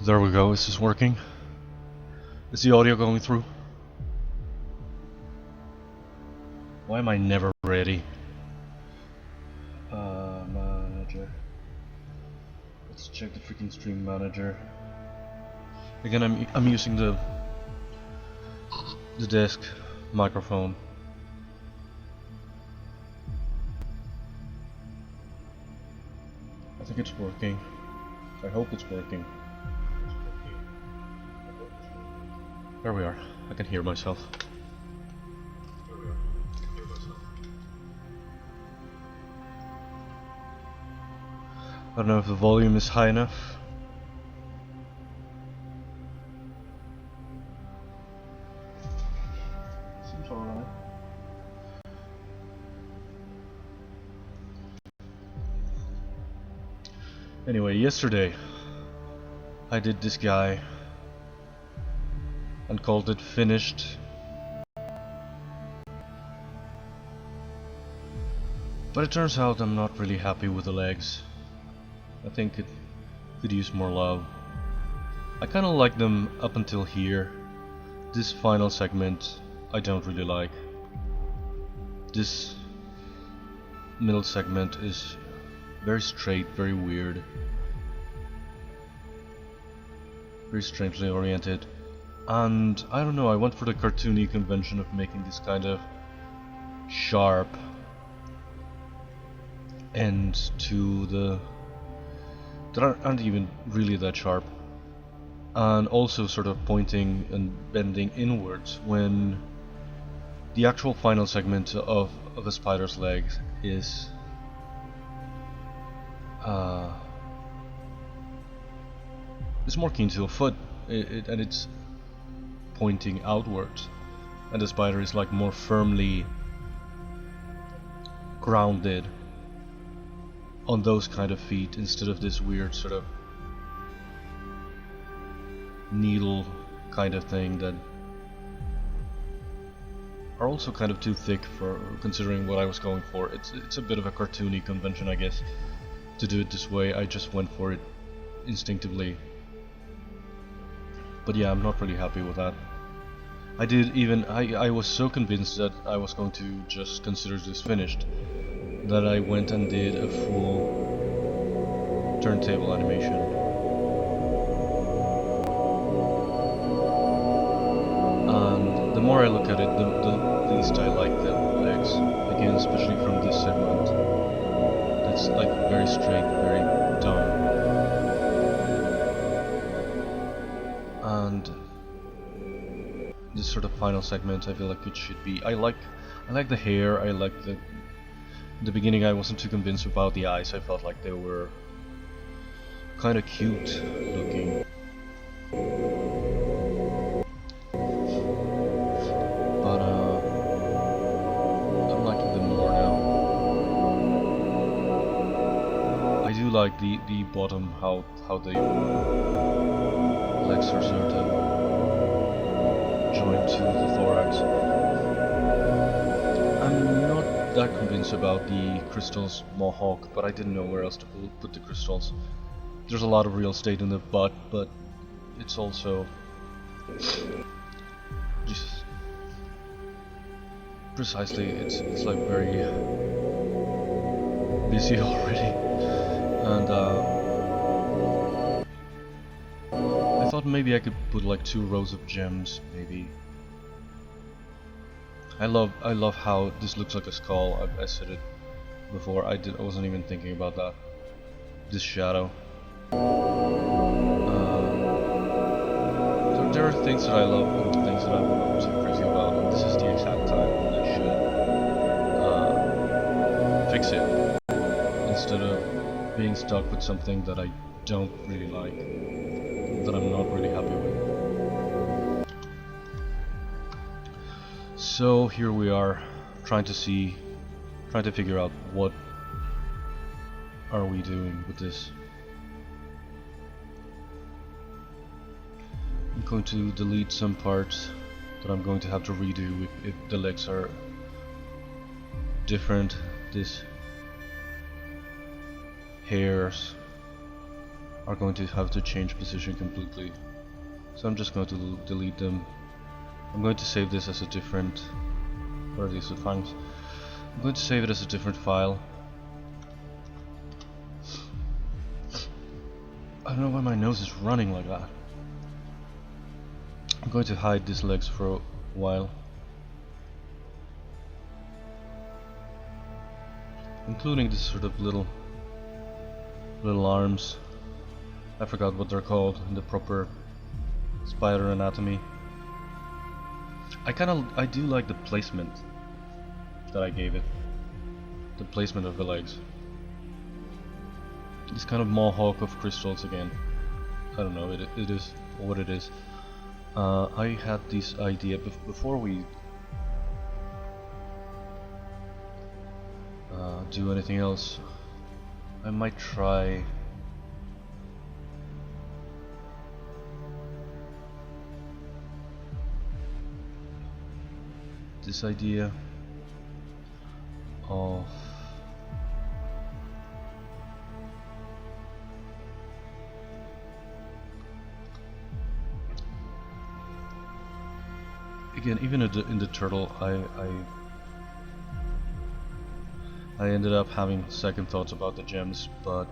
There we go, is this working? Is the audio going through? Why am I never ready? Manager. Let's check the freaking stream manager. Again, I'm using the desk microphone. I think it's working. I hope it's working. There we are. I can hear myself. I don't know if the volume is high enough. Seems alright. Anyway, yesterday I did this guy and called it finished. But it turns out I'm not really happy with the legs. I think it could use more love. I kinda like them up until here. This final segment I don't really like. This middle segment is very straight, very weird. Very strangely oriented. And I don't know, I went for the cartoony convention of making this kind of sharp end to the that aren't even really that sharp, and also sort of pointing and bending inwards when the actual final segment of a spider's legs is more akin to a foot, and it's pointing outwards, and the spider is like more firmly grounded on those kind of feet instead of this weird sort of needle kind of thing that are also kind of too thick for considering what I was going for. It's a bit of a cartoony convention, I guess, to do it this way. I just went for it instinctively. But yeah, I'm not really happy with that. I was so convinced that I was going to just consider this finished that I went and did a full turntable animation. And the more I look at it, the least I like the legs. Again, especially from this segment. That's like very straight, very dumb. And this sort of final segment, I feel like it should be. I like the hair. I like the. In the beginning, I wasn't too convinced about the eyes. I felt like they were kind of cute looking. But I'm liking them more now. I do like the bottom, how the legs are sort of joined to the thorax. I'm not that convinced about the crystals mohawk, but I didn't know where else to put the crystals. There's a lot of real estate in the butt, but it's also just precisely it's like very busy already, and I thought maybe I could put like 2 rows of gems, maybe. I love how this looks like a skull. I said it before. I wasn't even thinking about that. This shadow. There are things that I love and things that I'm not too crazy about, and this is the exact time when I should fix it instead of being stuck with something that I don't really like, that I'm not really happy with. So here we are, trying to figure out what are we doing with this. I'm going to delete some parts that I'm going to have to redo if the legs are different. This hairs are going to have to change position completely. So I'm just going to delete them. I'm going to save this as a different... Where are these files? I'm going to save it as a different file. I don't know why my nose is running like that. I'm going to hide these legs for a while, including this sort of little arms. I forgot what they're called in the proper spider anatomy. I do like the placement that I gave it. The placement of the legs. This kind of mohawk of crystals again. I don't know, it is what it is. I had this idea before we do anything else. I might try this idea of again, even in the turtle, I ended up having second thoughts about the gems, but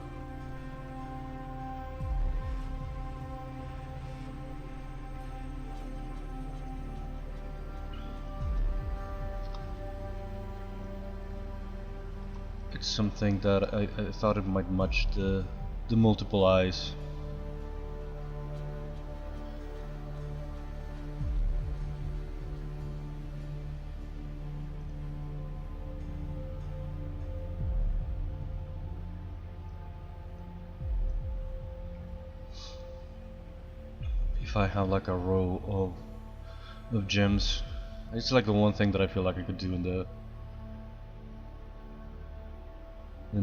it's something that I thought it might match the multiple eyes. If I have like a row of gems, it's like the one thing that I feel like I could do in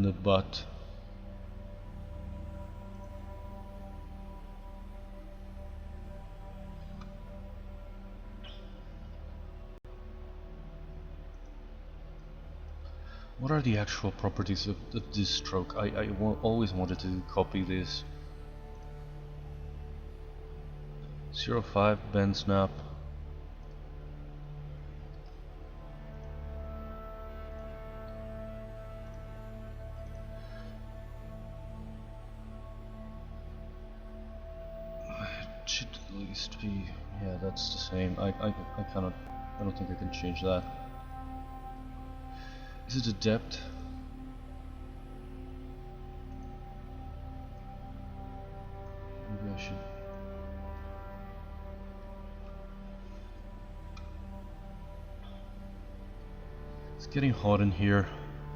the butt. What are the actual properties of this stroke? I always wanted to copy this. 0.5 bend snap. It should at least be, yeah, that's the same. I don't think I can change that. Is it a depth? Maybe I should. It's getting hot in here.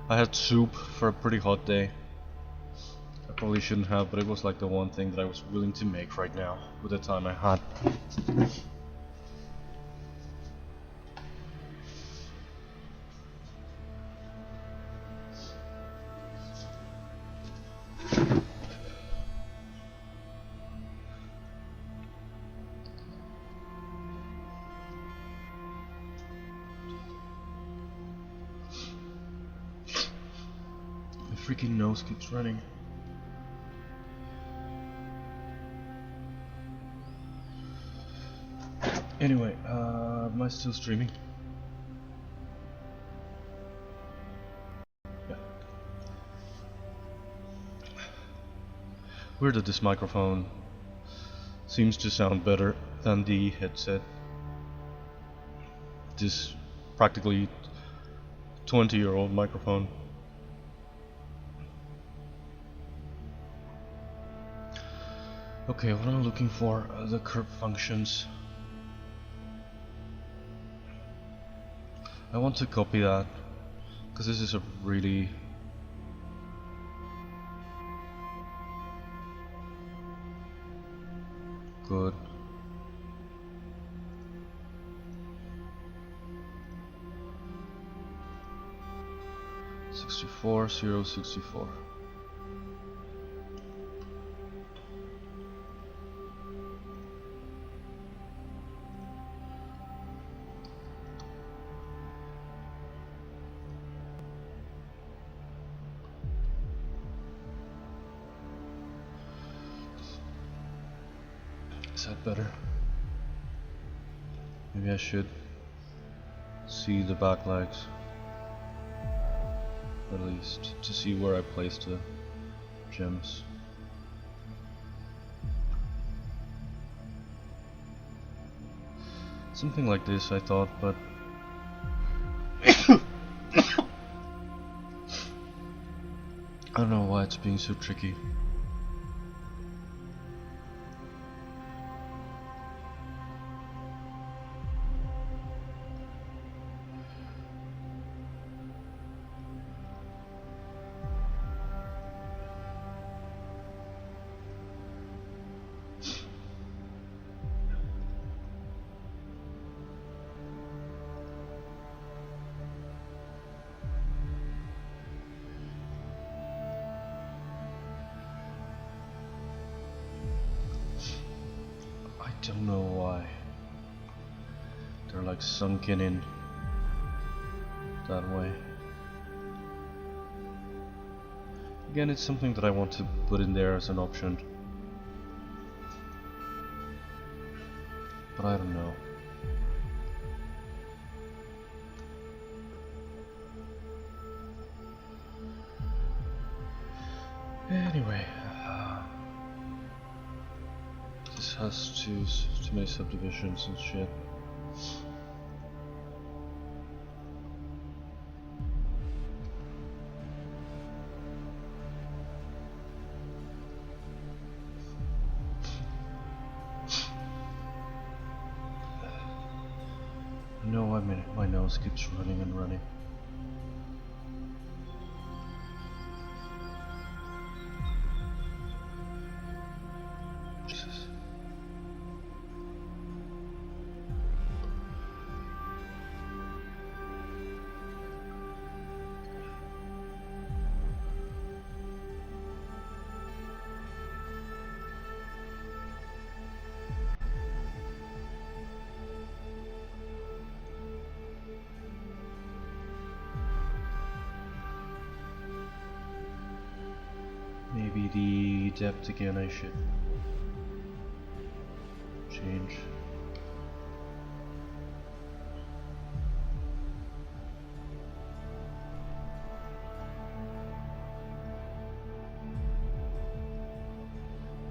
I had soup for a pretty hot day. I probably shouldn't have, but it was like the one thing that I was willing to make right now with the time I had. My freaking nose keeps running. Anyway, am I still streaming? Yeah. Weird that this microphone seems to sound better than the headset. This practically 20-year-old microphone. Okay, what am I looking for? The curve functions. I want to copy that because this is a really good .64 064. side better. Maybe I should see the back legs, at least, to see where I place the gems. Something like this, I thought, but I don't know why it's being so tricky. I don't know why they're like sunken in that way. Again, it's something that I want to put in there as an option, but I don't know. Anyway, this has too many subdivisions and shit. No, I mean, my nose keeps running and running. Jesus. Maybe the depth again I should change.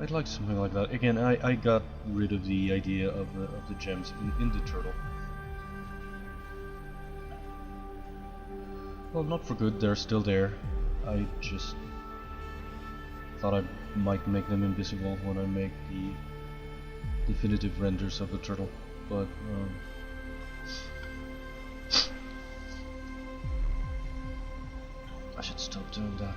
I'd like something like that. Again, I got rid of the idea of the gems in the turtle. Well, not for good, they're still there. I just thought I might make them invisible when I make the definitive renders of the turtle, but I should stop doing that.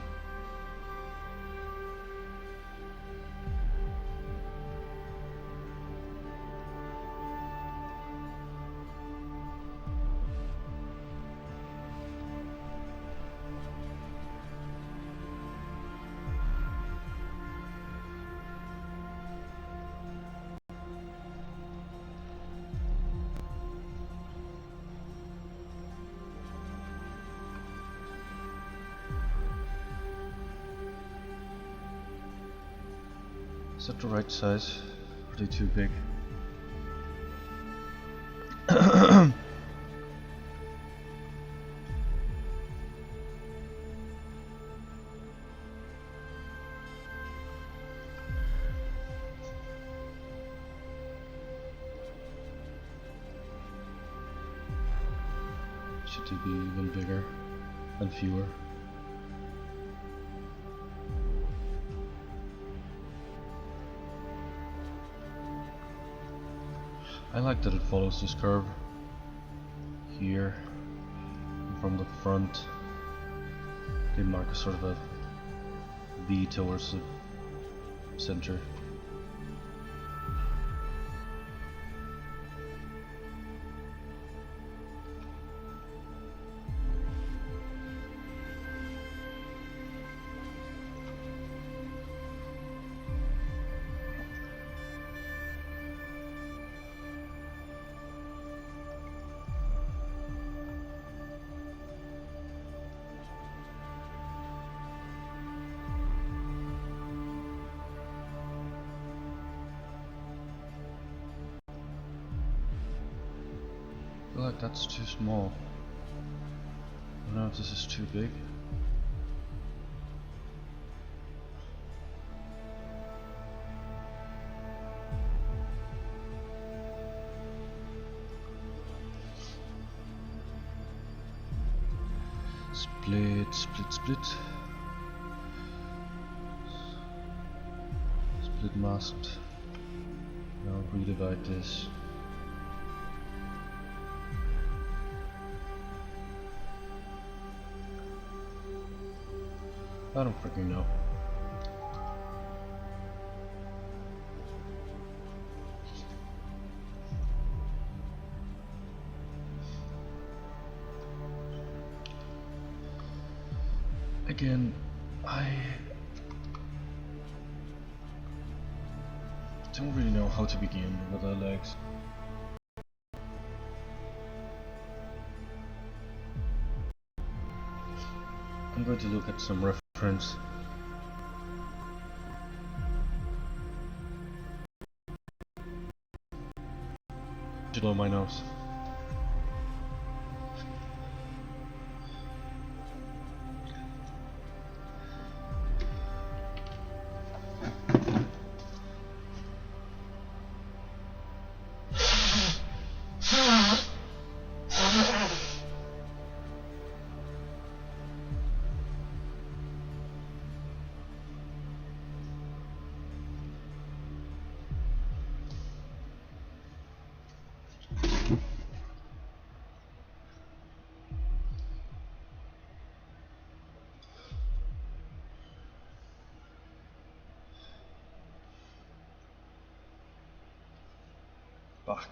Is that the right size? Are they too big? Should they be even bigger and fewer? I like that it follows this curve here, and from the front they mark a sort of a V towards the center. feel like that's too small. I don't know if this is too big. Split, split, split. Split masked. Now redivide this. I don't freaking know. Again, I don't really know how to begin with the legs. I'm going to look at some reference. Blow my nose. Back.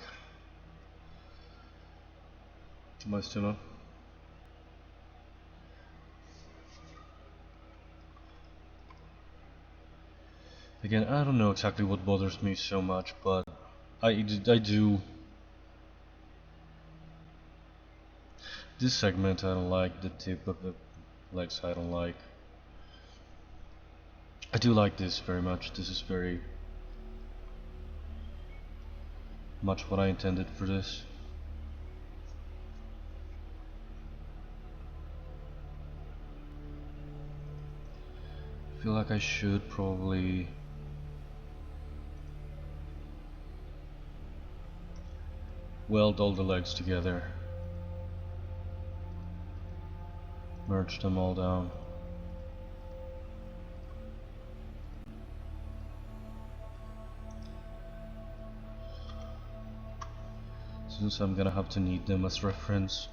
Am I still on? Again, I don't know exactly what bothers me so much, but I do. This segment I don't like, the tip of the legs I don't like. I do like this very much. This is very much what I intended for this. I feel like I should probably weld all the legs together, merge them all down. Since I'm gonna have to need them as reference.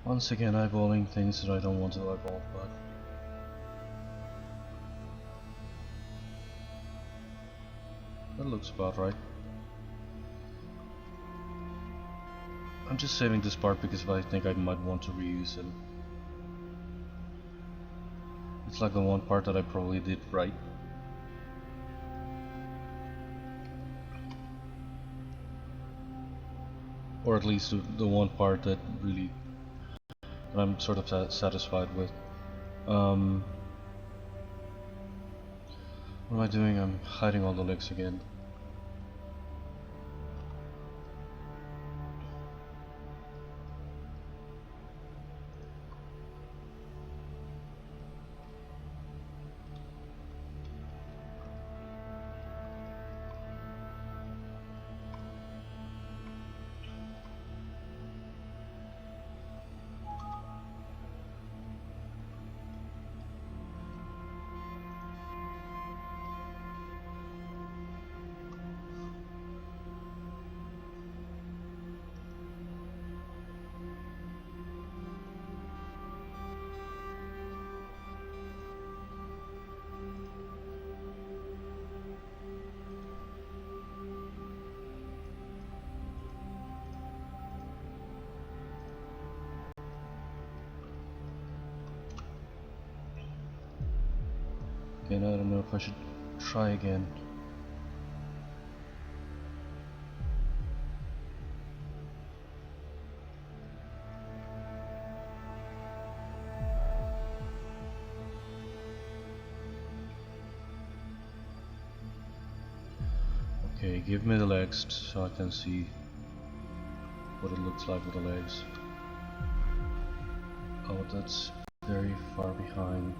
Once again, eyeballing things that I don't want to eyeball, but that looks about right. I'm just saving this part because I think I might want to reuse it. It's like the one part that I probably did right. Or at least the one part that really I'm sort of satisfied with. What am I doing? I'm hiding all the legs again. And I don't know if I should try again. Okay, give me the legs so I can see what it looks like with the legs. Oh, that's very far behind.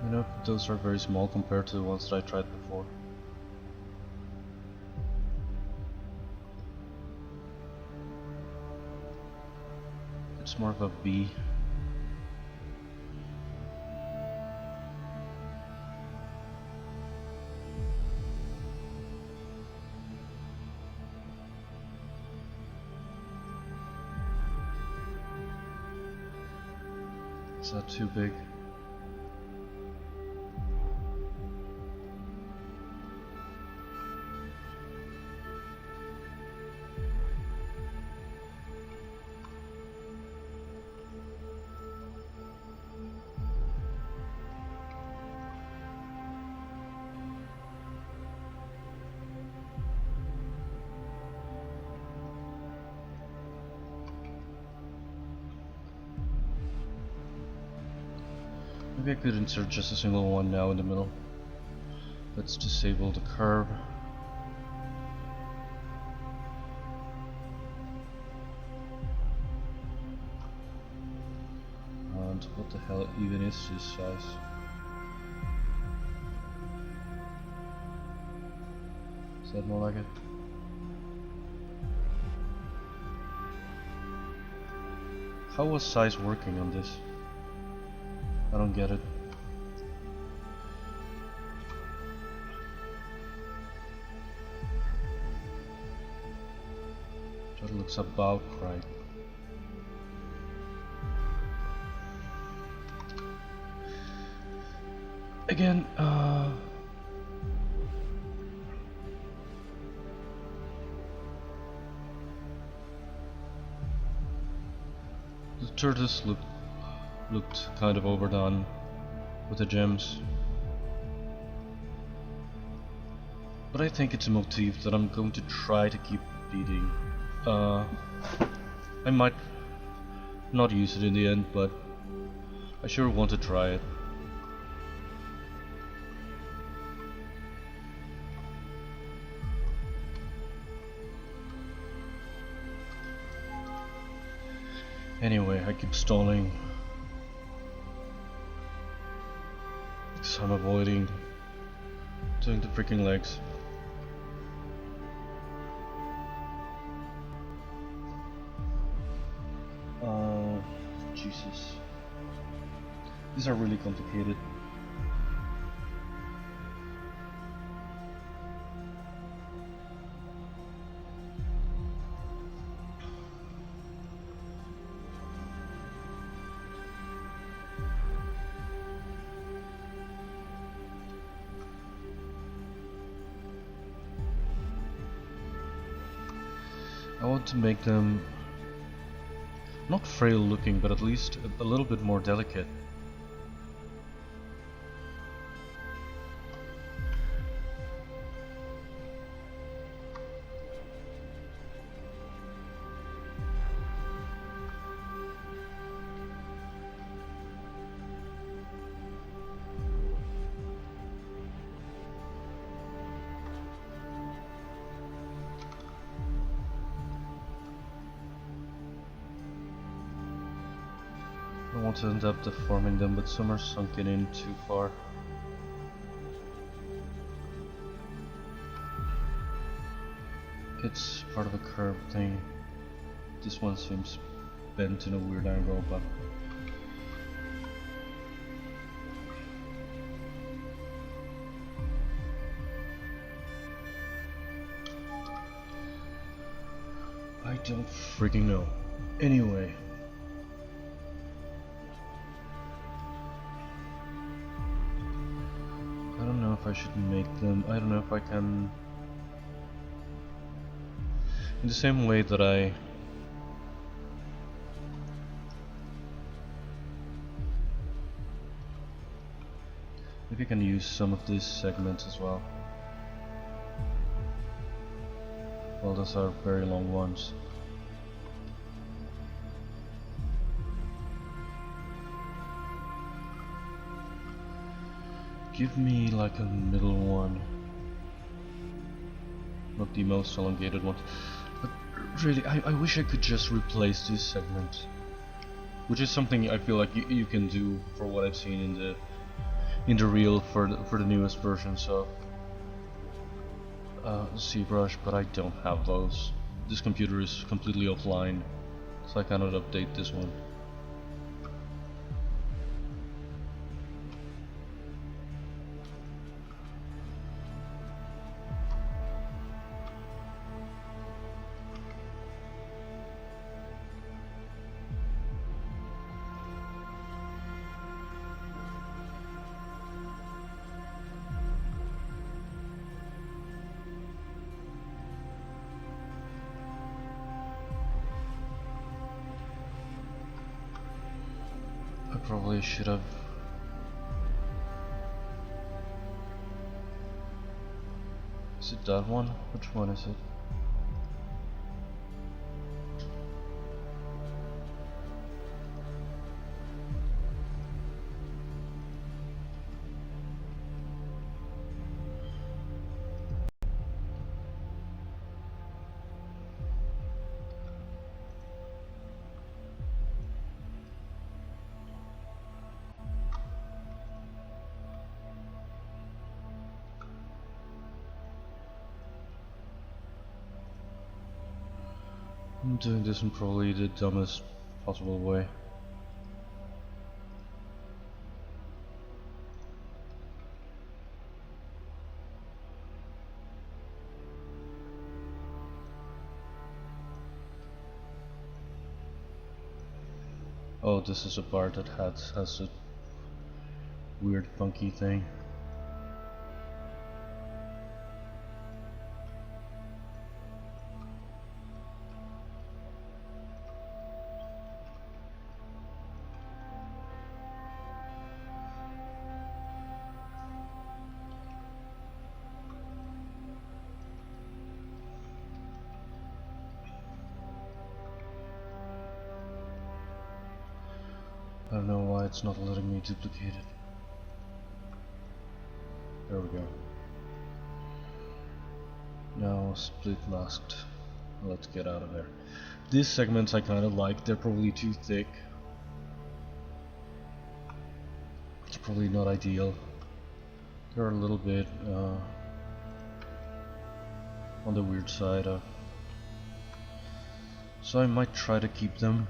You know, those are very small compared to the ones that I tried before. It's more of a V. Is that too big? Maybe I could insert just a single one now in the middle. Let's disable the curve. And what the hell even is this size? Is that more like it? How was size working on this? I don't get it. That looks about right. Again, the tortoise looked kind of overdone with the gems, but I think it's a motif that I'm going to try to keep repeating. I might not use it in the end, but I sure want to try it. Anyway, I keep stalling because I'm avoiding doing the freaking legs. Jesus. These are really complicated. I want to make them not frail looking, but at least a little bit more delicate. I don't want to end up deforming them, but some are sunken in too far. It's part of a curve thing. This one seems bent in a weird angle, but I don't freaking know. Anyway. if I should make them. I don't know if I can. In the same way that maybe I can use some of these segments as well. Well, those are very long ones. Give me like a middle one. Not the most elongated one. But really, I wish I could just replace this segment. Which is something I feel like you can do for what I've seen in the reel for the newest version. So ZBrush, but I don't have those. This computer is completely offline, so I cannot update this one. I probably should have. Is it that one? Which one is it? I'm doing this in probably the dumbest possible way. Oh, this is a part that has a weird funky thing. I don't know why it's not letting me duplicate it. There we go. Now split masked. Let's get out of there. These segments I kind of like. They're probably too thick. It's probably not ideal. They're a little bit on the weird side of. So I might try to keep them.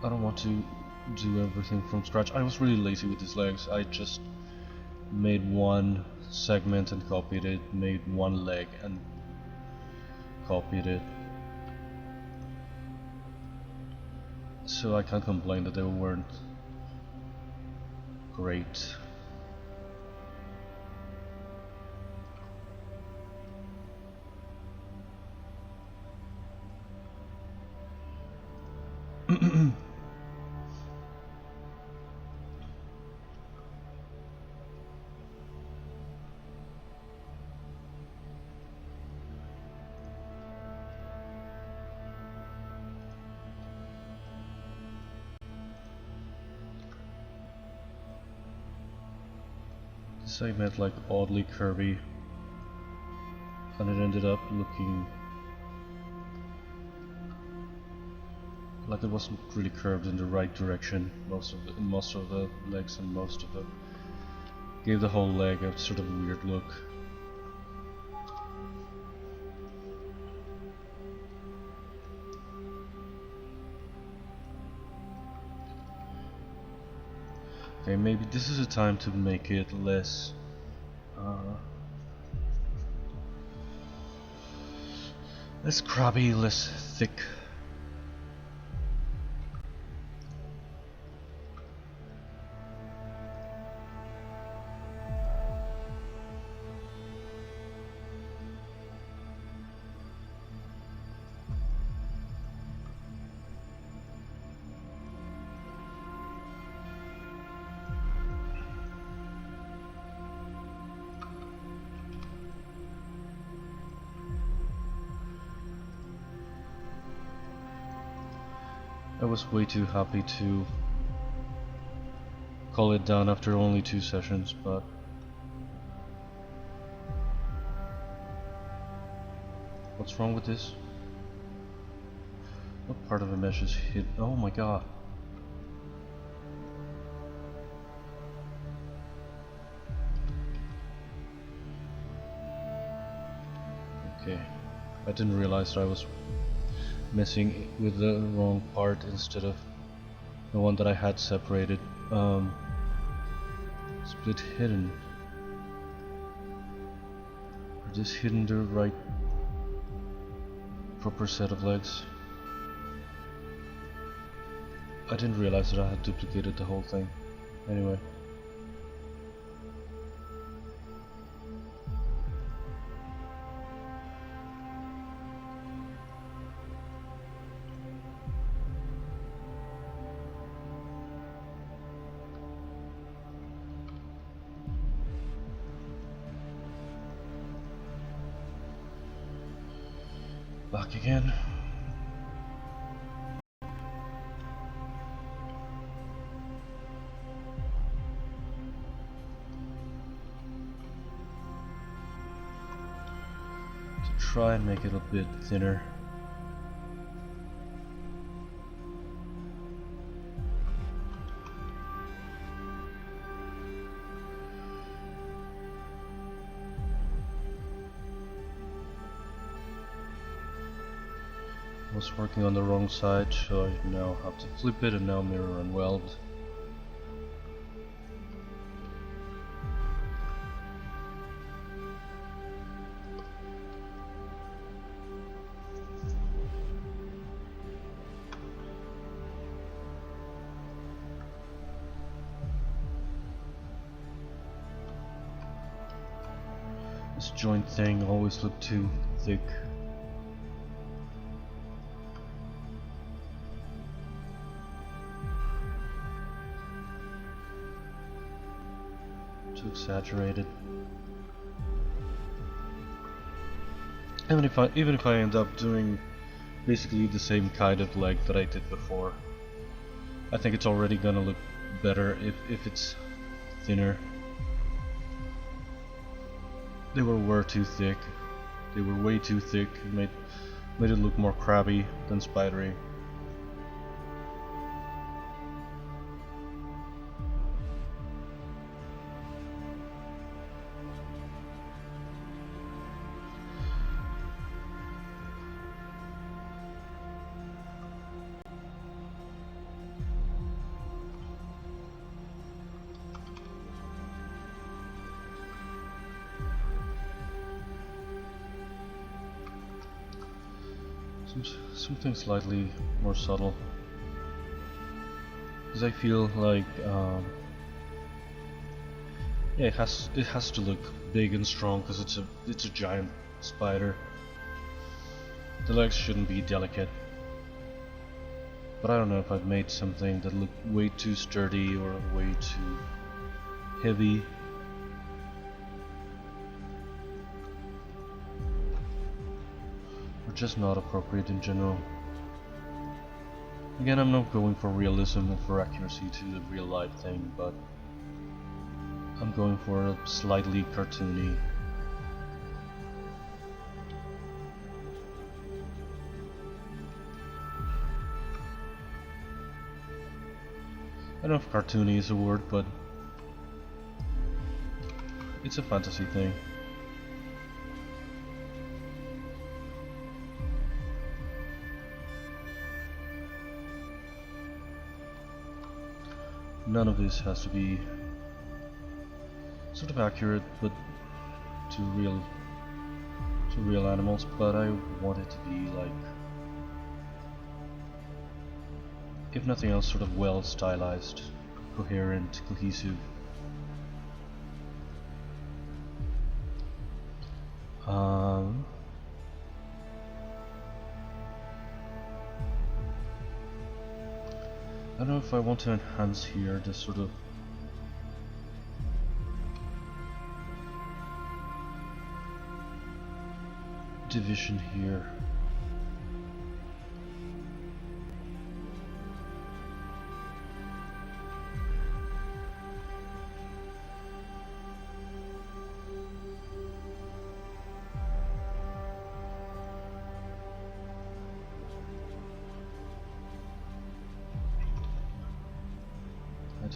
I don't want to do everything from scratch. I was really lazy with these legs. I just made one segment and copied it, made one leg and copied it. So I can't complain that they weren't great. This I made like oddly curvy, and it ended up looking like it wasn't really curved in the right direction. Most of the legs and most of it gave the whole leg a sort of weird look. Okay, maybe this is a time to make it less less crabby, less thick. was way too happy to call it down after only 2 sessions, but what's wrong with this? What part of the mesh is hit? Oh my god. Okay, I didn't realize that I was messing with the wrong part instead of the one that I had separated. Split hidden. Is this hidden the right proper set of legs? I didn't realize that I had duplicated the whole thing. Anyway. Back again. To try and make it a bit thinner. I was working on the wrong side, so I now have to flip it and now mirror and weld. This joint thing always looked too thick. Too exaggerated. Even if I end up doing basically the same kind of leg that I did before, I think it's already gonna look better if it's thinner. They were too thick. They were way too thick. It made it look more crabby than spidery. Something slightly more subtle, because I feel like yeah, it has to look big and strong because it's a giant spider. The legs shouldn't be delicate, but I don't know if I've made something that looked way too sturdy or way too heavy. Just not appropriate in general. Again, I'm not going for realism or for accuracy to the real life thing, but I'm going for a slightly cartoony. I don't know if cartoony is a word, but it's a fantasy thing. None of this has to be sort of accurate, but to real animals. But I want it to be like, if nothing else, sort of well stylized, coherent, cohesive. I don't know if I want to enhance here this sort of division here.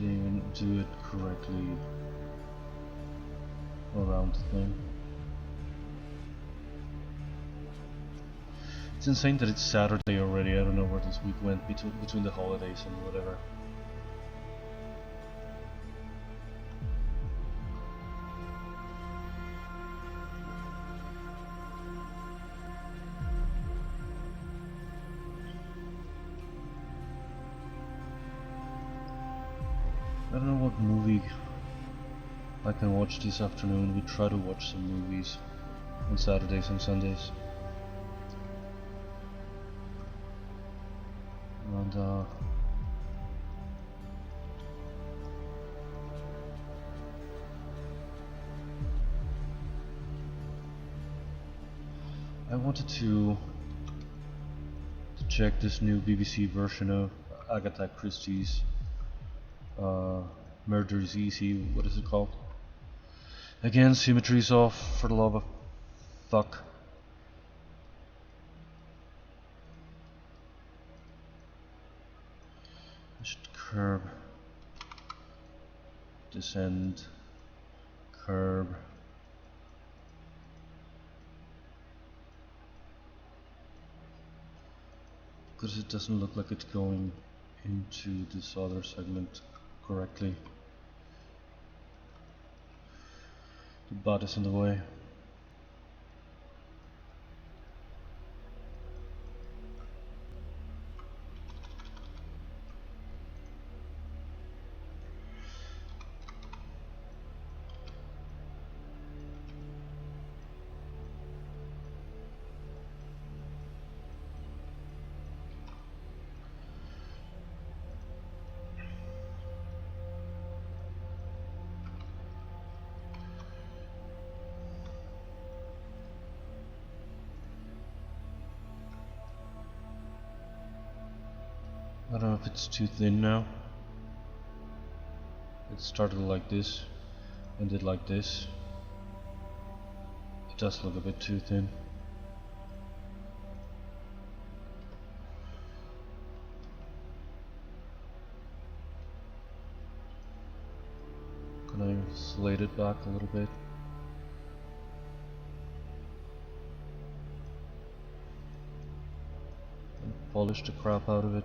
didn't even do it correctly around the thing. It's insane that it's Saturday already. I don't know where this week went between the holidays and whatever. I don't know what movie I can watch this afternoon. We try to watch some movies on Saturdays and Sundays. And I wanted to check this new BBC version of Agatha Christie's Murder is Easy. What is it called? Again, symmetry's off, for the love of fuck. I should curb, descend, curb. Because it doesn't look like it's going into this other segment correctly. The butt is in the way. I don't know if it's too thin now. It started like this, ended like this. It does look a bit too thin. Can I slate it back a little bit? And polish the crap out of it.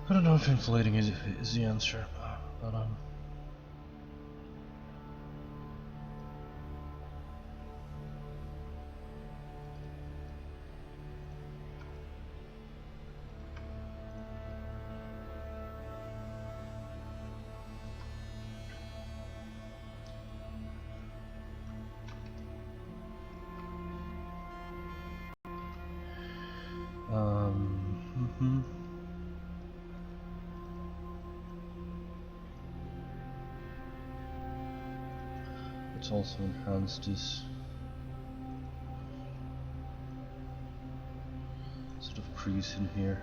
I don't know if inflating is the answer, but let's also enhance this sort of crease in here.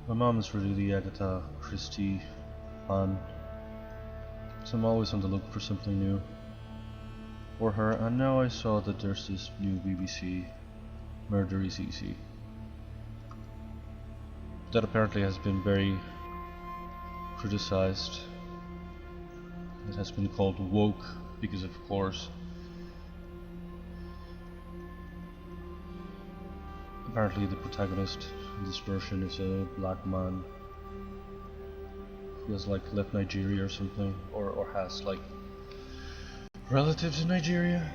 My mom is really the Agatha Christie fan, so I'm always on the look for something new for her, and now I saw that there's this new BBC Murder is Easy that apparently has been very criticized. It has been called woke because, of course, apparently the protagonist in this version is a black man who has like left Nigeria or something, or has like relatives in Nigeria.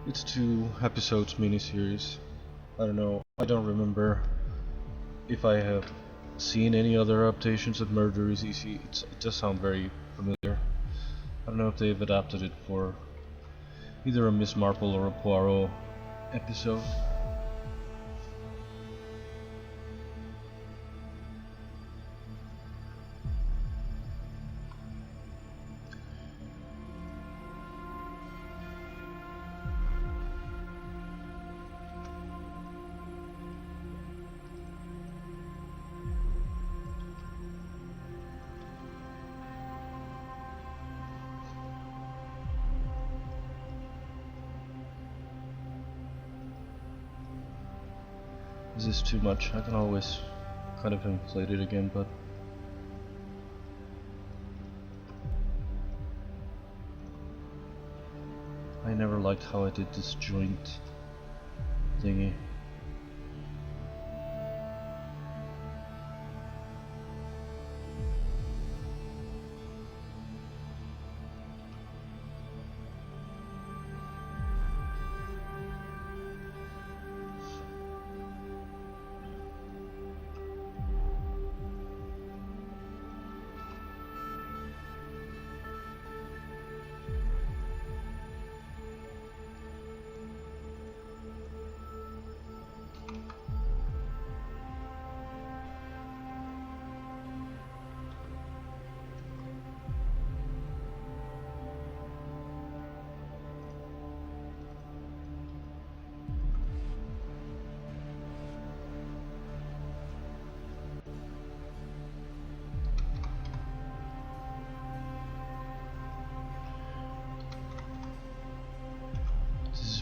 It's 2 episodes miniseries, I don't know, I don't remember if I have seen any other adaptations of Murder is Easy. It does sound very familiar. I don't know if they've adapted it for either a Miss Marple or a Poirot episode. Is this too much? I can always kind of inflate it again, but I never liked how I did this joint thingy.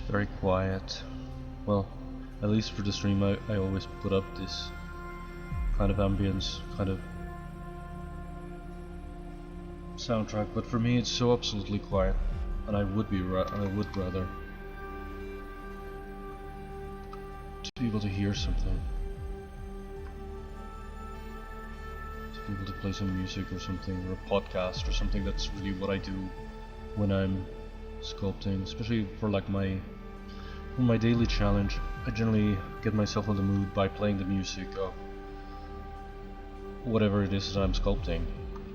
Very quiet. Well, at least for the stream I always put up this kind of ambience, kind of soundtrack, but for me it's so absolutely quiet, and I would rather to be able to hear something, to be able to play some music or something, or a podcast or something. That's really what I do when I'm sculpting, especially for like my daily challenge. I generally get myself in the mood by playing the music of whatever it is that I'm sculpting.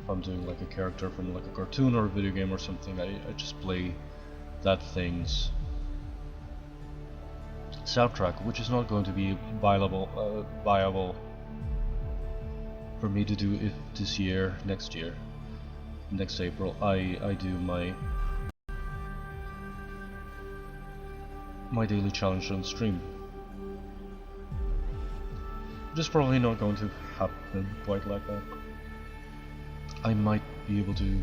If I'm doing like a character from like a cartoon or a video game or something, I just play that thing's soundtrack, which is not going to be viable for me to do if this year, next April, I do my daily challenge on stream. Just probably not going to happen quite like that. I might be able to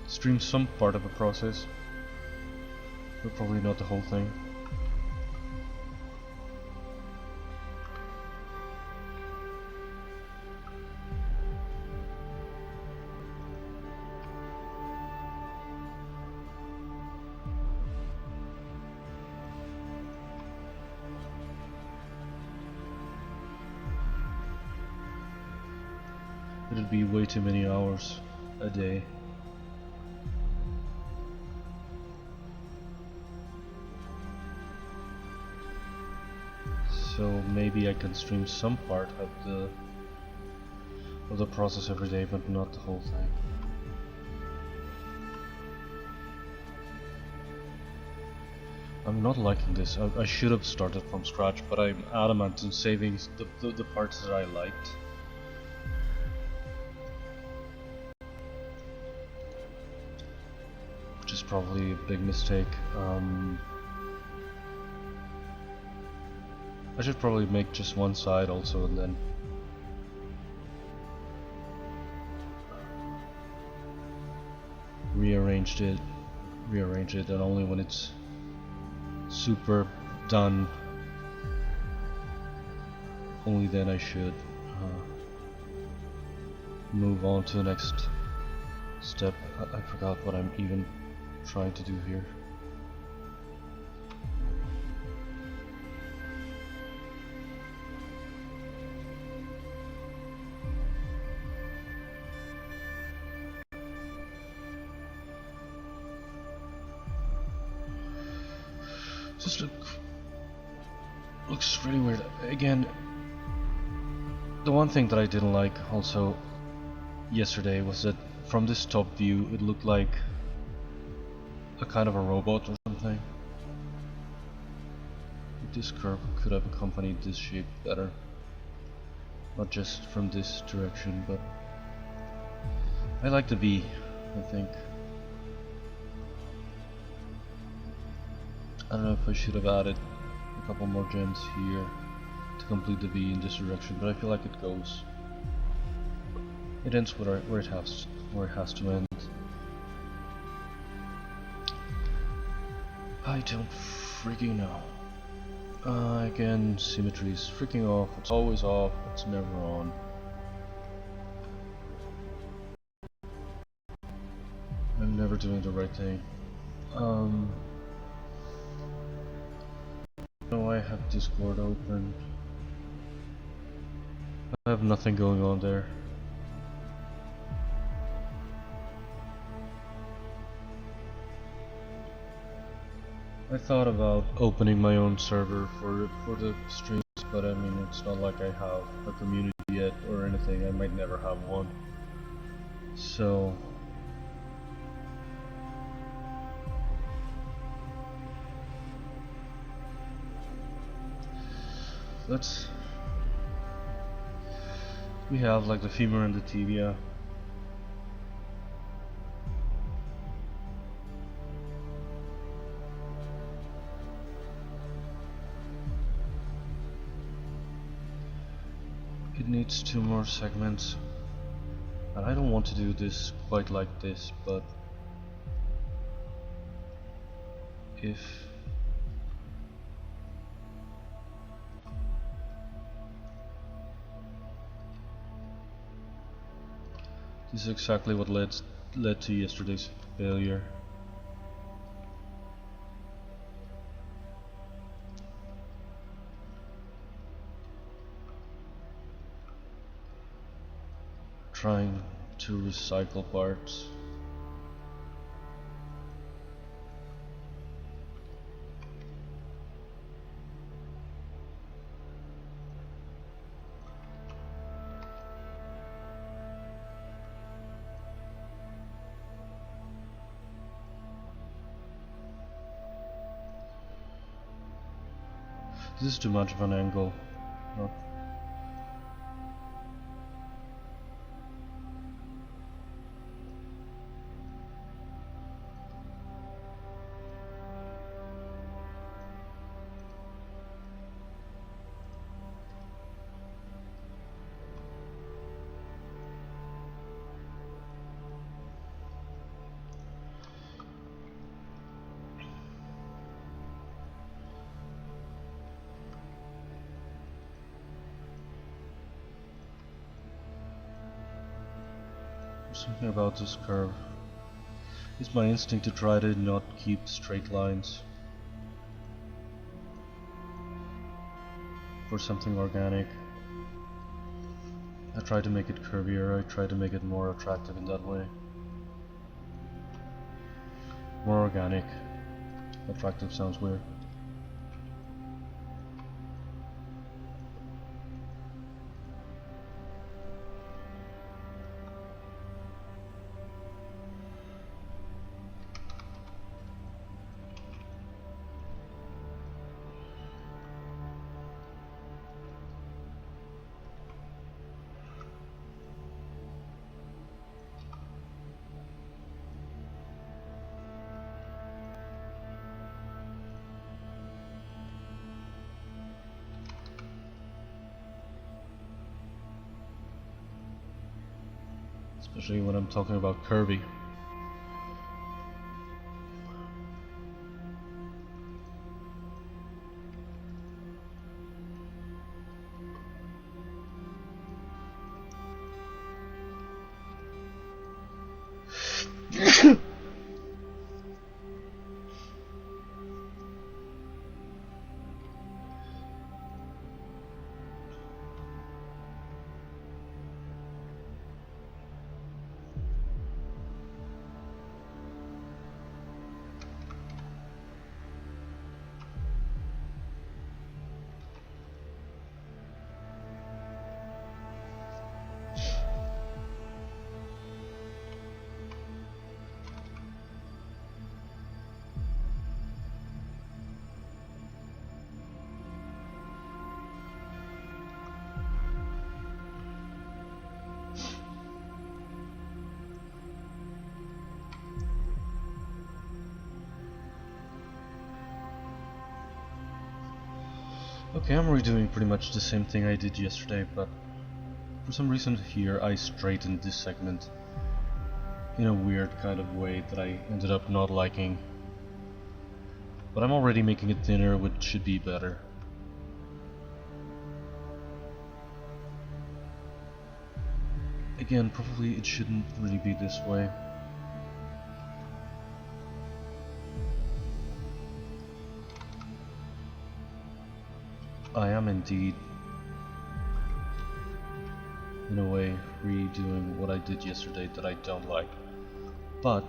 stream some part of a process, but probably not the whole thing. It'd be way too many hours a day. So maybe I can stream some part of the process every day, but not the whole thing. I'm not liking this. I should have started from scratch, but I'm adamant in saving the parts that I liked. Which is probably a big mistake. I should probably make just one side also, and then rearrange it, and only when it's super done, only then I should move on to the next step. I forgot what I'm even trying to do here. Just looks really weird. Again, the one thing that I didn't like also yesterday was that from this top view it looked like a kind of a robot or something. This curve could have accompanied this shape better. Not just from this direction, but I like the V, I think. I don't know if I should have added a couple more gems here to complete the V in this direction, but I feel like it goes. It ends where it has to end. I don't freaking know. Again, symmetry is freaking off. It's always off. It's never on. I'm never doing the right thing. No, I have Discord open. I have nothing going on there. I thought about opening my own server for the streams, but I mean, it's not like I have a community yet or anything. I might never have one. So we have like the femur and the tibia. It needs 2 more segments, and I don't want to do this quite like this, but if this is exactly what led to yesterday's failure. Trying to recycle parts. This is too much of an angle. Not something about this curve. It's my instinct to try to not keep straight lines for something organic. I try to make it curvier, I try to make it more attractive in that way. More organic. Attractive sounds weird. Especially when I'm talking about curvy. Okay, I'm redoing pretty much the same thing I did yesterday, but for some reason here I straightened this segment in a weird kind of way that I ended up not liking. But I'm already making it thinner, which should be better. Again, probably it shouldn't really be this way. I am indeed, in a way, redoing what I did yesterday that I don't like. But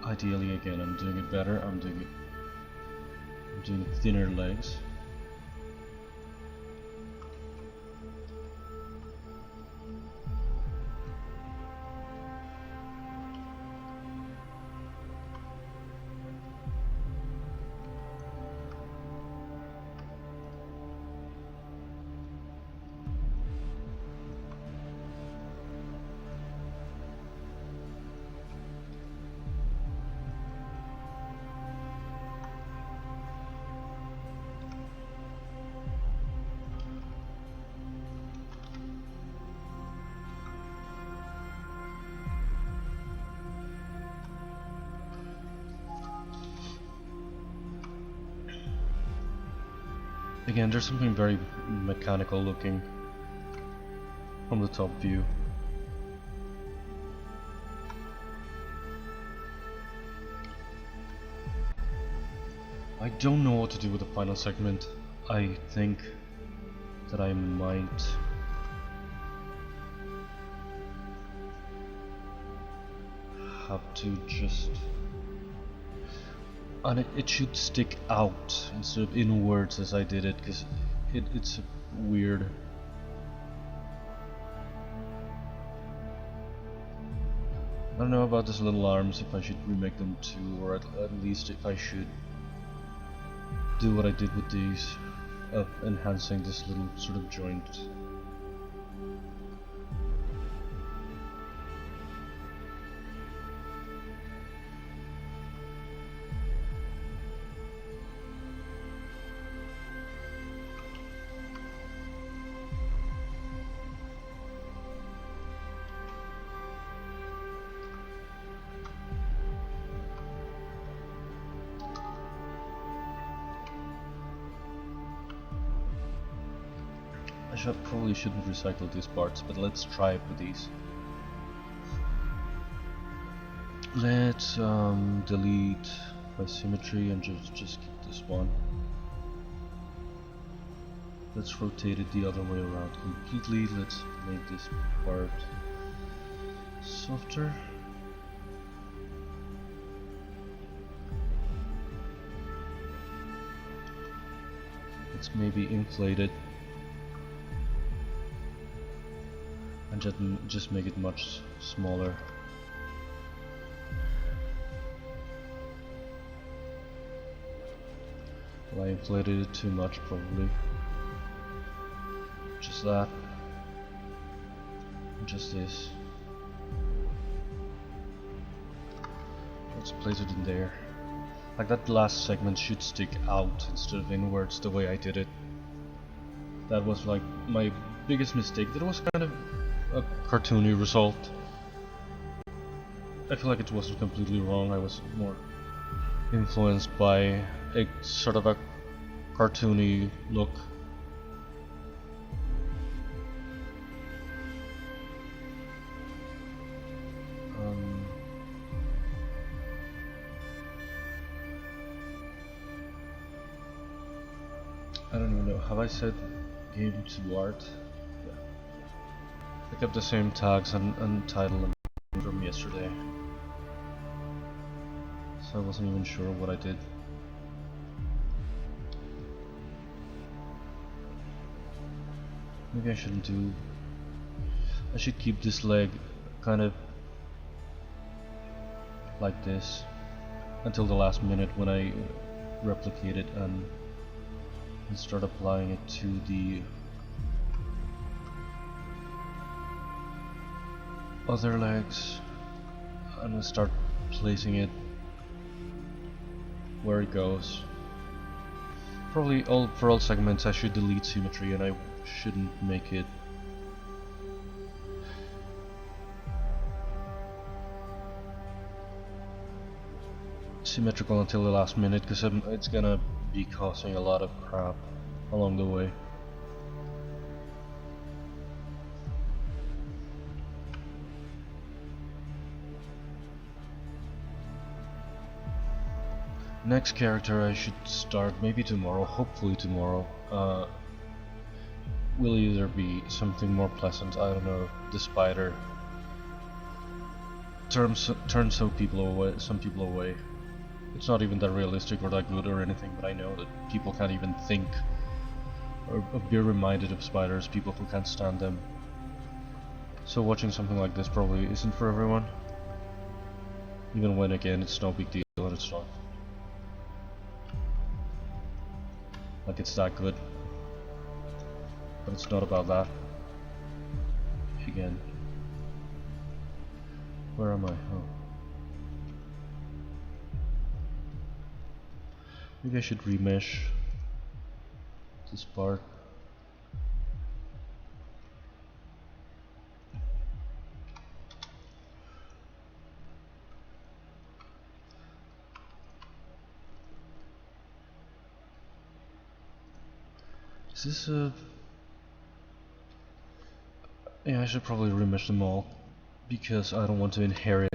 ideally, again, I'm doing it better. I'm doing thinner legs. Again, there's something very mechanical looking from the top view. I don't know what to do with the final segment. I think that I might have to just... And it should stick out instead of inwards as I did it, because it's weird. I don't know about these little arms, if I should remake them too, or at least if I should do what I did with these, of enhancing this little sort of joint. I probably shouldn't recycle these parts, but let's try it with these. Let's delete by symmetry and just keep this one. Let's rotate it the other way around completely. Let's make this part softer. Let's maybe inflate it. And just make it much smaller. Well, I inflated it too much probably. Just that. Just this. Let's place it in there. Like that last segment should stick out instead of inwards the way I did it. That was like my biggest mistake. That was kind of a cartoony result. I feel like it wasn't completely wrong. I was more influenced by a sort of a cartoony look. I don't even know. Have I said game to art? I kept the same tags and title from yesterday, so I wasn't even sure what I did. Maybe I shouldn't do... I should keep this leg kind of like this until the last minute when I replicate it and start applying it to the other legs, and I'll start placing it where it goes. Probably for all segments I should delete symmetry, and I shouldn't make it symmetrical until the last minute, because it's gonna be causing a lot of crap along the way. Next character I should start maybe tomorrow, hopefully tomorrow. Will either be something more pleasant, I don't know, the spider turns some people away. It's not even that realistic or that good or anything, but I know that people can't even think or be reminded of spiders, people who can't stand them. So watching something like this probably isn't for everyone. Even when, again, it's no big deal and it's not like it's that good. But it's not about that. Again. Where am I? Oh. Maybe I should remesh this part. Is this a... Yeah, I should probably remesh them all, because I don't want to inherit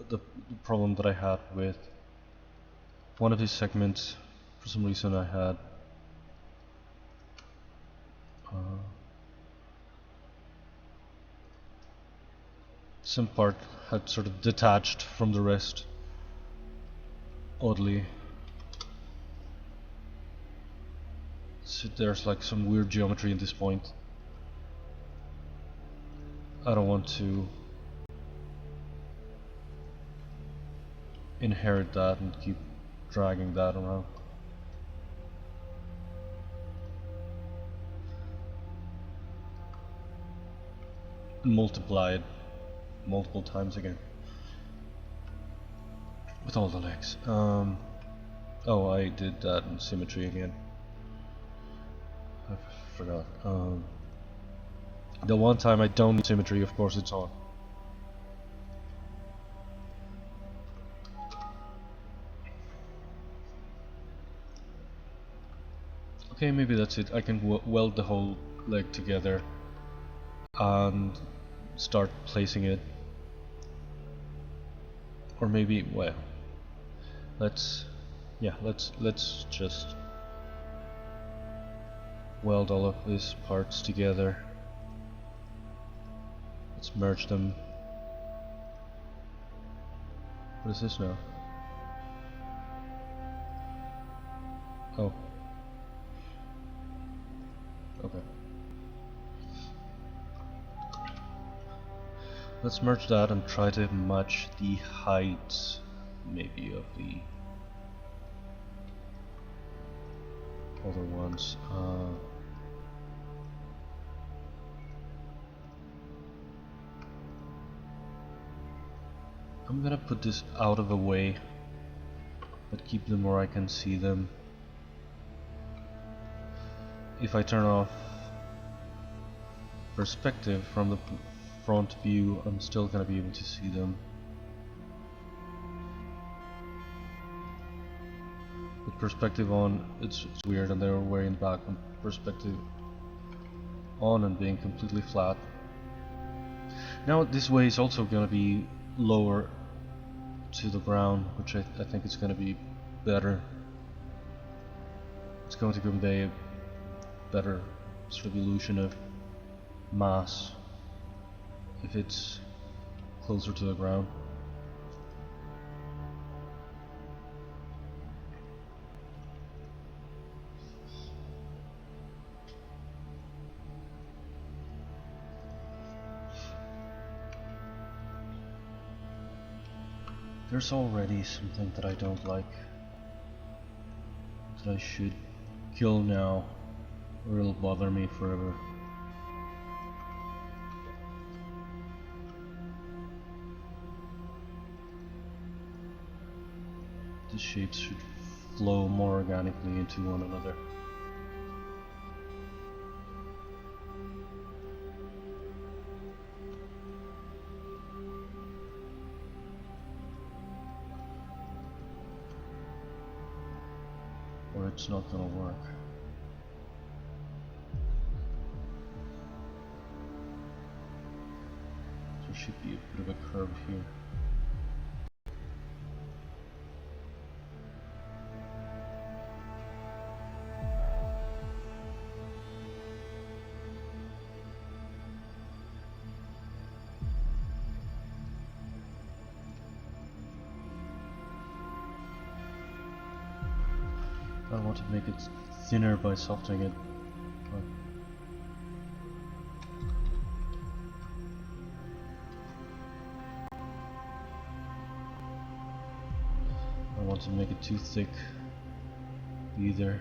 the problem that I had with one of these segments. For some reason I had some part had sort of detached from the rest, oddly. So there's like some weird geometry in this point. I don't want to inherit that and keep dragging that around. And multiply it multiple times again with all the legs. Oh, I did that in symmetry again. I forgot. The one time I don't need symmetry, of course it's on. Okay, maybe that's it. I can weld the whole leg together and start placing it. Or maybe, well, let's just weld all of these parts together. Let's merge them. What is this now? Oh. Okay. Let's merge that and try to match the height, maybe, of the other ones. I'm gonna put this out of the way, but keep them where I can see them. If I turn off perspective from the front view, I'm still gonna be able to see them. With perspective on, it's weird, and they're wearing back on perspective on and being completely flat. Now this way is also gonna be lower to the ground, which I think is gonna be better. It's going to convey a better sort of illusion of mass if it's closer to the ground. There's already something that I don't like, that I should kill now, or it'll bother me forever. The shapes should flow more organically into one another. it's not gonna work. There should be a bit of a curve here. I want to make it thinner by softening it. I want to make it too thick either.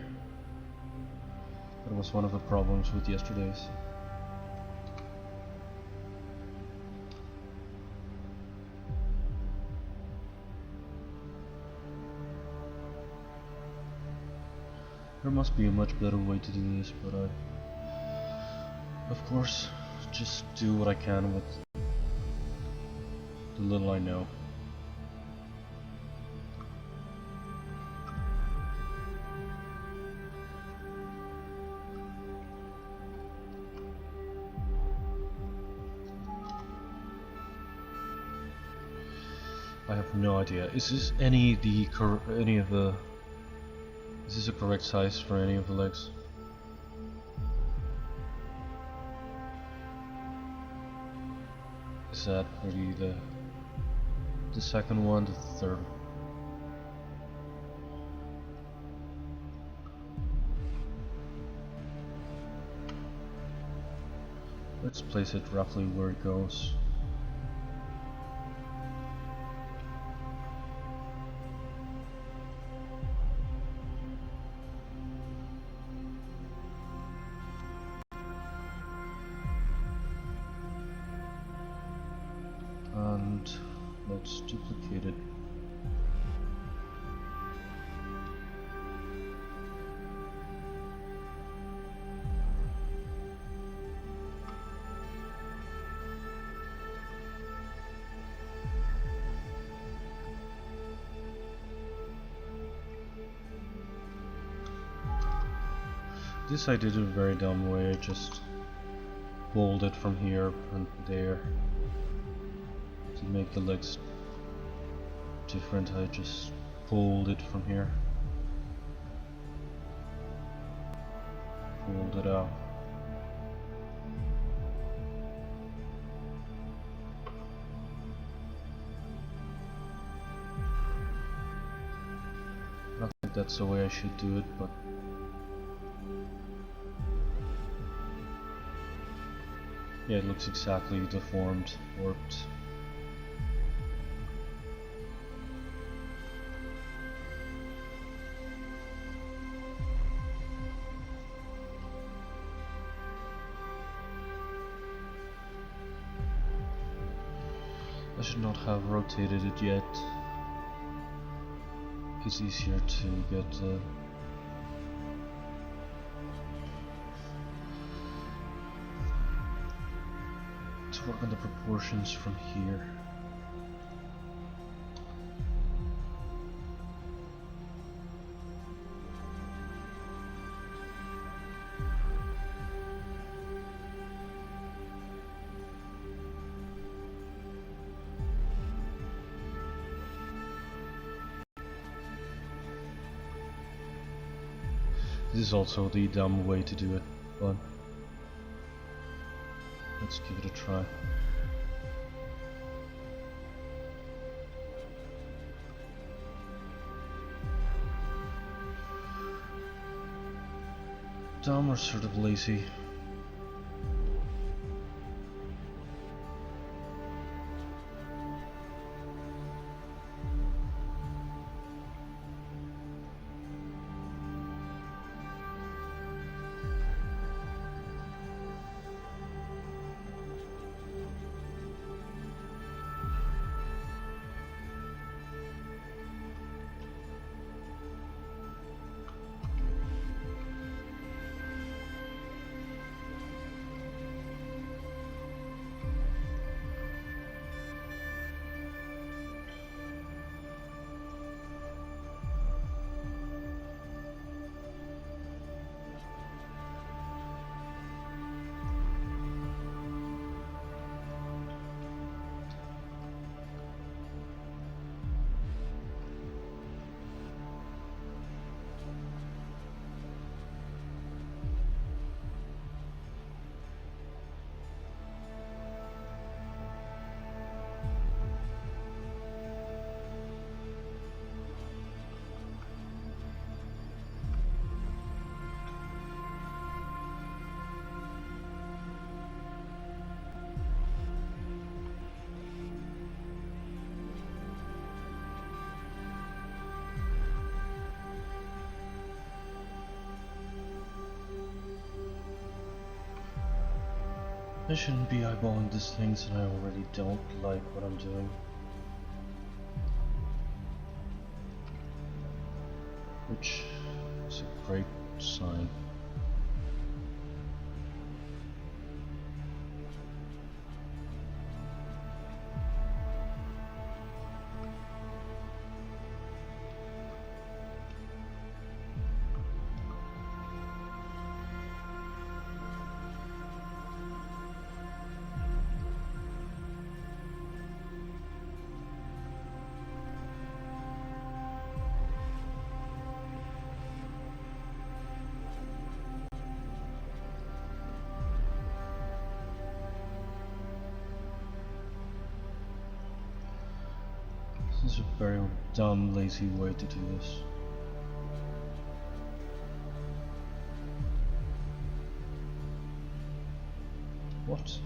That was one of the problems with yesterday's. There must be a much better way to do this, but I, of course, just do what I can with the little I know. I have no idea. Is this is this a correct size for any of the legs? Is that really the second one, the third? Let's place it roughly where it goes. And let's duplicate it. This I did in a very dumb way. I just pulled it from here and there. To make the legs different, I just pulled it from here. Pulled it out. I don't think that's the way I should do it, but yeah, it looks exactly deformed, warped. I should not have rotated it yet. It's easier to get to work on the proportions from here. This is also the dumb way to do it, but let's give it a try. Dumb or sort of lazy. I shouldn't be eyeballing these things and I already don't like what I'm doing. Which is a great sign. This is a very dumb, lazy way to do this. What?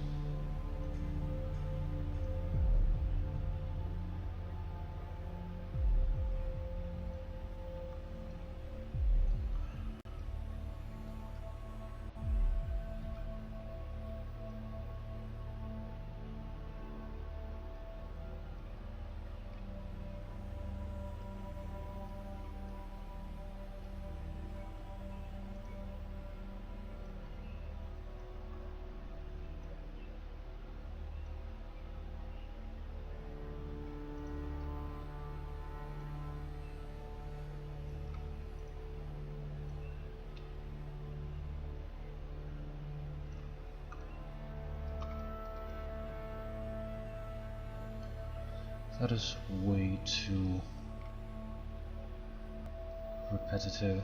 That is way too repetitive.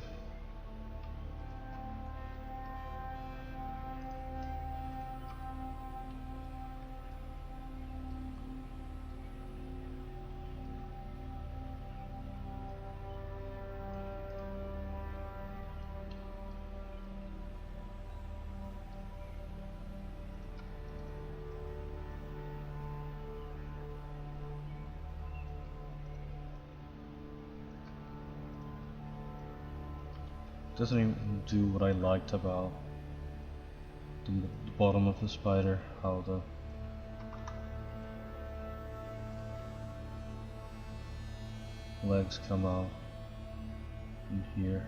Doesn't even do what I liked about the bottom of the spider, how the legs come out in here,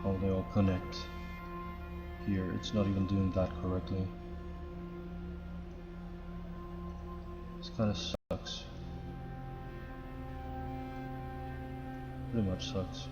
how they all connect here. It's not even doing that correctly. This kind of sucks. Pretty much sucks.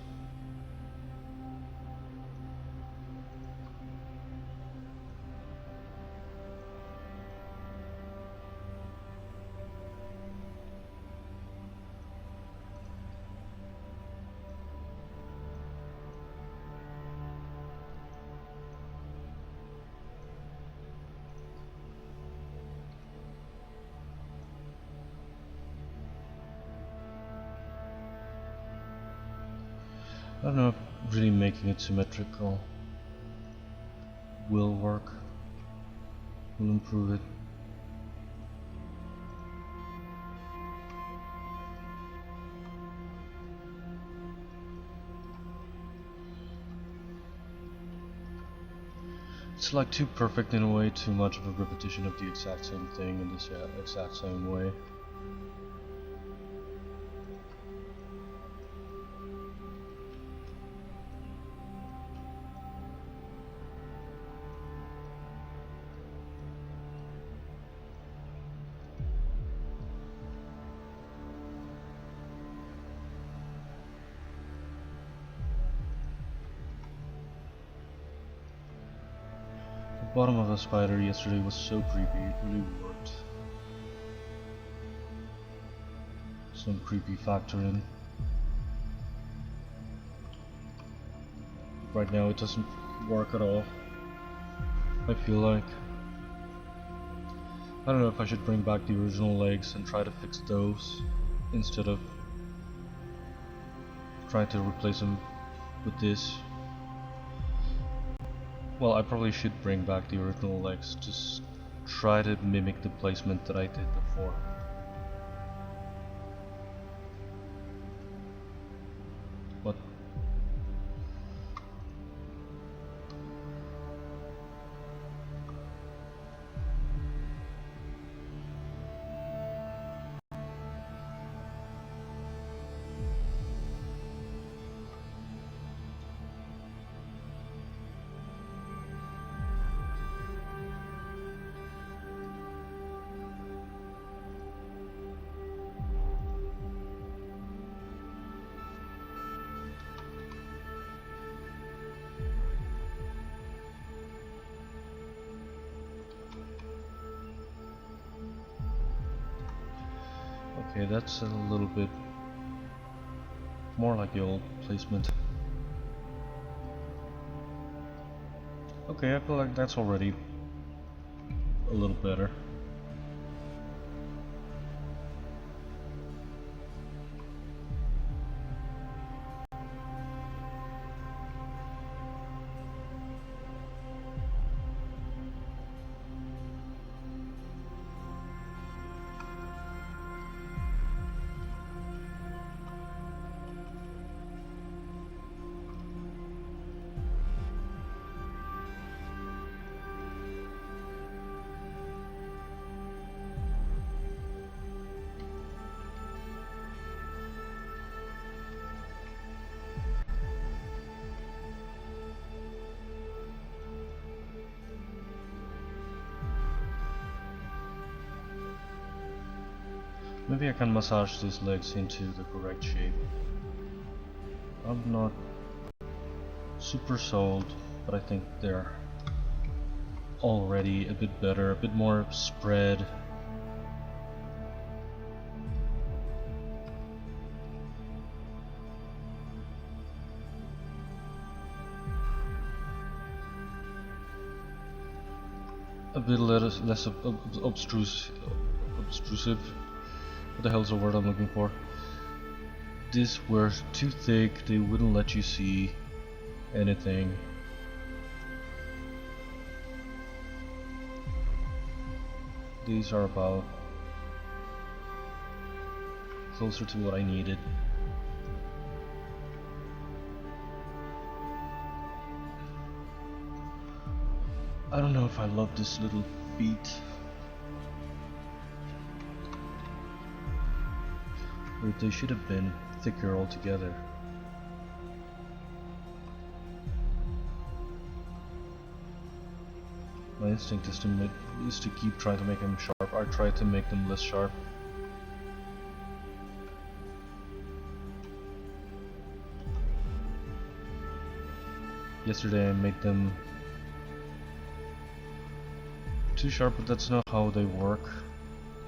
I don't know if really making it symmetrical will work, will improve it. It's like too perfect in a way, too much of a repetition of the exact same thing in this exact same way. The bottom of the spider yesterday was so creepy, it really worked. Some creepy factor in. Right now it doesn't work at all, I feel like. I don't know if I should bring back the original legs and try to fix those instead of trying to replace them with this. Well, I probably should bring back the original legs to try to mimic the placement that I did before. But Okay, that's a little bit more like the old placement. Okay, I feel like that's already a little better. Maybe I can massage these legs into the correct shape. I'm not super sold, but I think they're already a bit better, a bit more spread. A bit less obtrusive. What the hell's the word I'm looking for? These were too thick, they wouldn't let you see anything. These are about closer to what I needed. I don't know if I love this little feet. Or they should have been thicker altogether. My instinct is to keep trying to make them sharp. I try to make them less sharp. Yesterday I made them too sharp, but that's not how they work.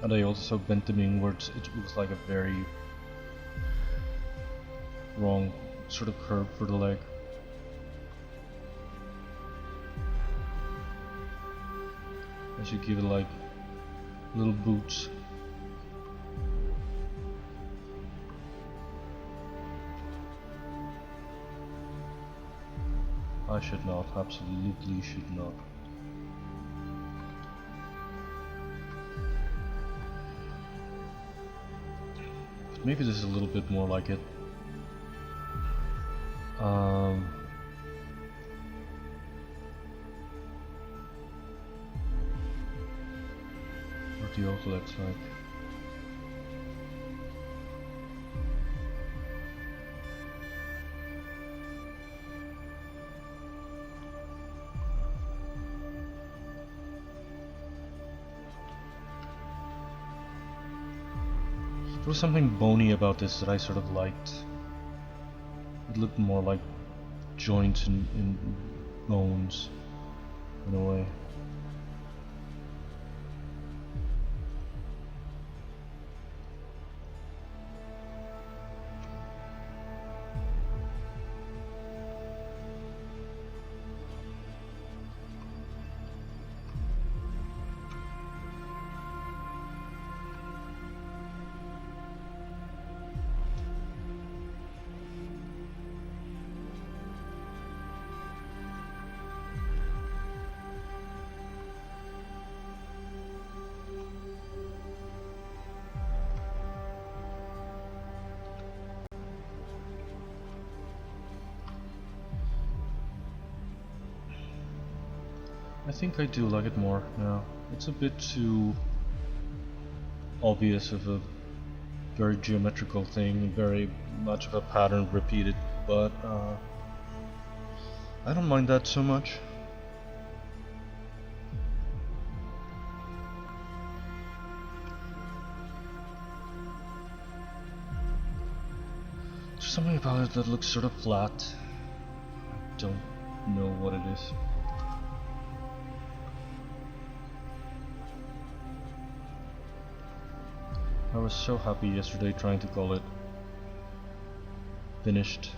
And I also bent them inwards. It looks like a very wrong sort of curve for the leg. I should give it like little boots. I should not, absolutely should not. But maybe this is a little bit more like it. What the old legs like. There was something bony about this that I sort of liked. It looked more like joints in bones, in a way. I think I do like it more now. It's a bit too obvious of a very geometrical thing, very much of a pattern repeated, but I don't mind that so much. There's something about it that looks sort of flat. I don't know what it is. I was so happy yesterday trying to call it finished.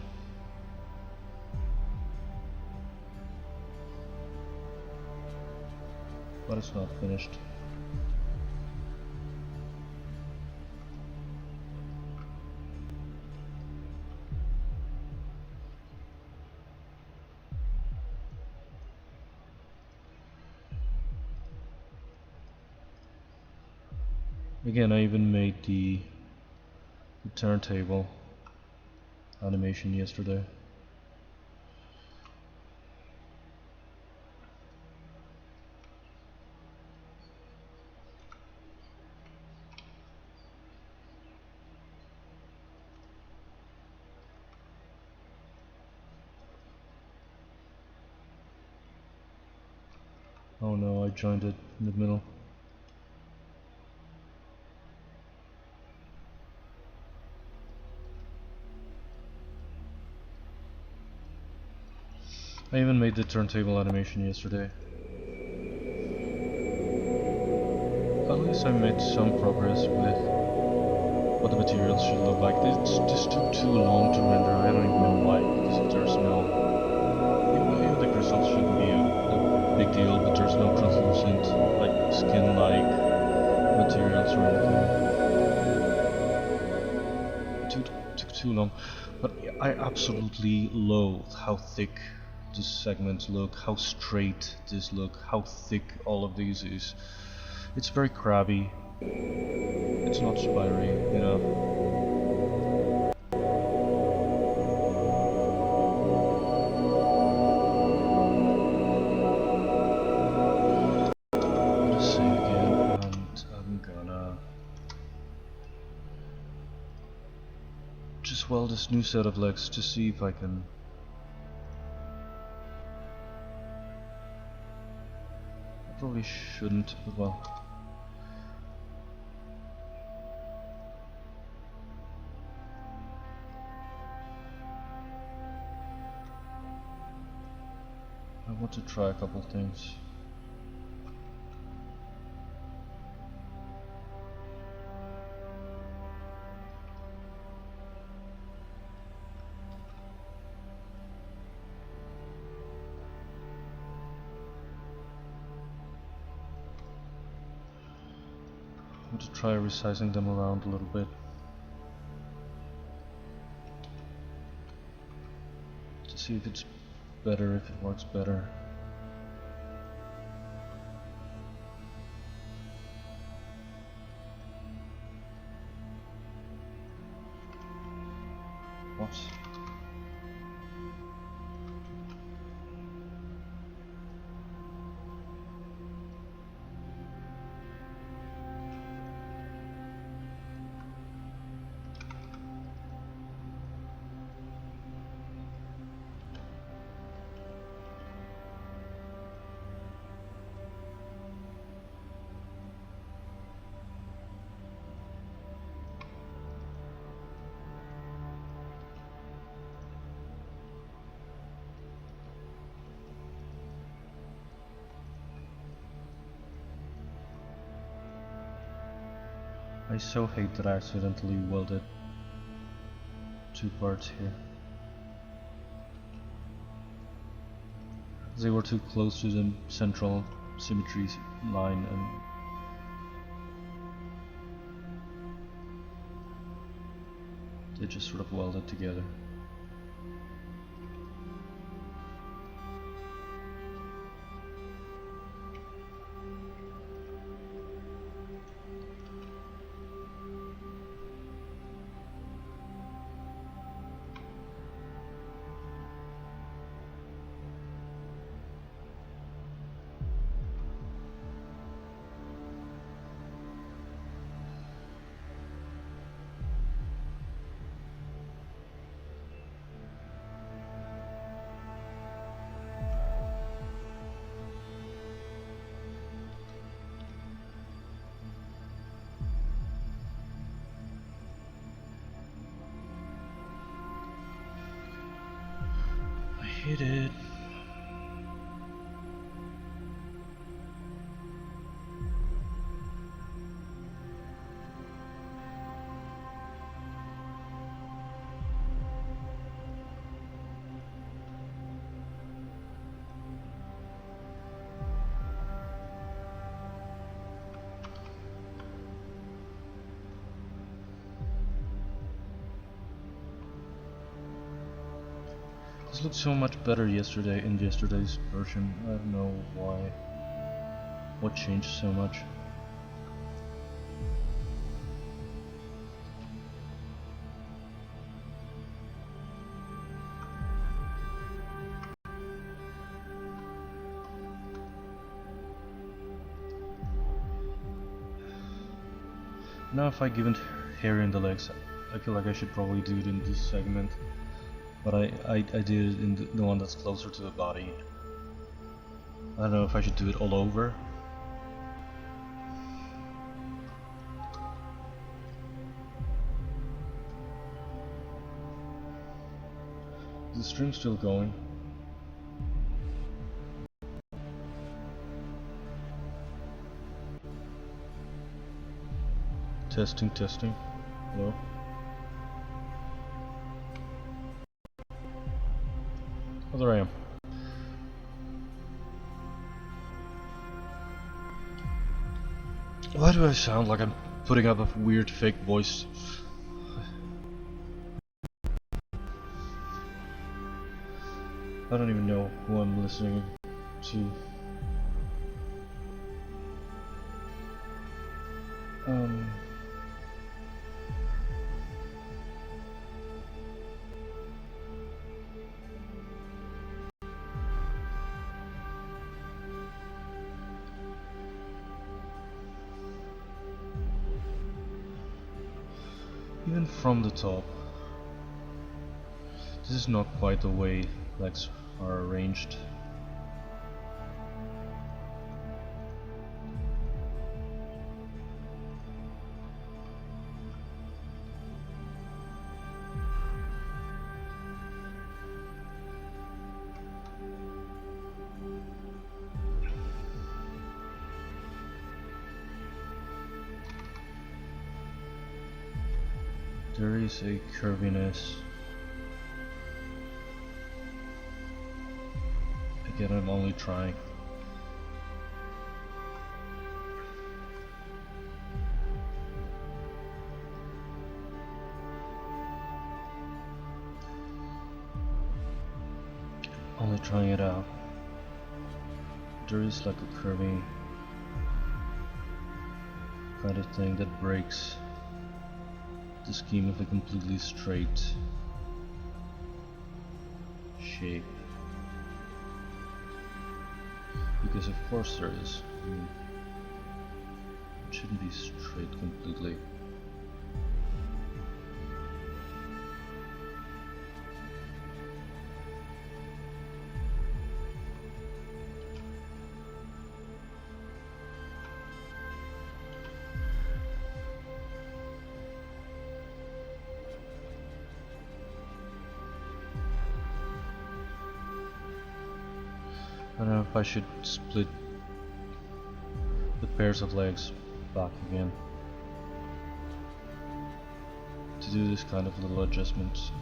But it's not finished. Again, I even made the turntable animation yesterday. Oh no, I joined it in the middle. I even made the turntable animation yesterday. At least I made some progress with what the materials should look like. This just took too long to render. I don't even know why, because there's no... Even the crystals shouldn't be a big deal, but there's no translucent, like skin-like materials or anything. It took too long. But I absolutely loathe how thick these segments look, how straight this look, how thick all of these is. It's very crabby. It's not spiry enough. Let's say again, and I'm gonna just weld this new set of legs to see if I can. I probably shouldn't, but well. I want to try a couple things. I want to try resizing them around a little bit. To see if it's better, if it works better. What? I so hate that I accidentally welded two parts here. They were too close to the central symmetry line and they just sort of welded together. Hit it. This looked so much better yesterday in yesterday's version. I don't know why. What changed so much? Now if I give it hair in the legs, I feel like I should probably do it in this segment. But I did it in the one that's closer to the body. I don't know if I should do it all over. Is the stream still going? Testing, testing. Hello? Oh, there I am. Why do I sound like I'm putting up a weird fake voice? I don't even know who I'm listening to. Even from the top, this is not quite the way legs are arranged. There is a curviness. Again, I'm only trying. Only trying it out. There is like a curving kind of thing that breaks the scheme of a completely straight shape. Because of course there is. I mean, it shouldn't be straight completely. I don't know if I should split the pairs of legs back again to do this kind of little adjustments.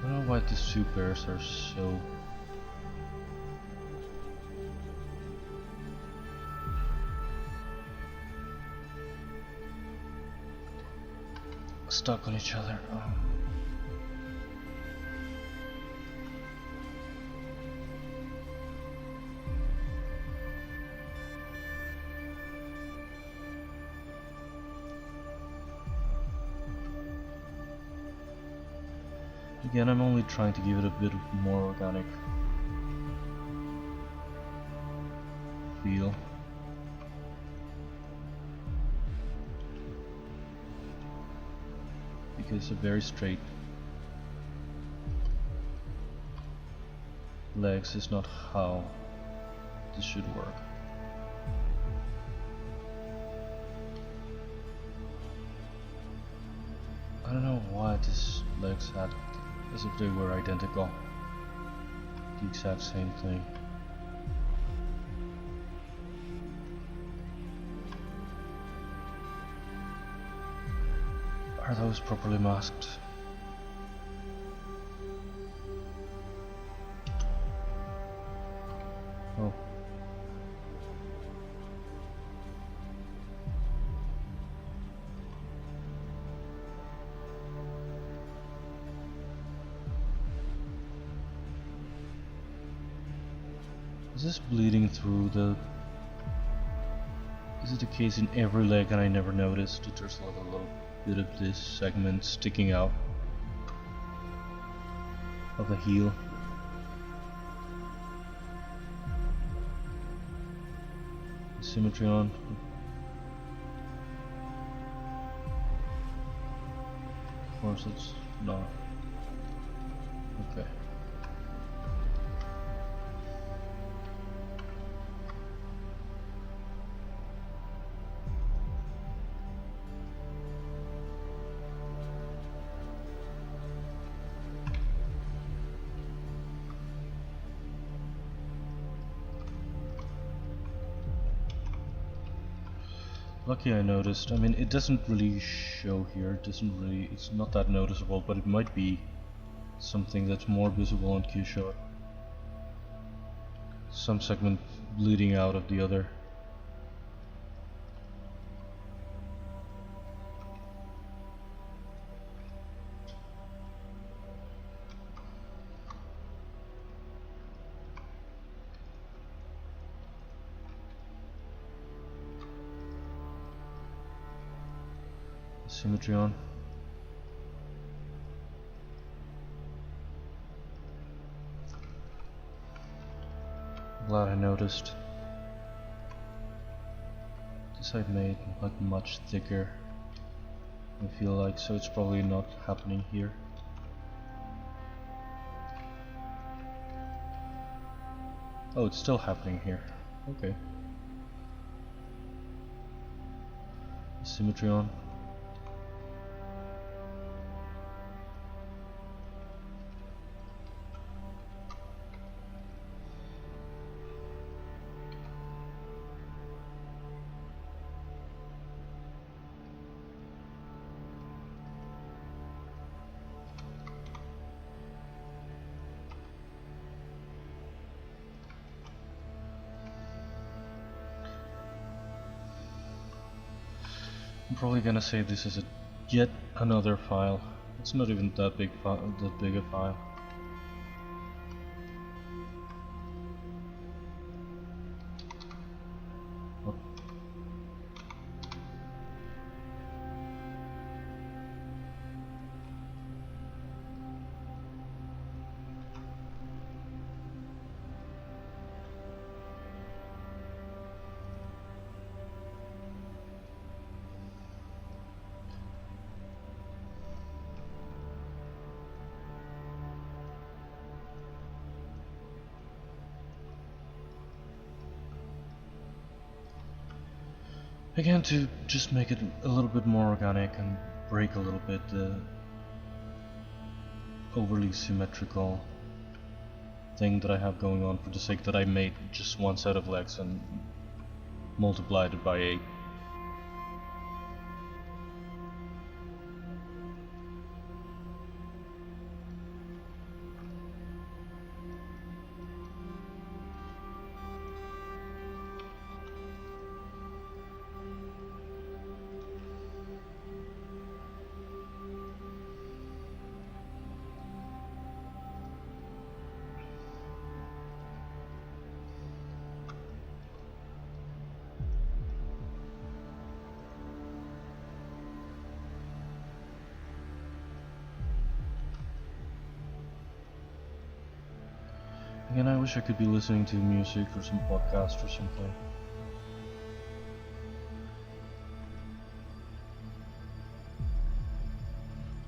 I don't know why these two pairs are so stuck on each other. Again, I'm only trying to give it a bit of more organic feel. Because a very straight legs is not how this should work. I don't know why this legs had as if they were identical. The exact same thing. Are those properly masked? Oh. this bleeding through the... Is it the case in every leg and I never noticed that there's like a little bit of this segment sticking out of the heel? Symmetry on. Of course it's not. Okay. Lucky I noticed. I mean, it doesn't really show here. It doesn't really. It's not that noticeable, but it might be something that's more visible on Q shot. Some segment bleeding out of the other. Symmetry on. Glad I noticed. This I've made like much thicker, I feel like, so it's probably not happening here. Oh, it's still happening here. Okay. Symmetry on. I'm probably gonna say this is yet another file. It's not even that big a file. What? Again, to just make it a little bit more organic and break a little bit the overly symmetrical thing that I have going on, for the sake that I made just one set of legs and multiplied it by 8. Again, I wish I could be listening to music or some podcast or something.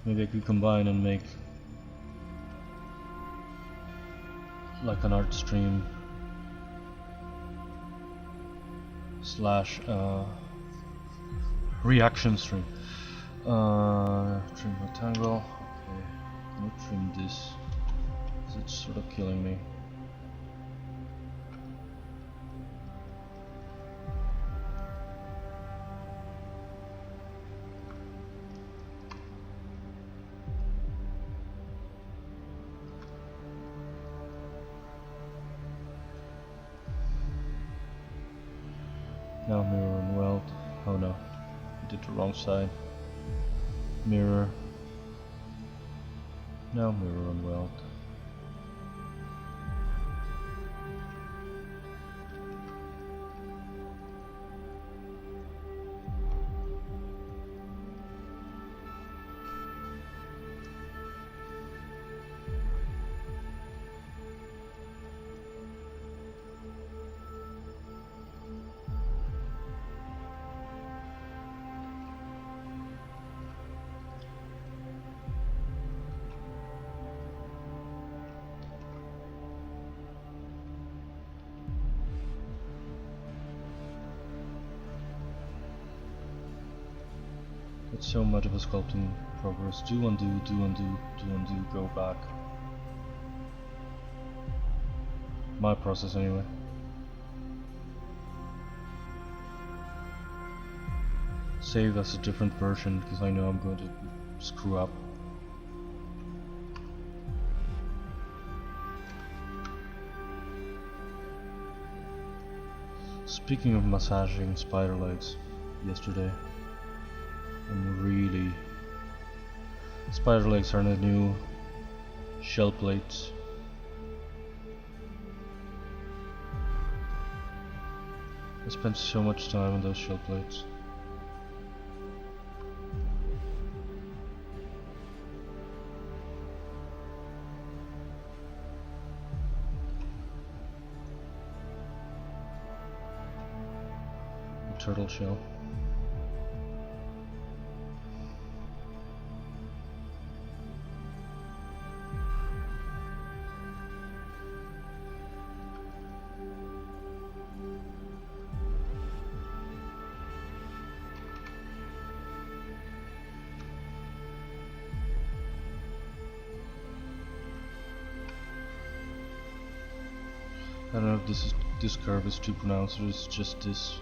Maybe I could combine and make like an art stream slash reaction stream. Trim rectangle. Okay, I'm gonna trim this because it's sort of killing me. Now mirror and weld. Oh no, I did the wrong side. Mirror. Now mirror and weld. It's so much of a sculpting progress. Do undo, do undo, do undo, go back. My process anyway. Save as a different version because I know I'm going to screw up. Speaking of massaging spider legs, yesterday, spider legs are the new shell plates. I spent so much time on those shell plates. Turtle shell. I don't know if this curve is too pronounced or it's just this.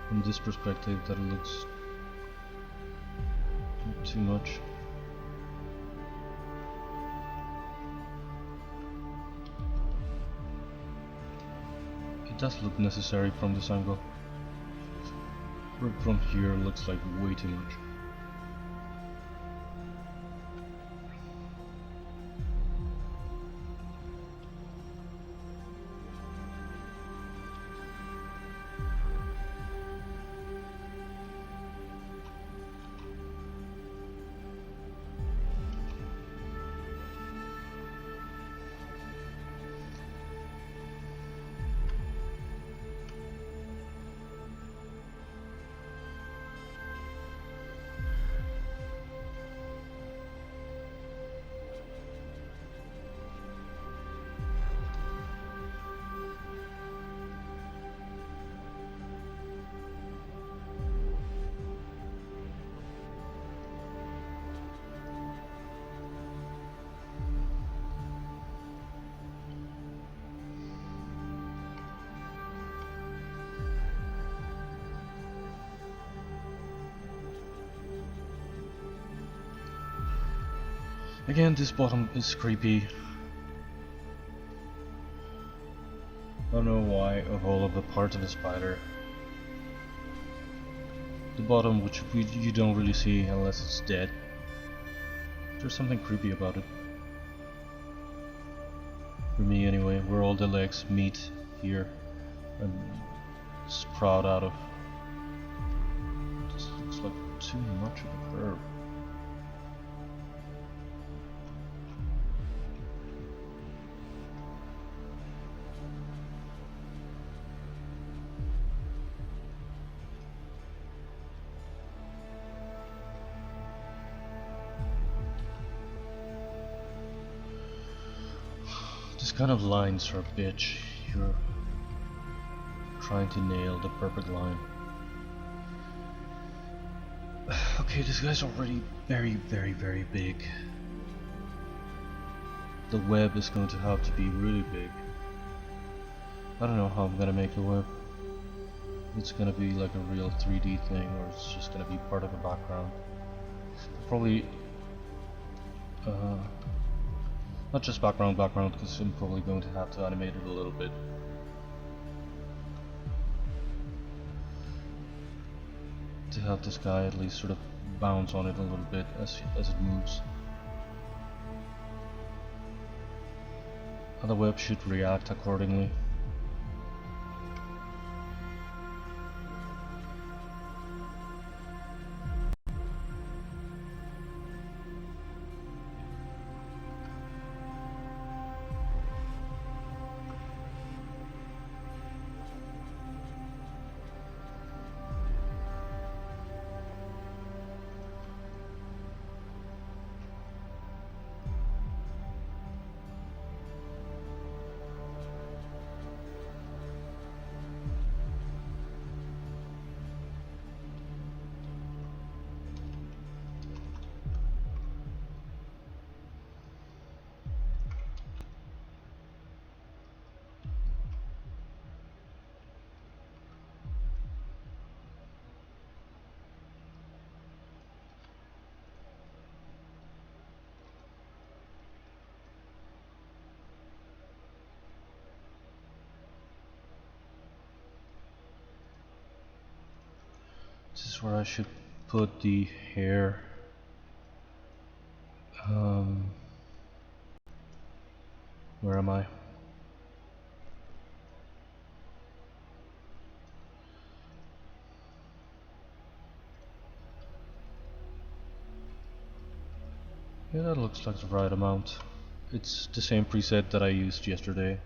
From this perspective that it looks too much. It does look necessary from this angle. From here it looks like way too much. Again, this bottom is creepy. I don't know why of all of the parts of the spider, the bottom, which you don't really see unless it's dead, there's something creepy about it. For me anyway, where all the legs meet here and sprout out of. This looks like too much of a curve. This kind of lines are a bitch. You're trying to nail the perfect line. Okay, this guy's already very, very, very big. The web is going to have to be really big. I don't know how I'm gonna make the web. It's gonna be like a real 3D thing, or it's just gonna be part of a background. Probably not just background, because I'm probably going to have to animate it a little bit. To have this guy at least sort of bounce on it a little bit as it moves. And the web should react accordingly. where I should put the hair. Where am I? Yeah, that looks like the right amount. It's the same preset that I used yesterday.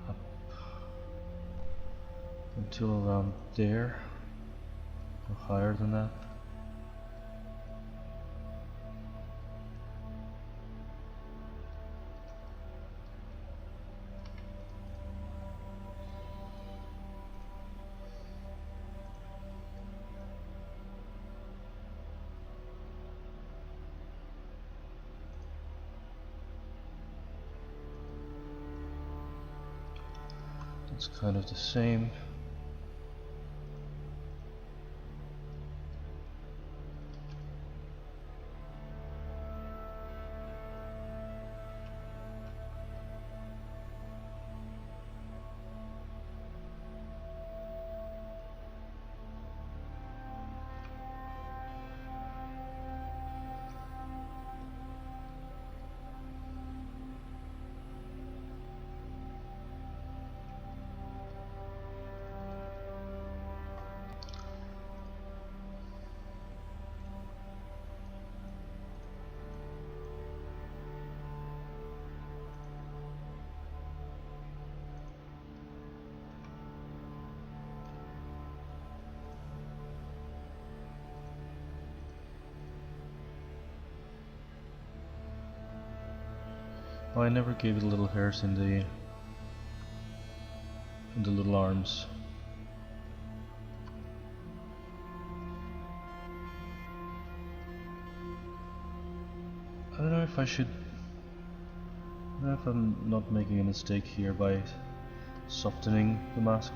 Up until around there, or higher than that. It's kind of the same. Oh, I never gave it little hairs in the little arms. I don't know if I should. I don't know if I'm not making a mistake here by softening the mask.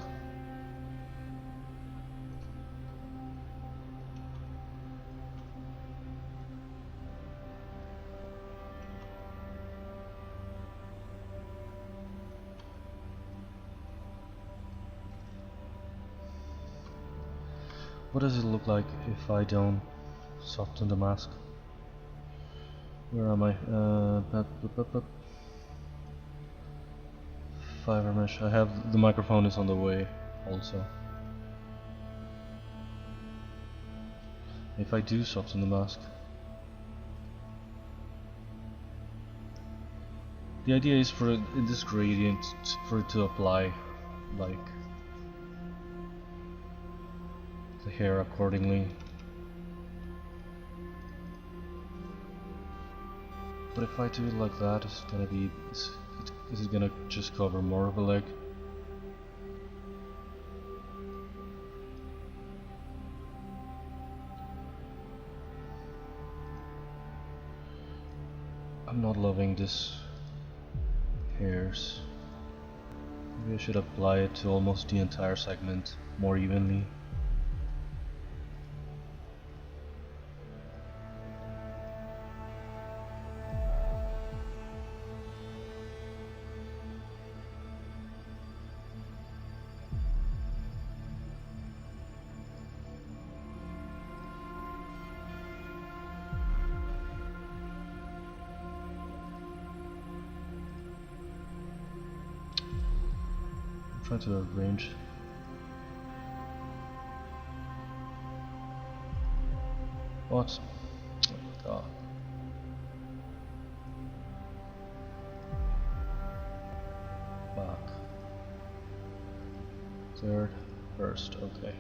What does it look like if I don't soften the mask? Where am I? Fiber mesh. I have the microphone is on the way also. If I do soften the mask, the idea is for this gradient for it to apply like the hair accordingly. But if I do it like that, it's gonna be is it gonna just cover more of a leg? I'm not loving this hairs. Maybe I should apply it to almost the entire segment more evenly. Trying to arrange. What? Oh my god. Back. Third, first, okay.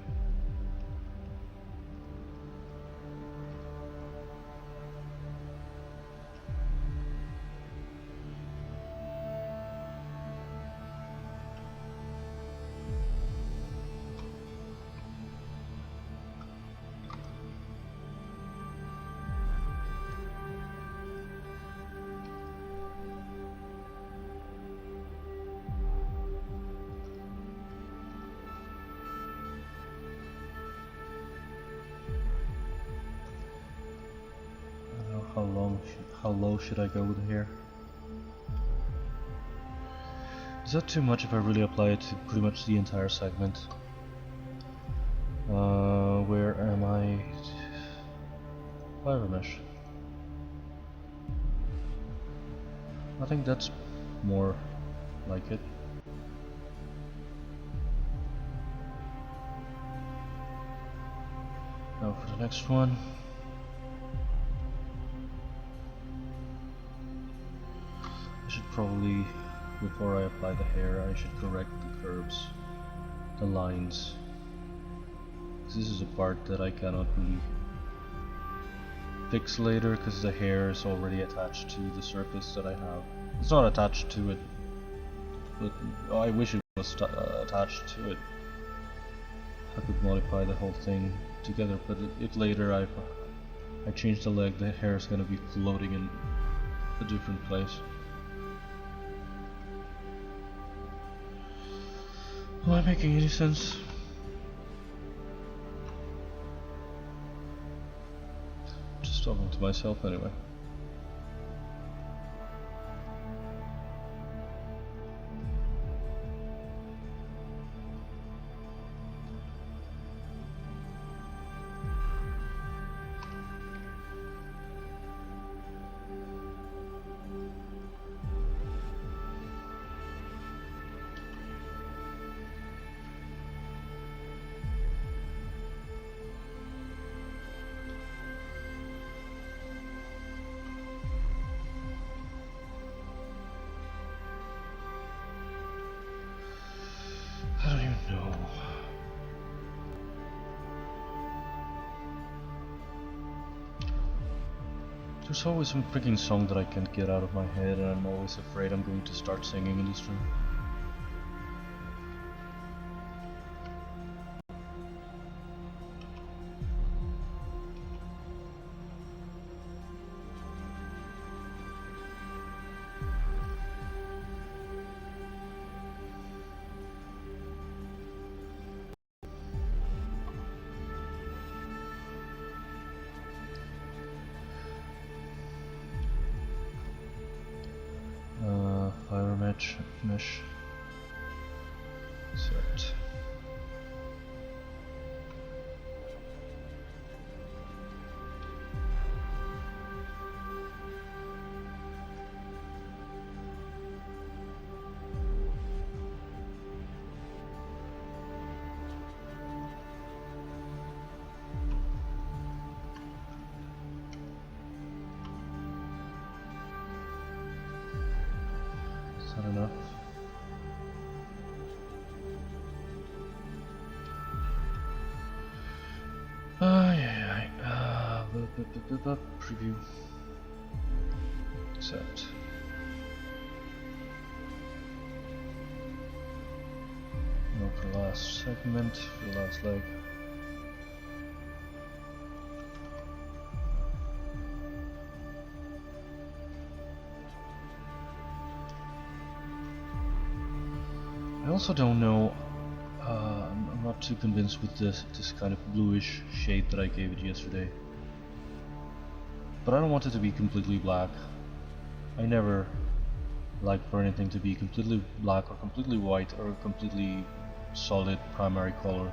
how low should I go with the hair? Is that too much if I really apply it to pretty much the entire segment? Where am I? Fiber mesh. I think that's more like it. Now for the next one. I should probably, before I apply the hair, I should correct the curves, the lines. This is a part that I cannot really fix later because the hair is already attached to the surface that I have. It's not attached to it, but I wish it was attached to it. I could modify the whole thing together, but if later I change the leg, the hair is going to be floating in a different place. Am I making any sense? Just talking to myself anyway. I don't even know. There's always some freaking song that I can't get out of my head, and I'm always afraid I'm going to start singing in this room. Fire mesh set. Is that enough? Preview. Accept. Now for the last segment, for the last leg. I also don't know, I'm not too convinced with this kind of bluish shade that I gave it yesterday. But I don't want it to be completely black. I never like for anything to be completely black or completely white or a completely solid primary color.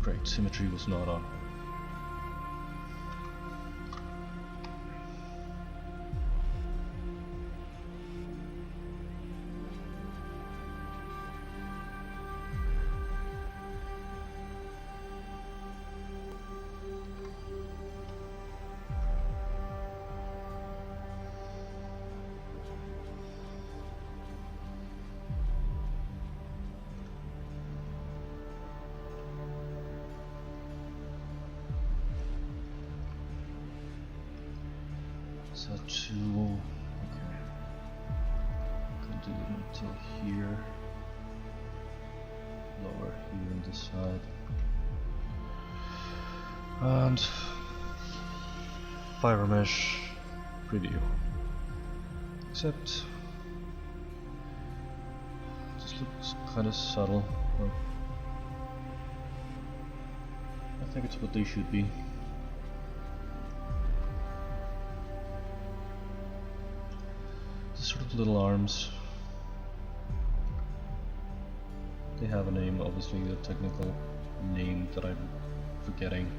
Great, symmetry was not on. So two, okay, can do it until here, lower here on this side, and fiber mesh preview, except this looks kind of subtle. think it's what they should be. The sort of little arms. They have a name, obviously a technical name that I'm forgetting.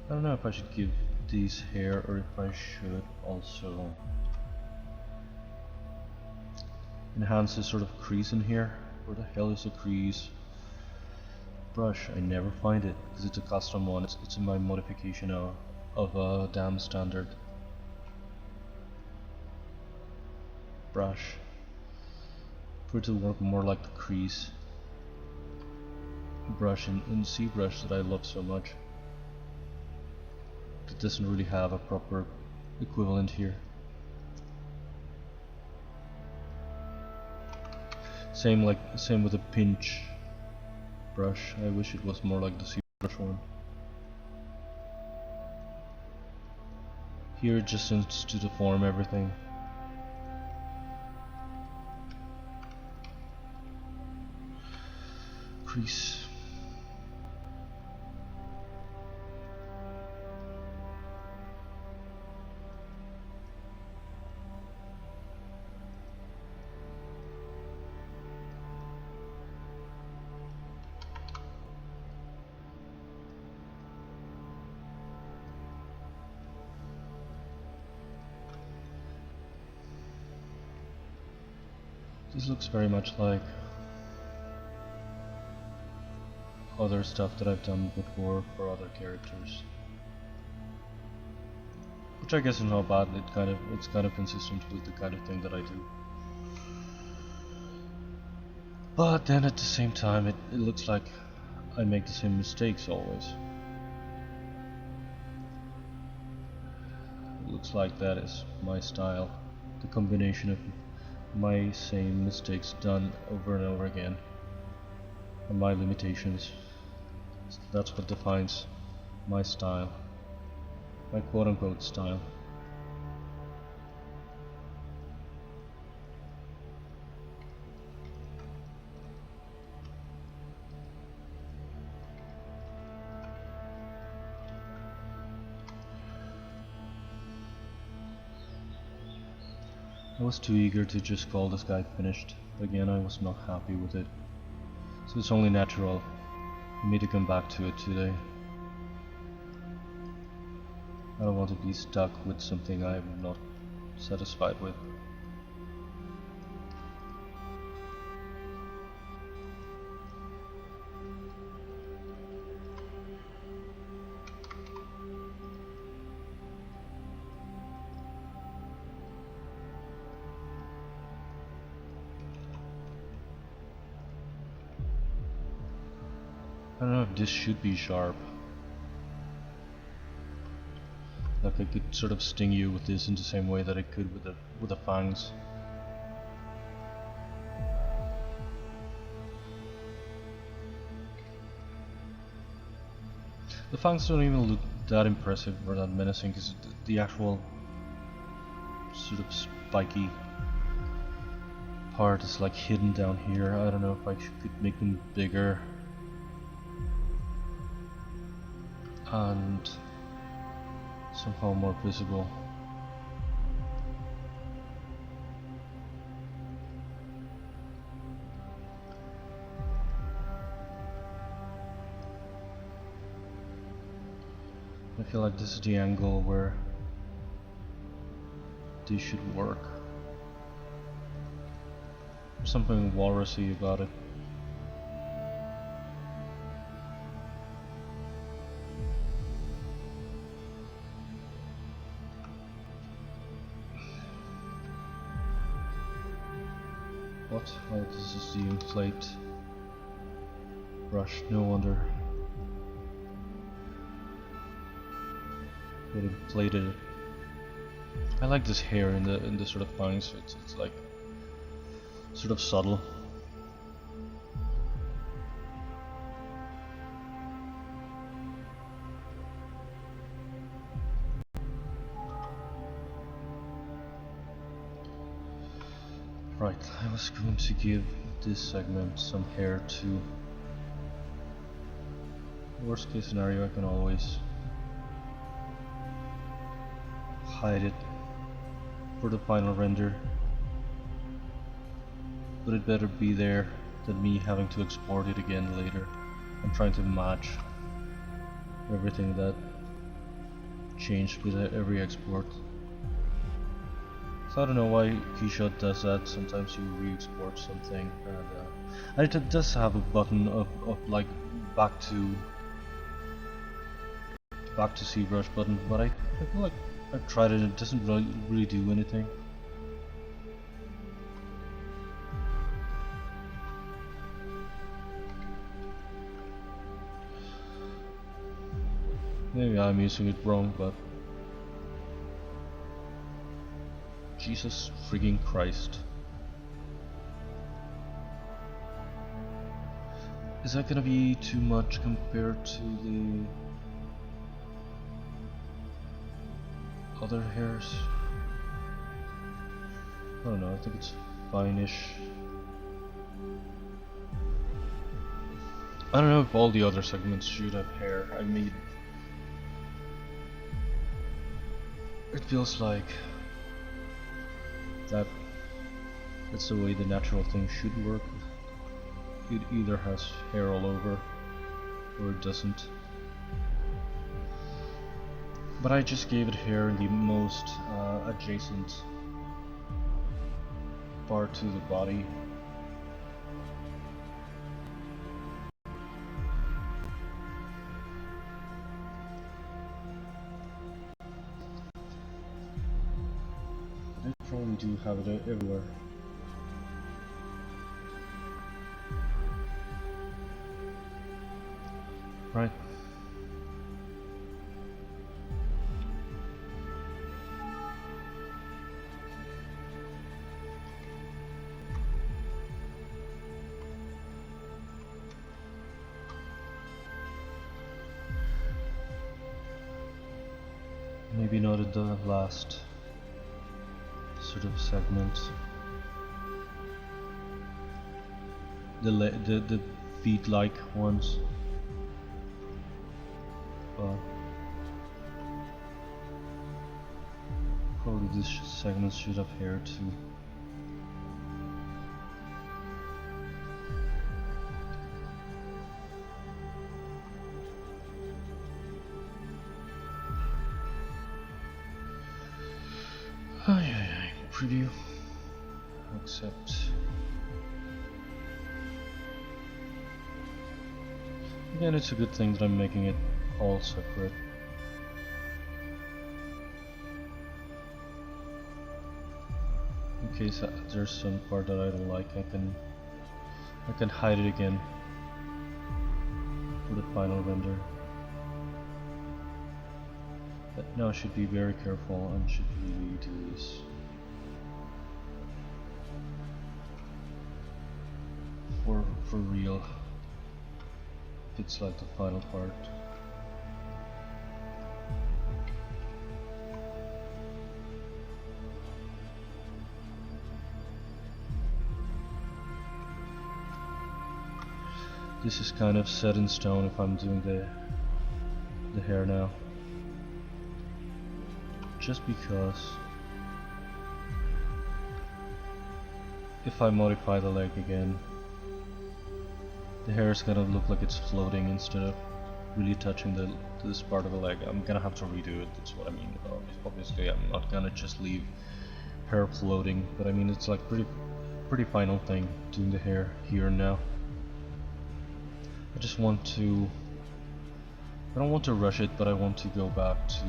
I don't know if I should give these hair or if I should also enhance this sort of crease in here. Where the hell is the crease? Brush, I never find it because it's a custom one. It's in my modification of a dam standard. Brush. For it to work more like the crease brush in ZBrush that I love so much. It doesn't really have a proper equivalent here. Same with the pinch brush. I wish it was more like the ZBrush one. Here it just seems to deform everything. Crease. This looks very much like other stuff that I've done before for other characters, which I guess is not bad. It's kind of consistent with the kind of thing that I do. But then at the same time, it looks like I make the same mistakes always. It looks like that is my style, the combination of my same mistakes done over and over again, and my limitations. So that's what defines my style, my quote-unquote style. I was too eager to just call this guy finished. Again, I was not happy with it. So it's only natural for me to come back to it today. I don't want to be stuck with something I'm not satisfied with. I don't know if this should be sharp. Like I could sort of sting you with this in the same way that I could with the fangs. The fangs don't even look that impressive or that menacing because the actual sort of spiky part is like hidden down here. I don't know if I could make them bigger and somehow more visible. I feel like this is the angle where these should work. There's something walrusy about it. What? Oh, this is the inflate brush, no wonder. It inflated it. I like this hair in the sort of fangs. It's like sort of subtle. was going to give this segment some hair too. Worst case scenario, I can always hide it for the final render, but it better be there than me having to export it again later. I'm trying to match everything that changed with every export. So I don't know why Keyshot does that. Sometimes you re-export something, and it does have a button of like back to ZBrush button, but I feel like I've tried it and it doesn't really do anything. Maybe I'm using it wrong, but Jesus frigging Christ. Is that gonna be too much compared to the other hairs? I don't know, I think it's fine-ish. I don't know if all the other segments should have hair. I mean, it feels like that's the way the natural thing should work. It either has hair all over or it doesn't. But I just gave it hair in the most adjacent part to the body. I probably do have it everywhere. Right. Maybe not at the last sort of segment. The feet-like ones. Probably this segment should have hair too. Preview. Accept. Again, it's a good thing that I'm making it all separate. In case there's some part that I don't like, I can hide it again for the final render. But now I should be very careful and should really do this for real. It's like the final part. This is kind of set in stone if I'm doing the hair now. Just because if I modify the leg again, the hair is gonna look like it's floating instead of really touching this part of the leg. I'm gonna have to redo it, that's what I mean. Obviously I'm not gonna just leave hair floating, but I mean it's like pretty final thing doing the hair here and now. I just want to, I don't want to rush it, but I want to go back to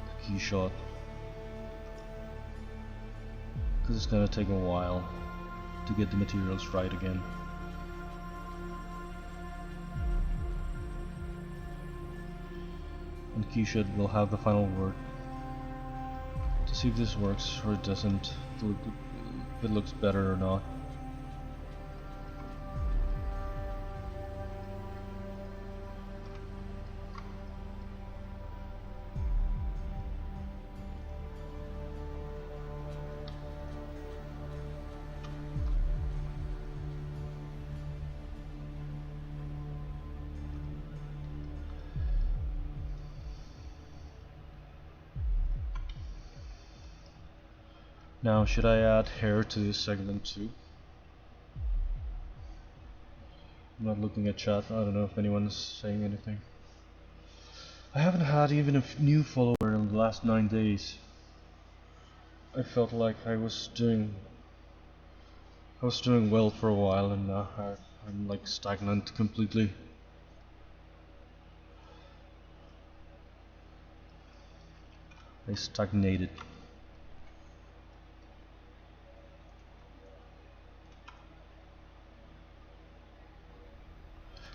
the key shot because it's gonna take a while to get the materials right again. And Keyshot will have the final word to see if this works or it doesn't, if it looks better or not. Now, should I add hair to this segment too? I'm not looking at chat, I don't know if anyone's saying anything. I haven't had even a new follower in the last 9 days. I felt like I was doing well for a while, and now I'm like stagnant completely. I stagnated.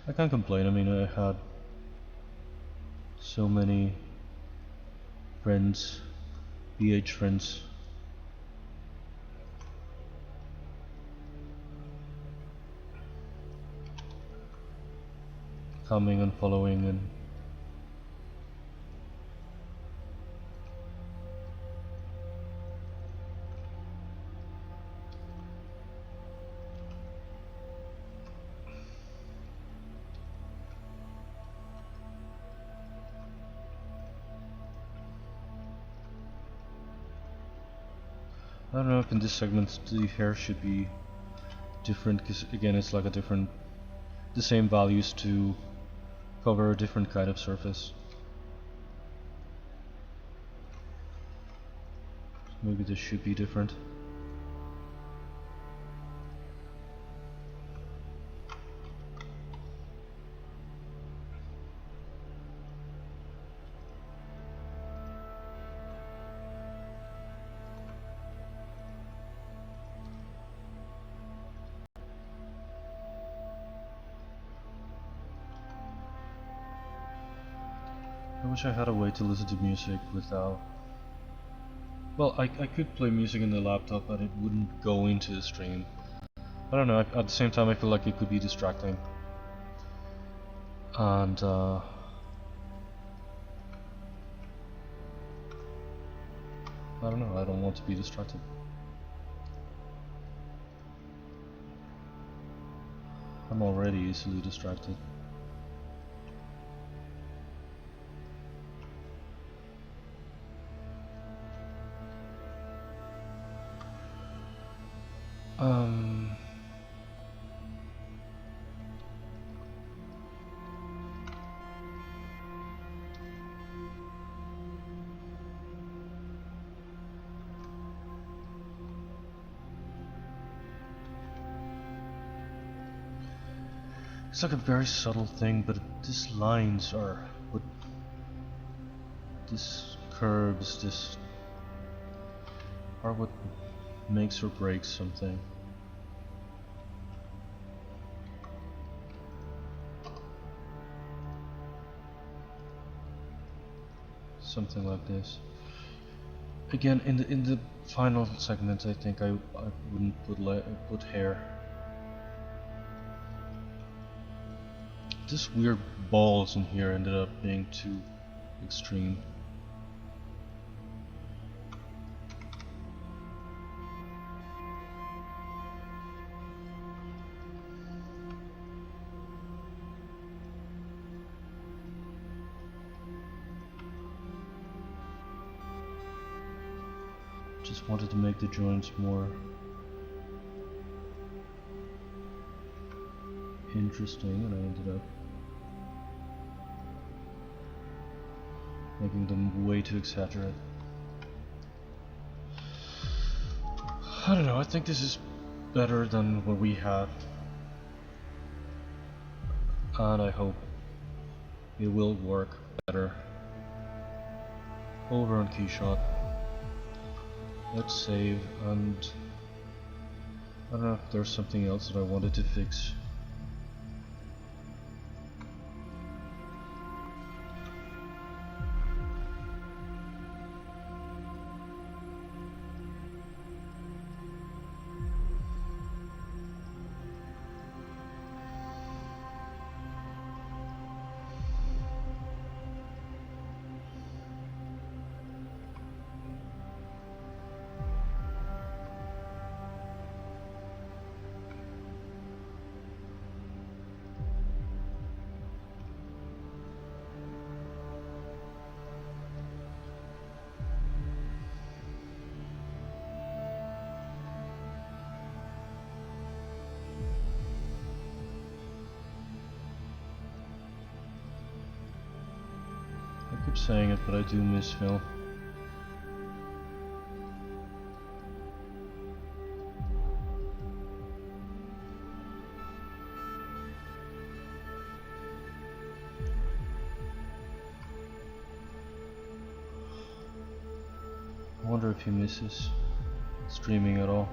I can't complain. I mean, I had so many friends, BH friends. Coming and following, and I don't know if in this segment the hair should be different, because again it's like the same values to cover a different kind of surface. Maybe this should be different. I wish I had a way to listen to music without... Well, I could play music in the laptop, but it wouldn't go into the stream. I don't know, at the same time I feel like it could be distracting. And I don't know, I don't want to be distracted. I'm already easily distracted. It's like a very subtle thing, but these lines are what, these curves, this are what makes or breaks something. Something like this. Again, in the final segment, I think I wouldn't put hair. This weird balls in here ended up being too extreme. Just wanted to make the joints more interesting, and I ended up making them way too exaggerated. I don't know, I think this is better than what we had, and I hope it will work better. Over on Keyshot. Let's save, and I don't know if there's something else that I wanted to fix. saying it, but I do miss Phil. I wonder if he misses streaming at all.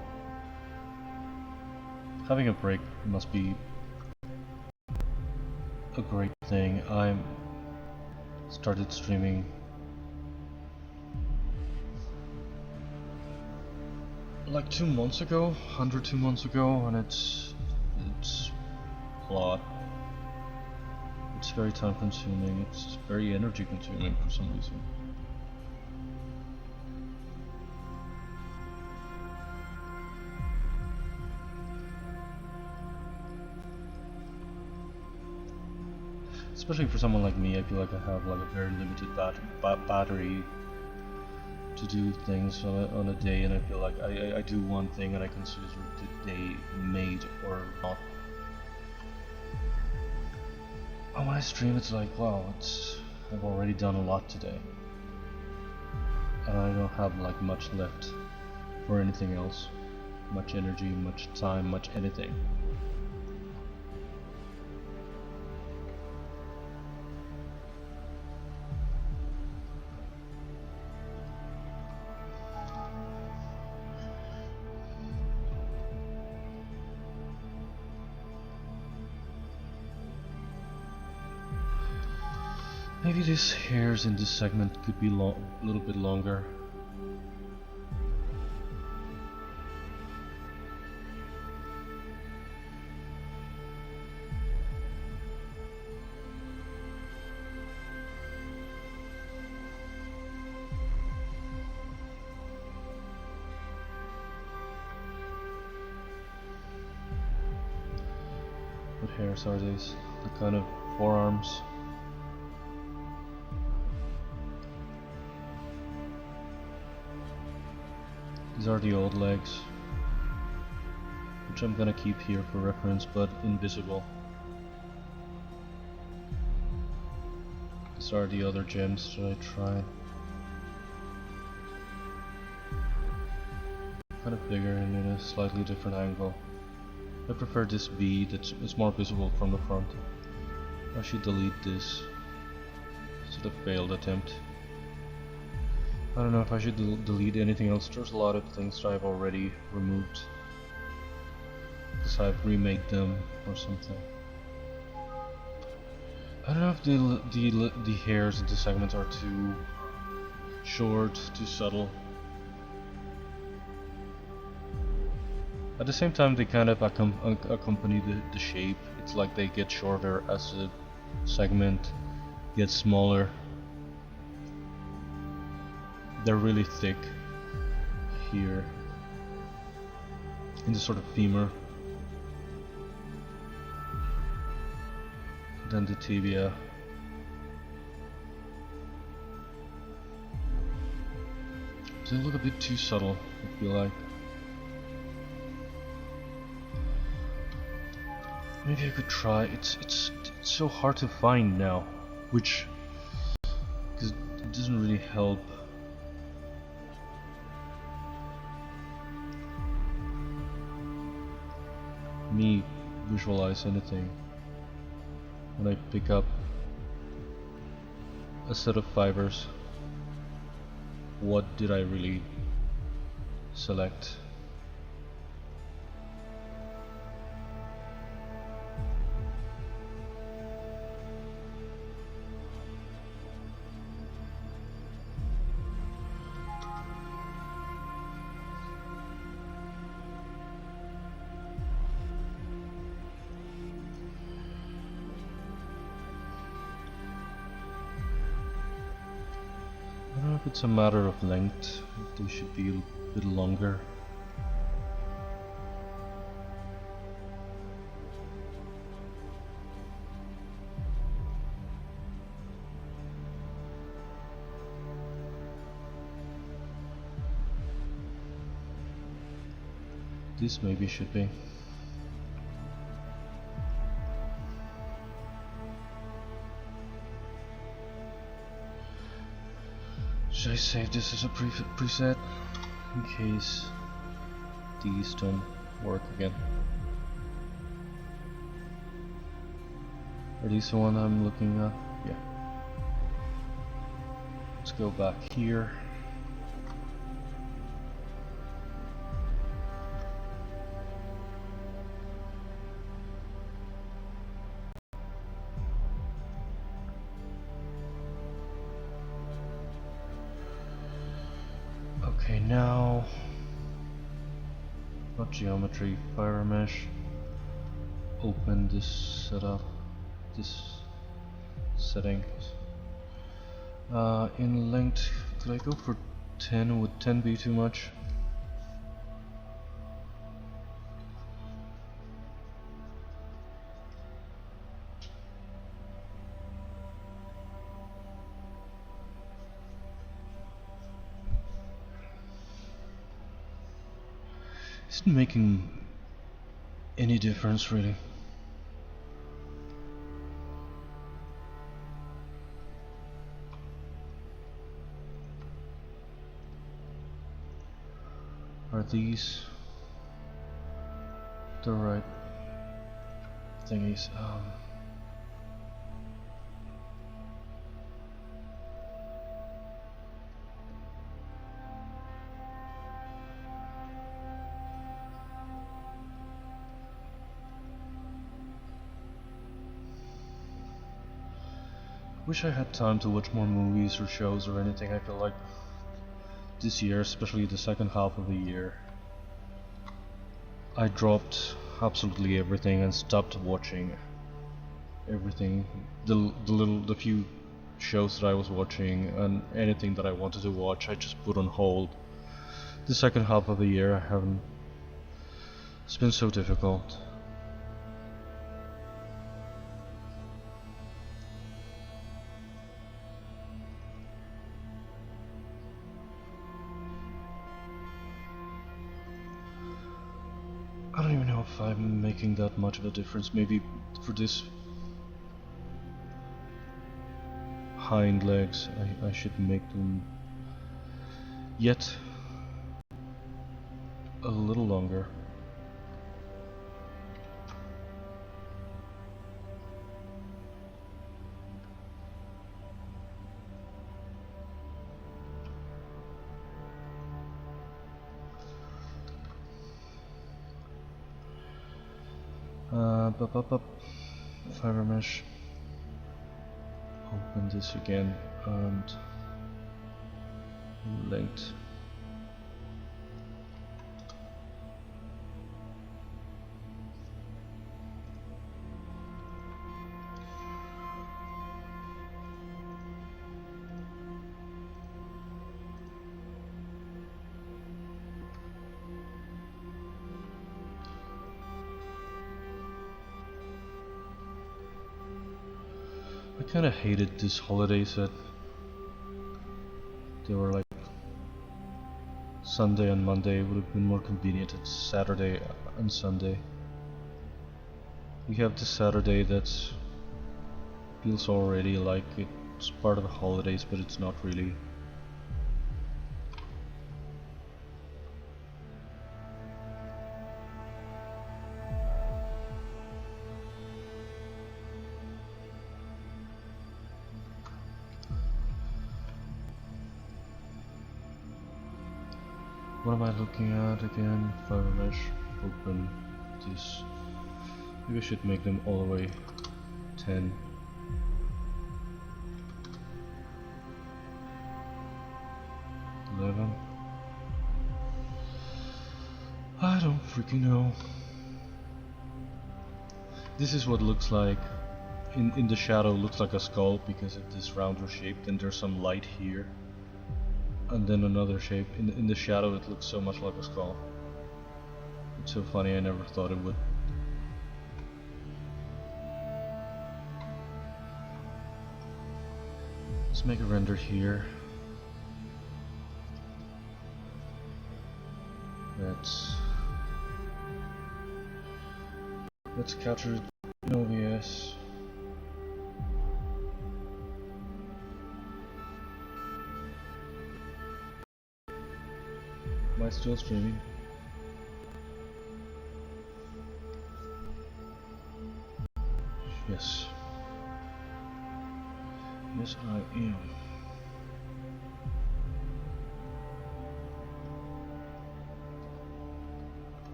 Having a break must be a great thing. I started streaming like 2 months ago, under 2 months ago, and it's a lot. It's very time consuming, it's very energy consuming for some reason. Especially for someone like me, I feel like I have like a very limited battery to do things on a day, and I feel like I do one thing and I consider the day made or not. And when I stream, it's like, wow, I've already done a lot today, and I don't have like much left for anything else, much energy, much time, much anything. Maybe these hairs in this segment could be a little bit longer. What hairs are these? The kind of forearms. These are the old legs, which I'm gonna keep here for reference, but invisible. These are the other gems that I tried. Kind of bigger and in a slightly different angle. I prefer this V that is more visible from the front. I should delete this. It's a failed attempt. I don't know if I should delete anything else. There's a lot of things that I've already removed because I've remade them or something. I don't know if the hairs in the segments are too short, too subtle. At the same time, they kind of accompany the shape. It's like they get shorter as the segment gets smaller. They're really thick here in the sort of femur, then the tibia. They look a bit too subtle, I feel like. Maybe I could try. It's so hard to find now, which because it doesn't really help. Me visualize anything when I pick up a set of fibers. What did I really select? I don't know if it's a matter of length, if they should be a bit longer. This maybe should be. Should I save this as a preset in case these don't work again? Are these the one I'm looking at? Yeah. Let's go back here. Okay, now not geometry, fire mesh. Open this setup, this settings. In length, could I go for 10? Would 10 be too much? Isn't making any difference really. Are these the right thingies? Wish I had time to watch more movies or shows or anything. I feel like this year, especially the second half of the year, I dropped absolutely everything and stopped watching everything. The few shows that I was watching and anything that I wanted to watch, I just put on hold. The second half of the year, I haven't. It's been so difficult. I don't even know if I'm making that much of a difference. Maybe for this hind legs I should make them yet a little longer. Fiber mesh. Open this again and length. I kinda hated this holiday set. They were like Sunday and Monday. Would have been more convenient. It's Saturday and Sunday. We have this Saturday that feels already like it's part of the holidays, but it's not really. What am I looking at again? Fiber mesh, open this. Maybe I should make them all the way 10. I don't freaking know. This is what looks like in the shadow, looks like a skull because of this rounder shape. Then there's some light here. And then another shape. In the shadow it looks so much like a skull. It's so funny, I never thought it would. Let's make a render here. Let's capture it in OBS. still streaming. Yes. Yes, I am.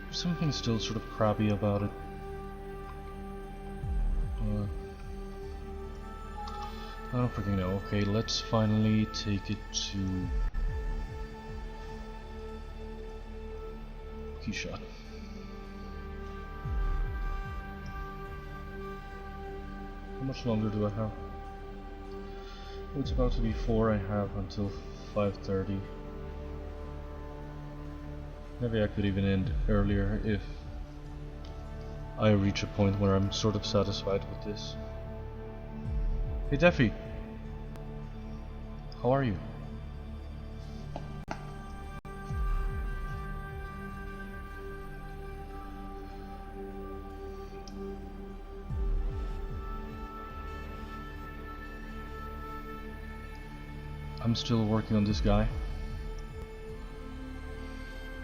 There's something still sort of crappy about it. I don't freaking know. Okay, let's finally take it to key shot. How much longer do I have? Oh, it's about to be 4. I have until 5:30. Maybe I could even end earlier if I reach a point where I'm sort of satisfied with this. Hey Deffy! How are you? I'm still working on this guy.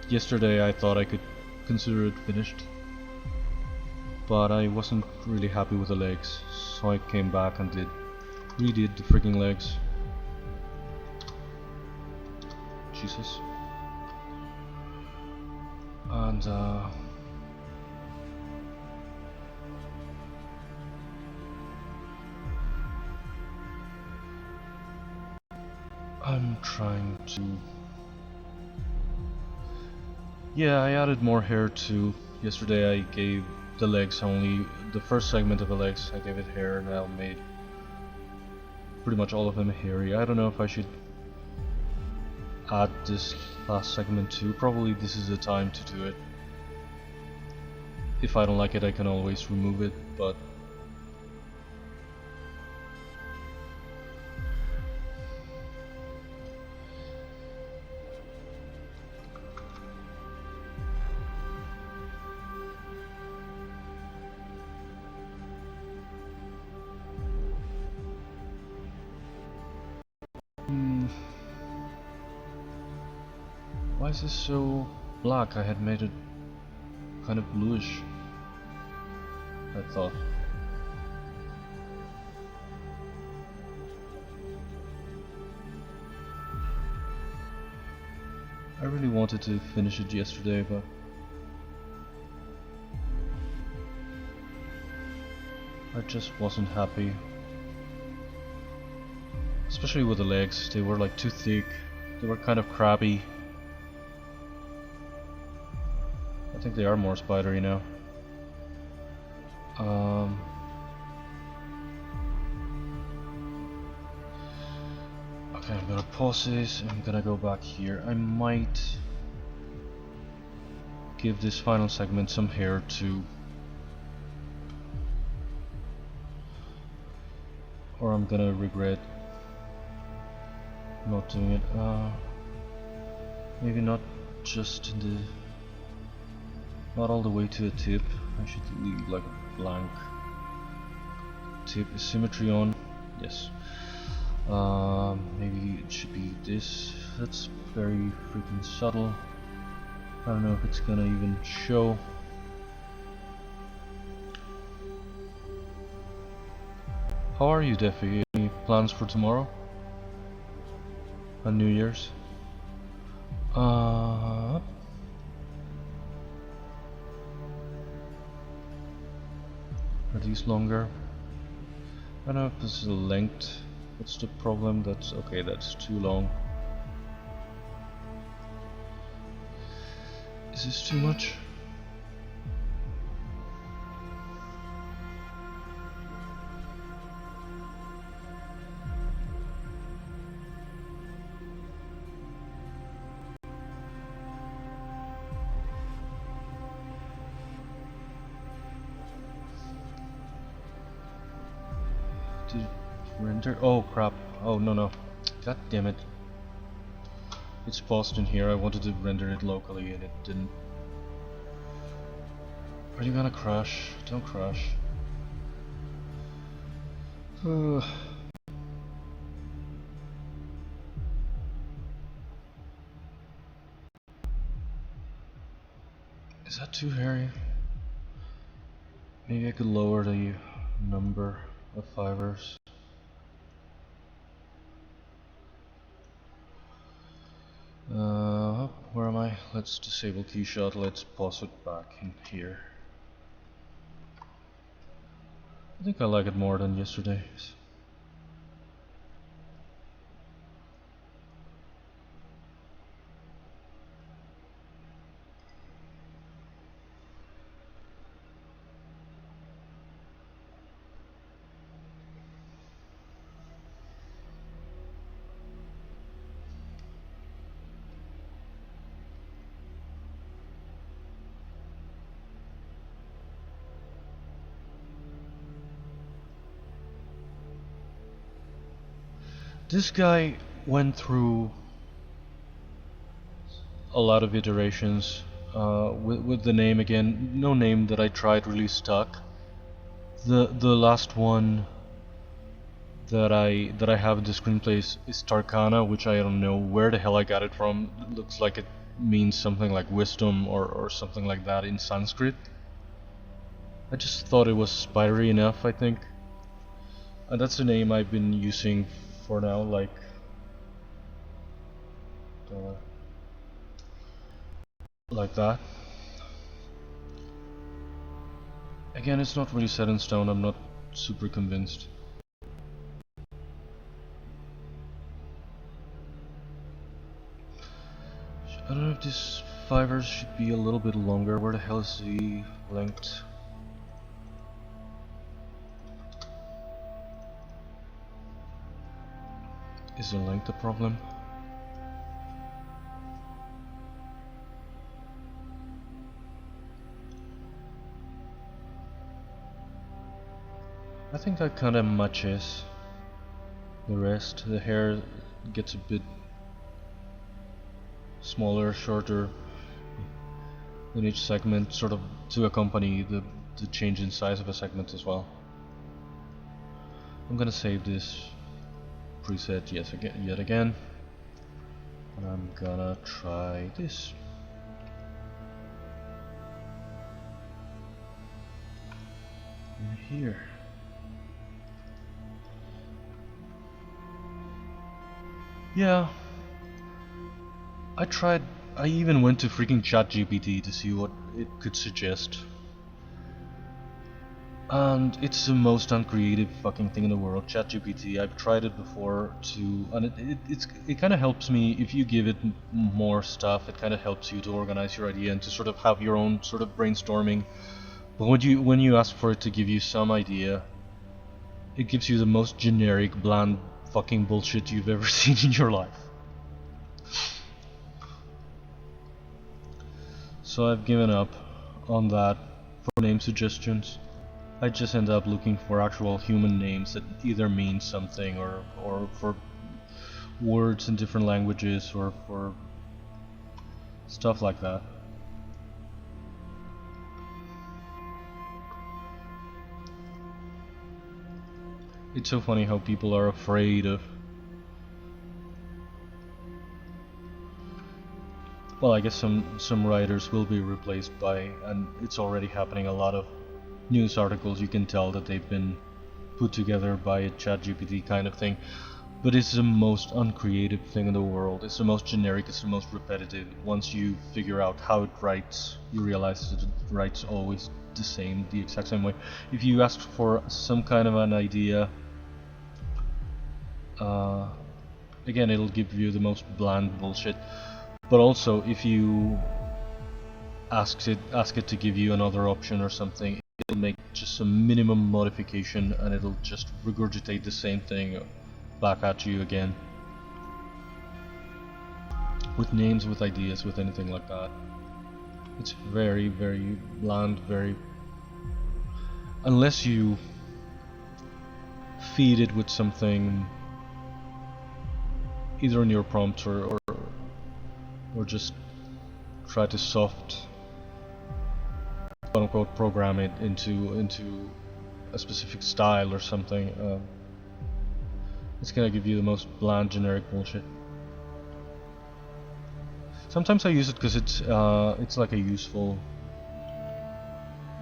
Yesterday I thought I could consider it finished, but I wasn't really happy with the legs, so I came back and redid the freaking legs. Jesus. And I'm trying to... Yeah, I added more hair too. Yesterday I gave the legs only the first segment of the legs. I gave it hair and I made pretty much all of them hairy. I don't know if I should add this last segment too. Probably this is the time to do it. If I don't like it, I can always remove it, but why is this so black? I had made it kind of bluish, I thought. I really wanted to finish it yesterday, but I just wasn't happy. Especially with the legs, they were like too thick. They were kind of crabby. I think they are more spidery now. Okay, I'm gonna pause this and I'm gonna go back here. I might give this final segment some hair too. Or I'm gonna regret not doing it. Maybe not just in the... not all the way to a tip. I should leave like a blank tip. Is symmetry on? Yes. Maybe it should be this. That's very freaking subtle. I don't know if it's gonna even show. How are you, Deffy? Any plans for tomorrow? On New Year's? Are these longer? I don't know if this is the length. What's the problem? That's okay, that's too long. Is this too much? Did it render? Oh crap. Oh no. God damn it. It's paused in here. I wanted to render it locally and it didn't. Are you gonna crash? Don't crash. Is that too hairy? Maybe I could lower the number of fibers. Where am I? Let's disable keyshot. Let's pause it back in here. I think I like it more than yesterday's. This guy went through a lot of iterations with the name again. No name that I tried really stuck. The last one that I have in the screenplay is Tarkana, which I don't know where the hell I got it from. It looks like it means something like wisdom or something like that in Sanskrit. I just thought it was spidery enough, I think. And that's the name I've been using for now, like that. Again, it's not really set in stone. I'm not super convinced. I don't know if these fibers should be a little bit longer. Where the hell is the length? Is the length a problem? I think that kinda matches the rest. The hair gets a bit smaller, shorter in each segment, sort of to accompany the change in size of a segment as well. I'm gonna save this preset yet again, and I'm gonna try this. In here. Yeah, I even went to freaking ChatGPT to see what it could suggest. And it's the most uncreative fucking thing in the world, ChatGPT. I've tried it before too, and it kind of helps me. If you give it more stuff, it kind of helps you to organize your idea and to sort of have your own sort of brainstorming. But when you ask for it to give you some idea, it gives you the most generic, bland fucking bullshit you've ever seen in your life. So I've given up on that for name suggestions. I just end up looking for actual human names that either mean something or for words in different languages or for stuff like that. It's so funny how people are afraid of... Well, I guess some writers will be replaced by, and it's already happening, a lot of news articles. You can tell that they've been put together by a ChatGPT kind of thing. But it's the most uncreative thing in the world. It's the most generic, it's the most repetitive. Once you figure out how it writes, you realize that it writes always the exact same way. If you ask for some kind of an idea, again, it'll give you the most bland bullshit. But also, if you ask it to give you another option or something, it'll make just a minimum modification and it'll just regurgitate the same thing back at you again. With names, with ideas, with anything like that. It's very, very bland, very... Unless you feed it with something, either in your prompt or just try to soft, quote-unquote, program it into a specific style or something. It's gonna give you the most bland, generic bullshit. Sometimes I use it because it's like a useful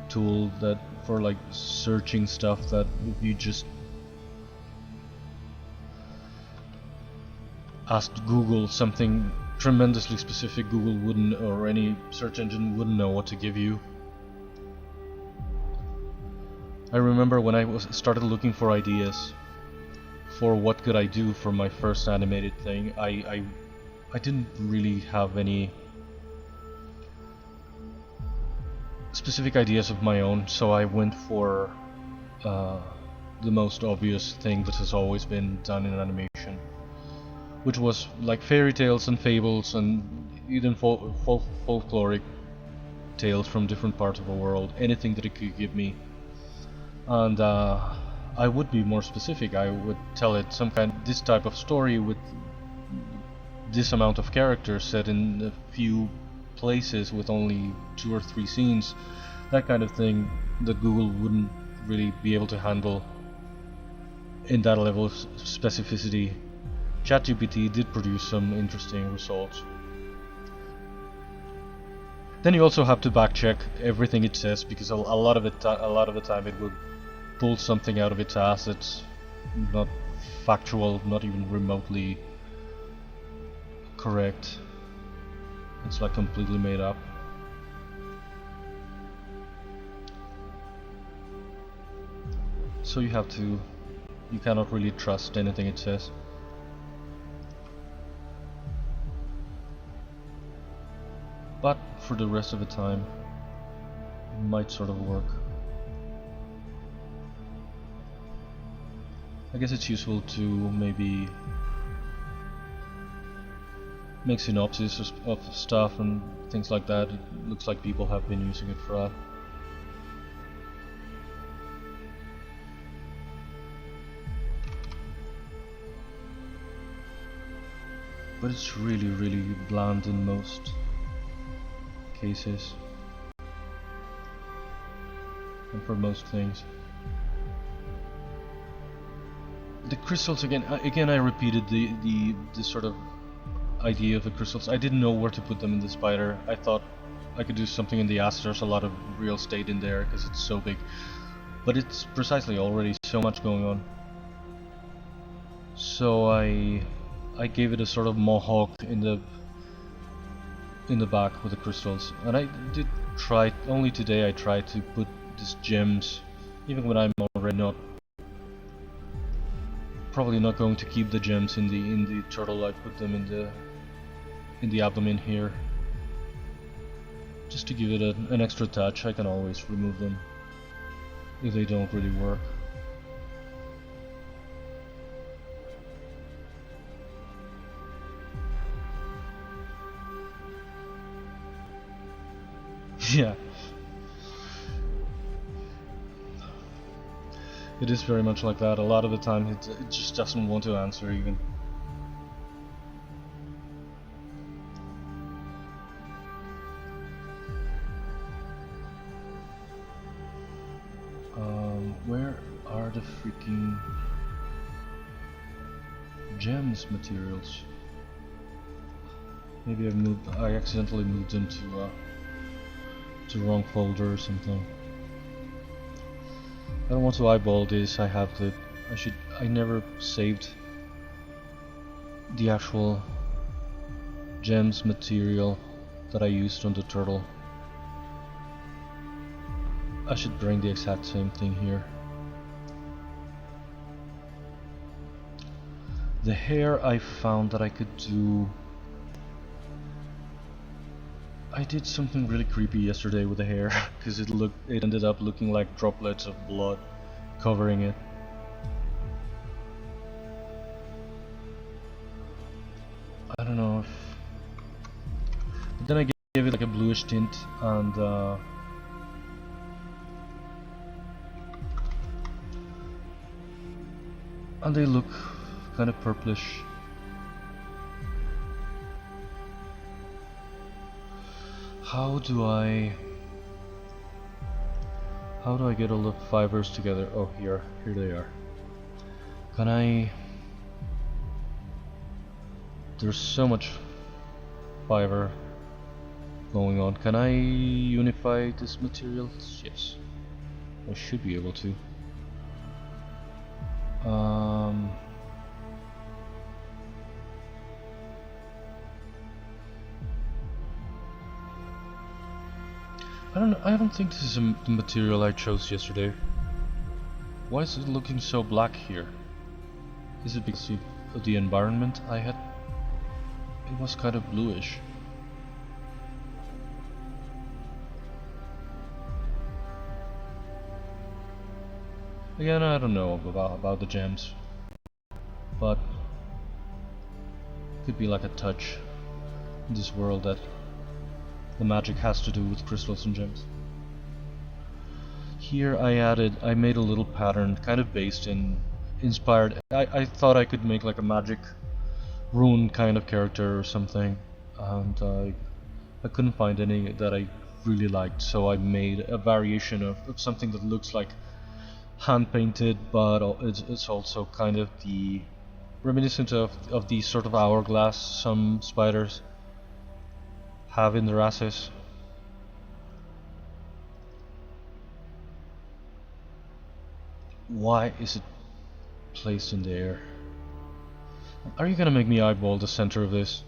tool that for like searching stuff that if you just asked Google something tremendously specific, Google wouldn't, or any search engine wouldn't know what to give you. I remember when I started looking for ideas for what could I do for my first animated thing, I didn't really have any specific ideas of my own, so I went for the most obvious thing that has always been done in animation, which was like fairy tales and fables and even folkloric tales from different parts of the world, anything that it could give me. And I would be more specific. I would tell it this type of story with this amount of characters set in a few places with only 2 or 3 scenes, that kind of thing that Google wouldn't really be able to handle in that level of specificity. ChatGPT did produce some interesting results. Then you also have to back check everything it says, because a lot of the time it will pull something out of its ass that's not factual, not even remotely correct. It's like completely made up. So you cannot really trust anything it says. But for the rest of the time, it might sort of work. I guess it's useful to maybe make synopsis of stuff and things like that. It looks like people have been using it for that. But it's really, really bland in most cases, and for most things. The crystals again. I repeated the sort of idea of the crystals. I didn't know where to put them in the spider. I thought I could do something in the ass. There's a lot of real estate in there because it's so big, but it's precisely already so much going on. So I gave it a sort of mohawk in the back with the crystals, and I did try. Only today I tried to put these gems, even when I'm already probably not going to keep the gems in the turtle. I put them in the abdomen here, just to give it an extra touch. I can always remove them if they don't really work. Yeah. It is very much like that. A lot of the time it just doesn't want to answer even. Where are the freaking gems materials? Maybe I accidentally moved them to the wrong folder or something. I don't want to eyeball this. I never saved the actual gems material that I used on the turtle. I should bring the exact same thing here. The hair, I found that I could do. I did something really creepy yesterday with the hair because it ended up looking like droplets of blood covering it. I don't know if... But then I gave it like a bluish tint, and And they look kind of purplish. How do I get all the fibers together? Oh, here they are. Can I... There's so much fiber going on. Can I unify this material? Yes. I should be able to. I don't think this is the material I chose yesterday. Why is it looking so black here? Is it because of the environment I had? It was kind of bluish. Again, I don't know about the gems, but it could be like a touch in this world that the magic has to do with crystals and gems. Here I made a little pattern kind of inspired. I thought I could make like a magic rune kind of character or something, and I couldn't find any that I really liked, so I made a variation of something that looks like hand painted, but it's also kind of the reminiscent of the sort of hourglass some spiders have in their asses. Why is it placed in the air? Are you gonna make me eyeball the center of this?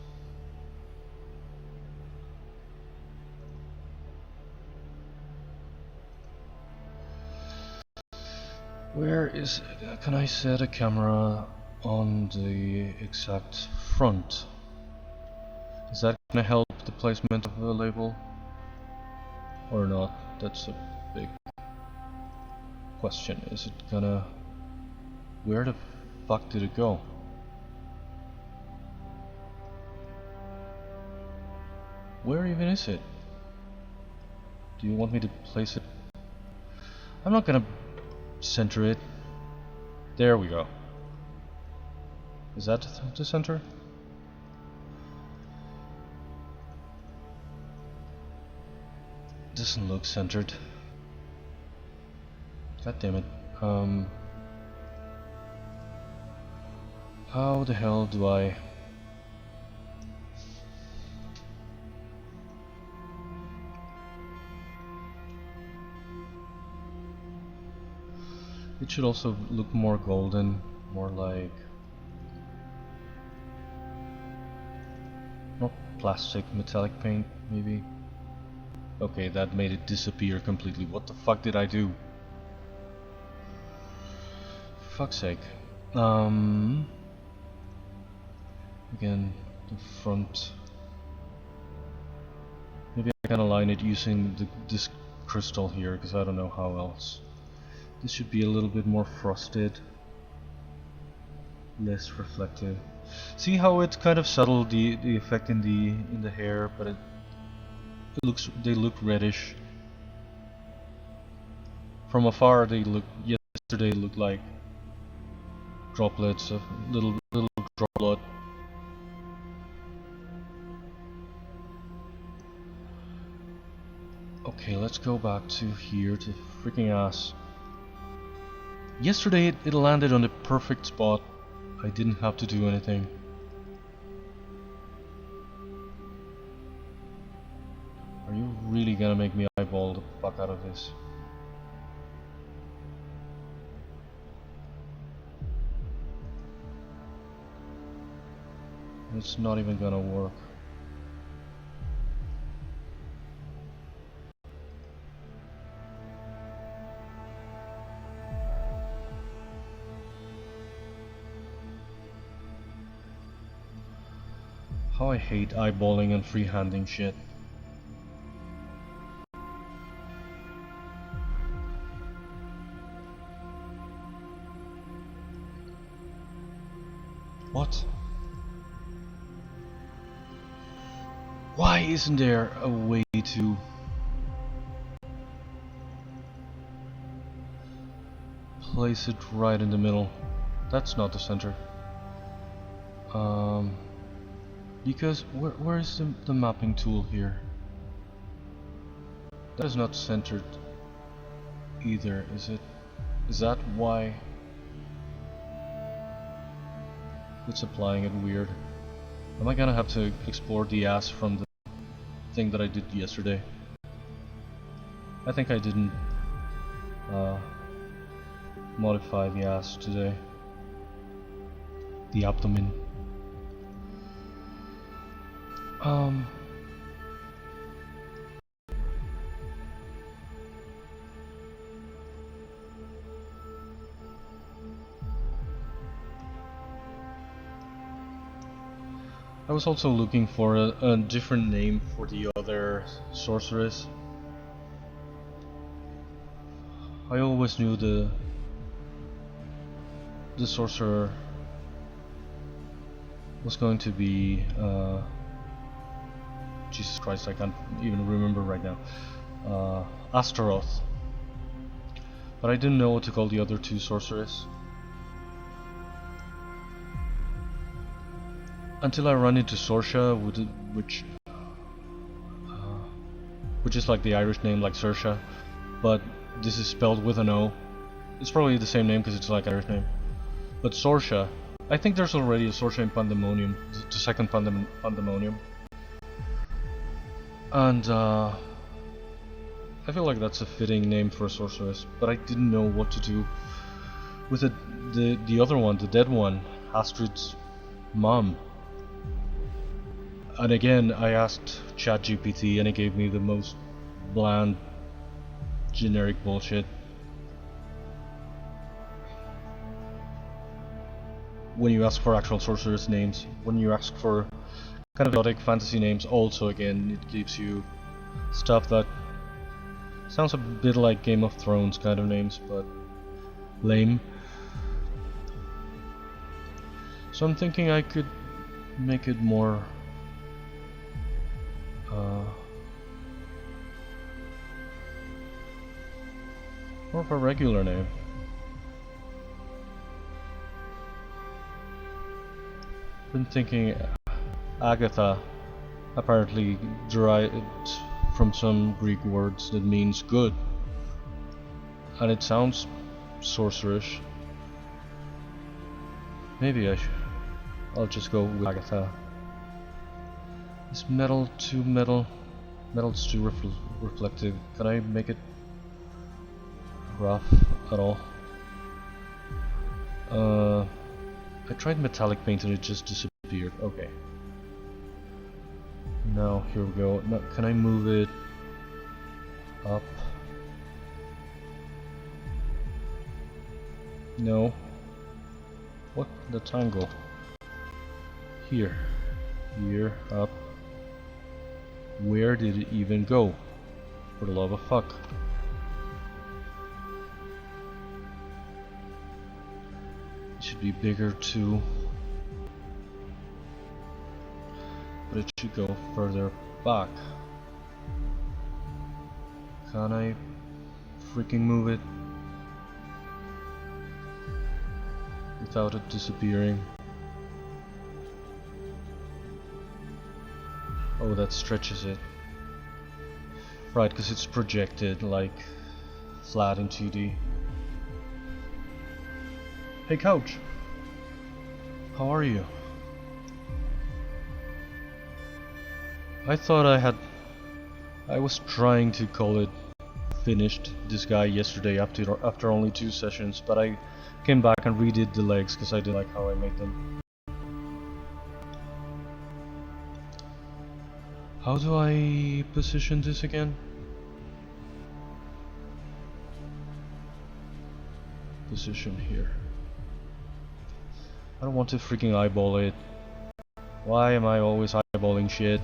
Where is... Can I set a camera on the exact front? Is that gonna help the placement of the label? Or not? That's a big question. Is it gonna... Where the fuck did it go? Where even is it? Do you want me to place it? I'm not gonna center it. There we go. Is that the center? Doesn't look centered. God damn it. How the hell do I... It should also look more golden, more like... not plastic, metallic paint, maybe? Okay, that made it disappear completely. What the fuck did I do? For fuck's sake. Again, the front... Maybe I can align it using this crystal here, because I don't know how else. This should be a little bit more frosted, less reflective. See how it's kind of subtle, the effect in the hair, but they look reddish. From afar, yesterday looked like droplets of little drop blood. Okay, let's go back to here, to freaking ass. Yesterday it landed on the perfect spot. I didn't have to do anything. Are you really gonna make me eyeball the fuck out of this? It's not even gonna work. How I hate eyeballing and freehanding shit. What? Why isn't there a way to place it right in the middle? That's not the center. Because where is the mapping tool here? That is not centered either, is it? Is that why it's applying it weird? Am I gonna have to explore the ass from the thing that I did yesterday? I think I didn't modify the ass today. The abdomen. I was also looking for a different name for the other sorceress. I always knew the sorcerer was going to be Jesus Christ, I can't even remember right now. Astaroth. But I didn't know what to call the other two sorcerers. Until I run into Sorsha, which is like the Irish name, like Saoirse, but this is spelled with an O. It's probably the same name because it's like Irish name. But Sorsha, I think there's already a Sorsha in Pandemonium, the second Pandemonium. And I feel like that's a fitting name for a sorceress, but I didn't know what to do with the other one, the dead one, Astrid's mom. And again, I asked ChatGPT and it gave me the most bland, generic bullshit. When you ask for actual sorceress names, when you ask for kind of exotic fantasy names, also again, it gives you stuff that sounds a bit like Game of Thrones kind of names, but lame. So I'm thinking I could make it more of a regular name. Been thinking Agatha, apparently derived from some Greek words that means good, and it sounds sorcerish. Maybe I'll just go with Agatha. Is metal too metal? Metal's too reflective. Can I make it rough at all? I tried metallic paint and it just disappeared. Okay. Now here we go. Now, can I move it up? No. What? The triangle. Here. Here. Up. Where did it even go? For the love of fuck. It should be bigger too. But it should go further back. Can I freaking move it without it disappearing? Oh, that stretches it. Right, because it's projected like flat in 2D. Hey Couch! How are you? I thought I was trying to call it finished this guy yesterday after only 2 sessions, but I came back and redid the legs because I didn't like how I made them. How do I position this again? Position here. I don't want to freaking eyeball it. Why am I always eyeballing shit?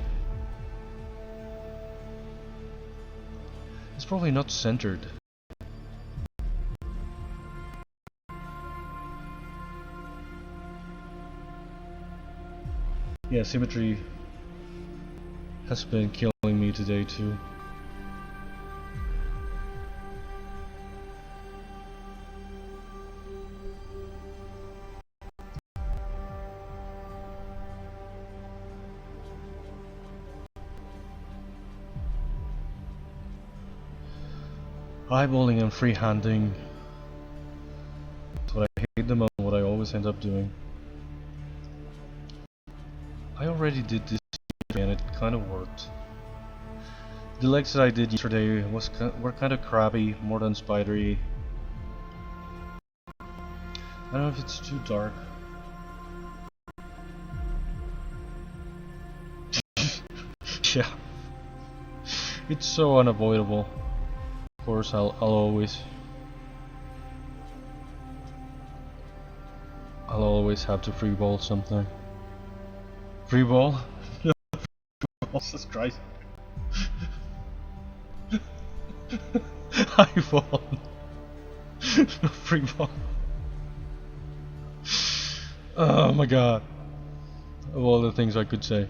It's probably not centered. Yeah, symmetry has been killing me today too. Eyeballing and freehanding. That's what I hate the most, what I always end up doing. I already did this and it kind of worked. The legs that I did yesterday were kind of crabby, more than spidery. I don't know if it's too dark. Yeah. It's so unavoidable. Of course, I'll always have to freeball something. Freeball? Jesus Christ. Eyeball. No freeball. Oh my god. Of all the things I could say.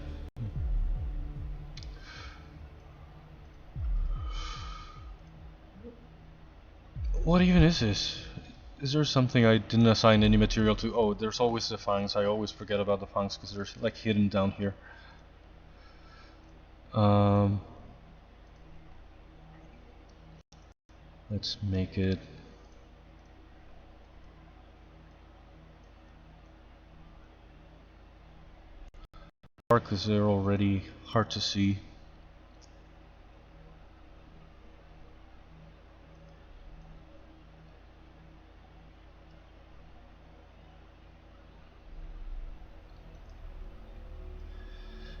What even is this? Is there something I didn't assign any material to? Oh, there's always the fangs. I always forget about the fangs because they're like hidden down here. Let's make it dark because they're already hard to see.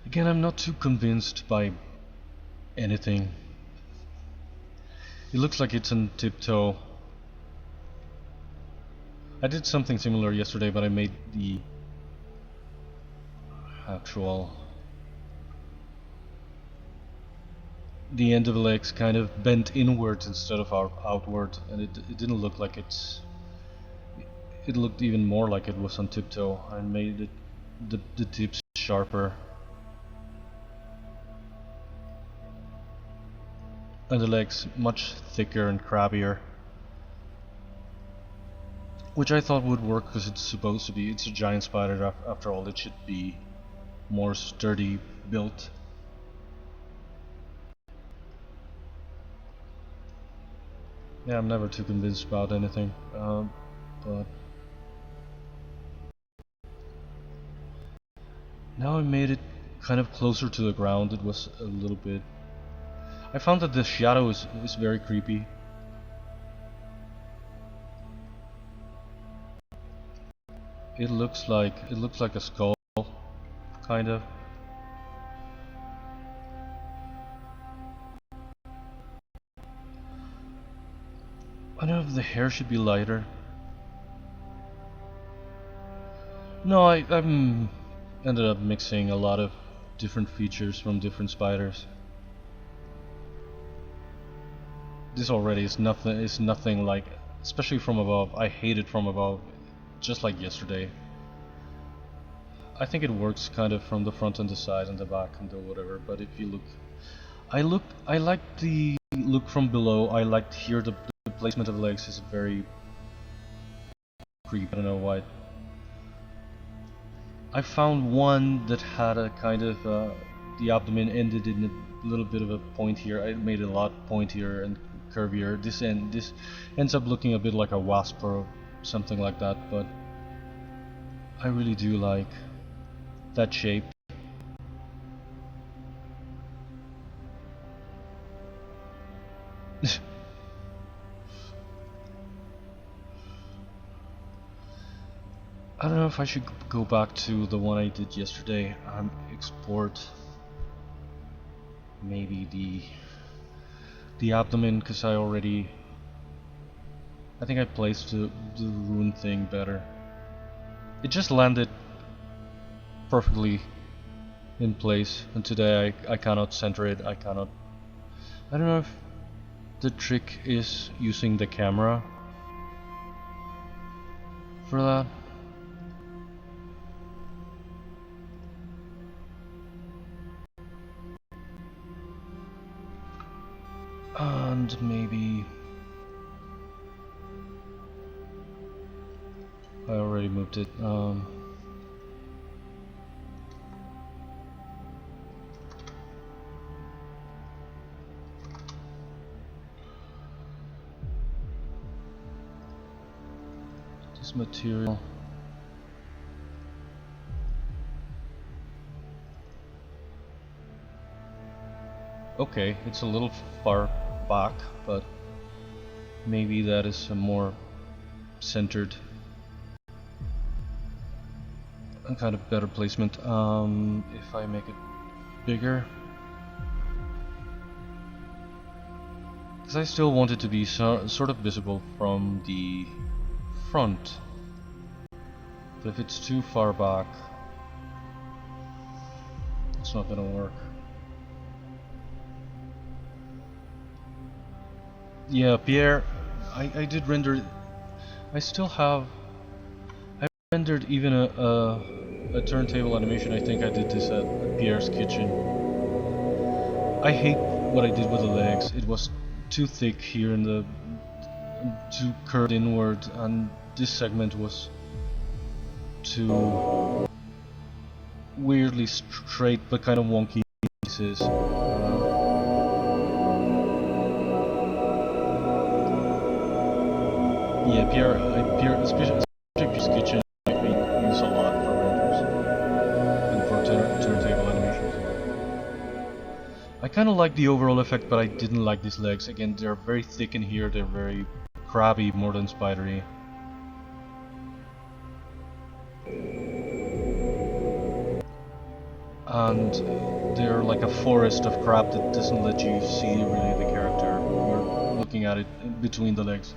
Again, I'm not too convinced by anything. It looks like it's on tiptoe. I did something similar yesterday, but I made the actual the end of the legs kind of bent inwards instead of outward, and it didn't look like it looked even more like it was on tiptoe. I made it the tips sharper and the legs much thicker and crabbier, which I thought would work because it's supposed to be. It's a giant spider after all. It should be more sturdy built. Yeah, I'm never too convinced about anything, but now I made it kind of closer to the ground. It was a little bit. I found that the shadow is very creepy. It looks like a skull, kind of. I don't know if the hair should be lighter. No, I'm ended up mixing a lot of different features from different spiders. This already is nothing like, especially from above. I hate it from above, just like yesterday. I think it works kind of from the front and the side and the back and the whatever, but if you look, I like the look from below. I liked here the placement of the legs is very creepy. I don't know why. I found one that had a kind of the abdomen ended in a little bit of a point here. I made it a lot pointier and curvier. This ends up looking a bit like a wasp or something like that, but I really do like that shape. I don't know if I should go back to the one I did yesterday. Export maybe the abdomen, because I think I placed the rune thing better. It just landed perfectly in place, and today I cannot center it. I don't know if the trick is using the camera for that. And maybe I already moved it. This material. Okay, it's a little far back, but maybe that is a more centered and kind of better placement. If I make it bigger, because I still want it to be sort of visible from the front, but if it's too far back, it's not gonna work. Yeah, Pierre, I did render. I still have. I rendered even a turntable animation. I think I did this at Pierre's kitchen. I hate what I did with the legs. It was too thick here in the, too curved inward, and this segment was too weirdly straight but kind of wonky pieces. Yeah, Pierre, especially Pierre's kitchen, I use a lot for renders and for turntable animations. I kind of like the overall effect, but I didn't like these legs. Again, they're very thick in here. They're very crabby, more than spidery. And they're like a forest of crap that doesn't let you see really the character. You're looking at it between the legs.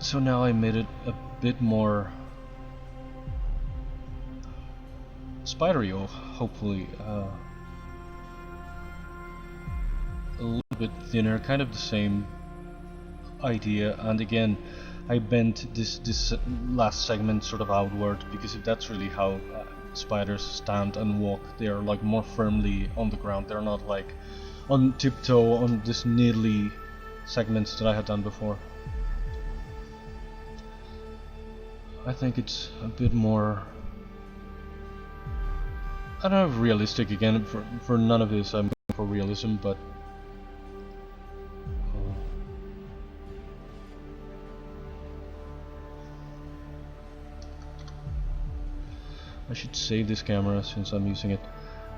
So now I made it a bit more spidery, hopefully. A little bit thinner, kind of the same idea. And again, I bent this last segment sort of outward, because if that's really how spiders stand and walk, they are like more firmly on the ground. They're not like on tiptoe on this needly segments that I had done before. I think it's a bit more, I don't know if realistic. Again, for none of this I'm going for realism, but I should save this camera since I'm using it.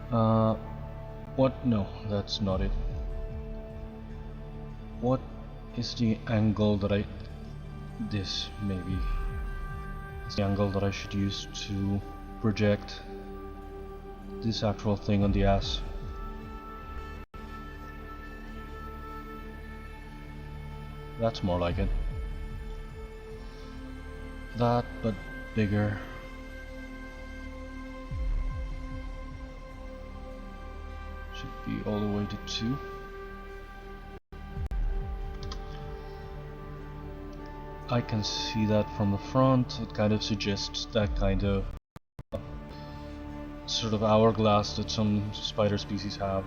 What? No, that's not it. What is the angle that I... This, maybe. It's the angle that I should use to project this actual thing on the ass. That's more like it. That, but bigger. Should be all the way to 2. I can see that from the front. It kind of suggests that kind of sort of hourglass that some spider species have.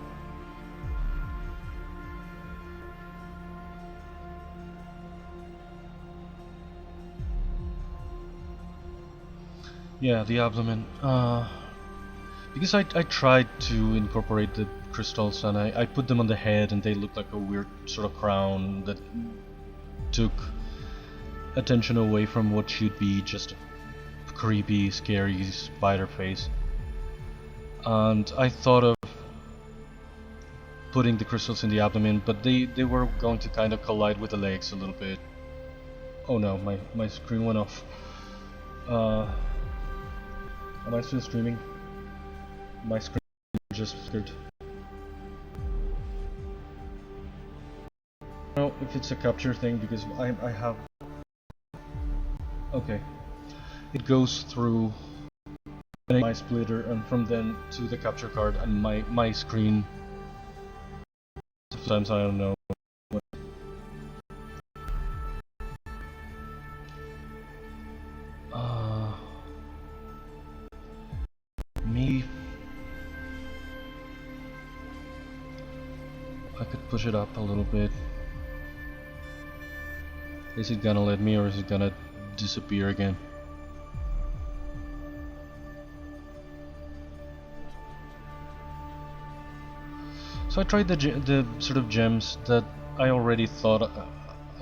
Yeah, the abdomen. Because I tried to incorporate the crystals, and I put them on the head, and they looked like a weird sort of crown that took attention away from what should be just a creepy, scary spider face. And I thought of putting the crystals in the abdomen, but they were going to kind of collide with the legs a little bit. Oh no, my screen went off. Am I still streaming? My screen just flickered. I don't know if it's a capture thing, because I have... Okay. It goes through my splitter and from then to the capture card, and my screen... Sometimes I don't know. Maybe I could push it up a little bit. Is it gonna let me, or is it gonna disappear again? So I tried the sort of gems that I already thought,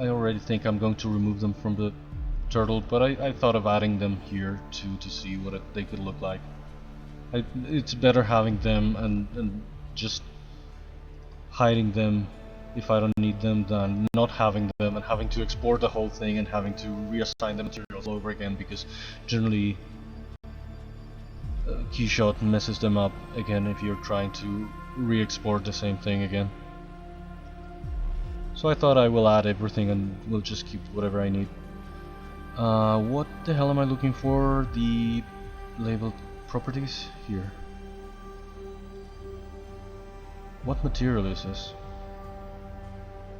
I already think I'm going to remove them from the turtle, but I thought of adding them here to see what they could look like. It's better having them and just hiding them if I don't need them than not having them and having to export the whole thing and having to reassign the materials all over again, because generally Keyshot messes them up again if you're trying to re-export the same thing again. So I thought I will add everything and we'll just keep whatever I need. What the hell am I looking for? The labeled properties here. What material is this?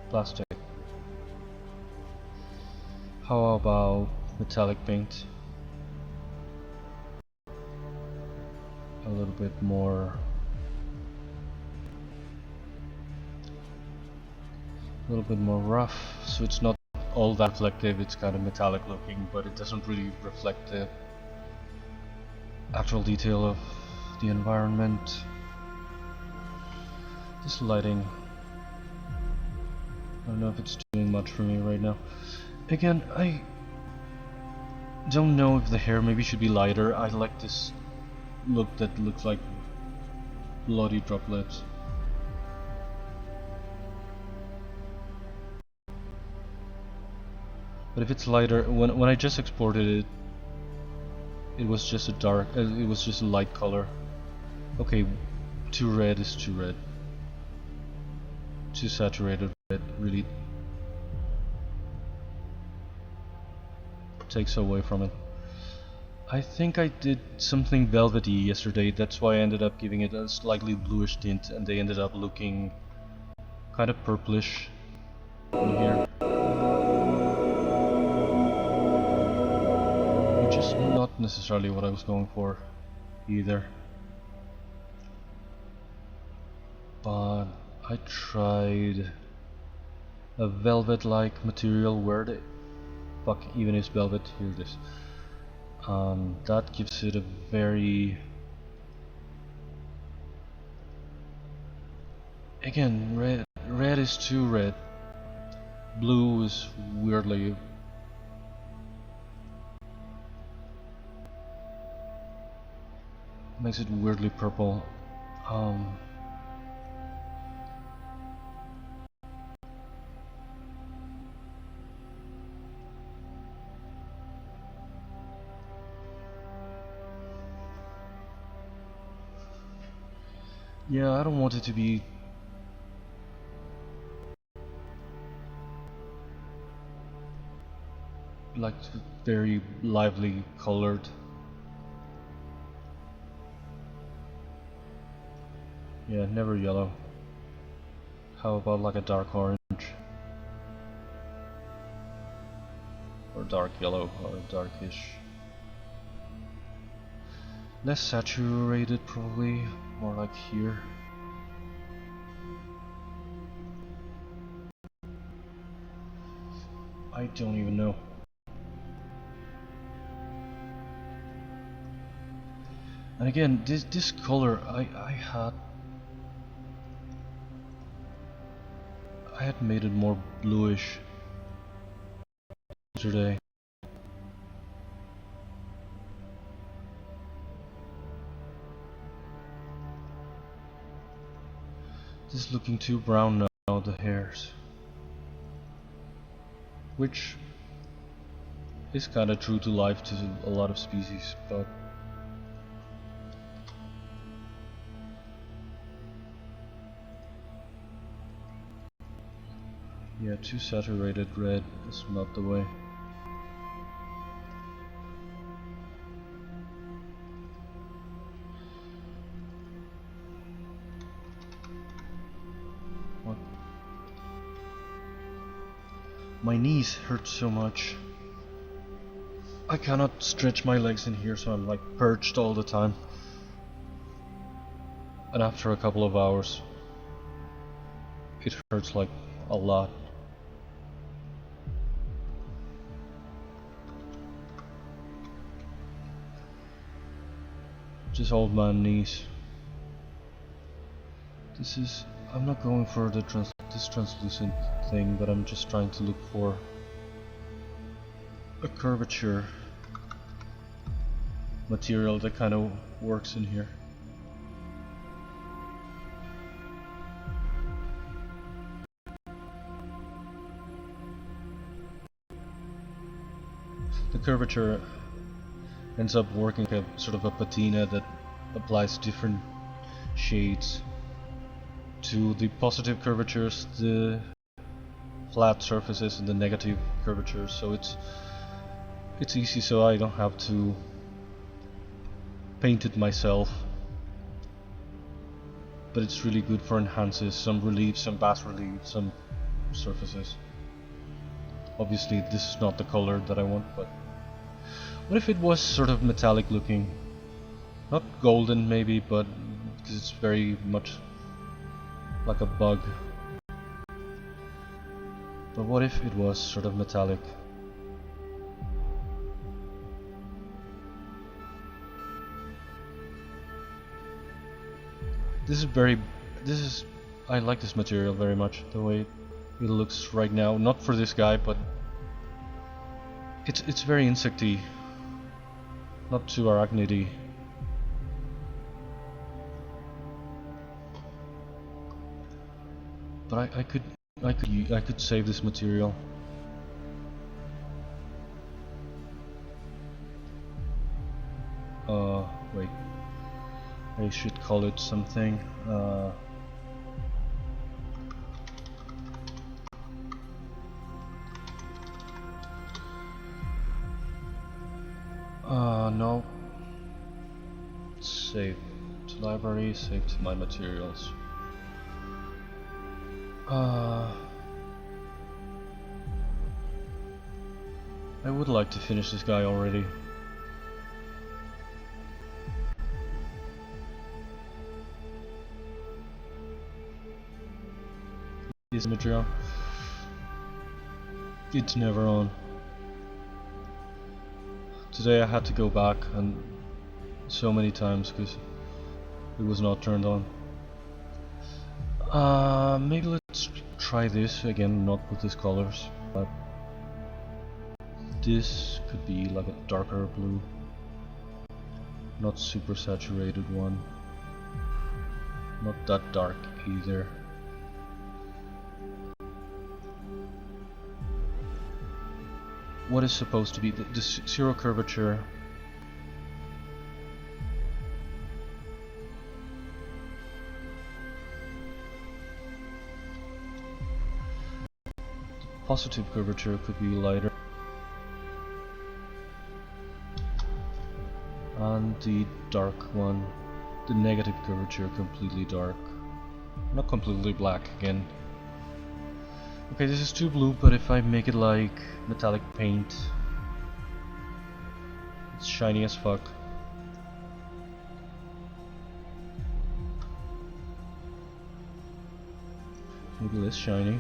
Plastic. How about metallic paint? A little bit more. A little bit more rough, so it's not all that reflective. It's kind of metallic looking, but it doesn't really reflect the actual detail of the environment. This lighting, I don't know if it's doing much for me right now. Again, I don't know if the hair maybe should be lighter. I like this look that looks like bloody droplets. But if it's lighter, when I just exported it, it was just a dark, it was just a light color. Okay, too red is too red. Too saturated red really takes away from it. I think I did something velvety yesterday, that's why I ended up giving it a slightly bluish tint and they ended up looking kind of purplish in here. Which is not necessarily what I was going for either. But I tried a velvet-like material. Where the fuck even is velvet? Here it is. That gives it a very... Again, red is too red. Blue is weirdly... makes it weirdly purple. Yeah, I don't want it to be like very lively colored. Yeah, never yellow. How about like a dark orange? Or dark yellow, or darkish. Less saturated probably, more like here. I don't even know. And again, this color I had made it more bluish yesterday. This is looking too brown now, the hairs. Which is kinda true to life to a lot of species, but yeah, too saturated red is not the way. What? My knees hurt so much. I cannot stretch my legs in here, so I'm like perched all the time. And after a couple of hours, it hurts like a lot. Just old man knees. This is I'm not going for the this translucent thing, but I'm just trying to look for a curvature material that kind of works in here. The curvature ends up working like a sort of a patina that applies different shades to the positive curvatures, the flat surfaces, and the negative curvatures. So it's easy, so I don't have to paint it myself. But it's really good for enhances some relief, some bas relief, some surfaces. Obviously this is not the color that I want, but what if it was sort of metallic looking? Not golden maybe, but because it's very much like a bug. But what if it was sort of metallic? I like this material very much, the way it looks right now. Not for this guy, but it's very insecty, not too arachnidy. But I could save this material. Wait. I should call it something. No. Save to library, save to my materials. I would like to finish this guy already. This material, it's never on. Today I had to go back and so many times because it was not turned on. Maybe let's try this again, not with these colors, but this could be like a darker blue, not super saturated one, not that dark either. What is supposed to be the zero curvature? Positive curvature could be lighter, and the dark one, the negative curvature, completely dark, not completely black again. Okay, this is too blue, but if I make it like metallic paint, it's shiny as fuck. Maybe less shiny.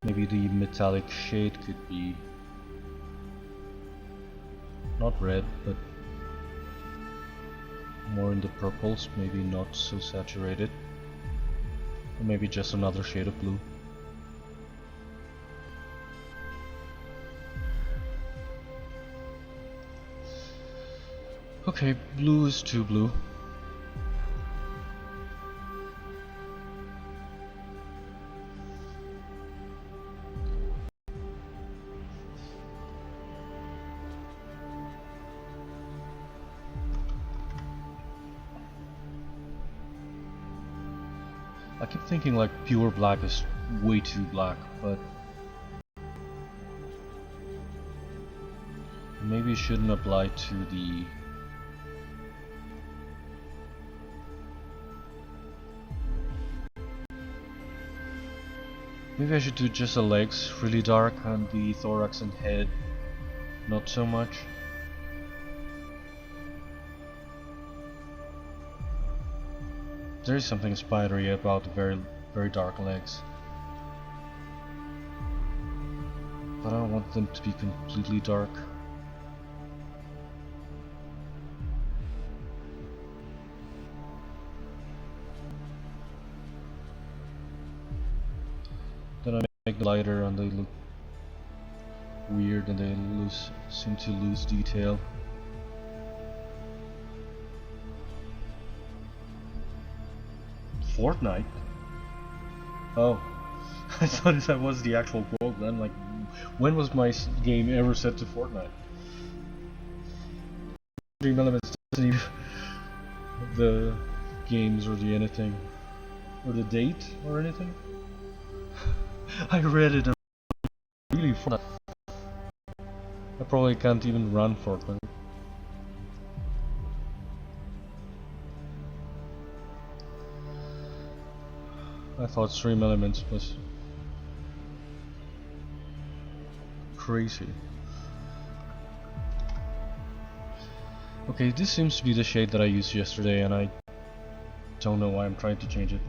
Maybe the metallic shade could be not red, but more in the purples, maybe not so saturated. Or maybe just another shade of blue. Okay, blue is too blue. I keep thinking like pure black is way too black, but maybe it shouldn't apply to the maybe I should do just the legs really dark and the thorax and head not so much. There is something spidery about the very dark legs, but I don't want them to be completely dark. make them lighter and they look weird and they seem to lose detail. Fortnite? Oh, I thought that was the actual quote then, like, when was my game ever set to Fortnite? 3mm doesn't even the games or the anything, or the date or anything. I read it and really Fortnite. I probably can't even run Fortnite. I thought 3mm was crazy. Okay, this seems to be the shade that I used yesterday and I don't know why I'm trying to change it.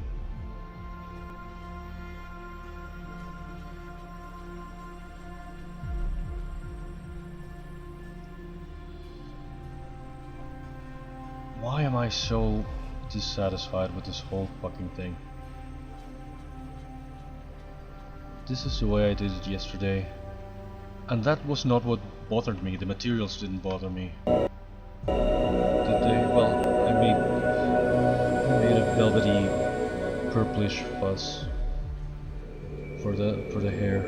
Why am I so dissatisfied with this whole fucking thing? This is the way I did it yesterday. And that was not what bothered me, the materials didn't bother me. Did they? Well, I made a velvety purplish fuzz for the hair.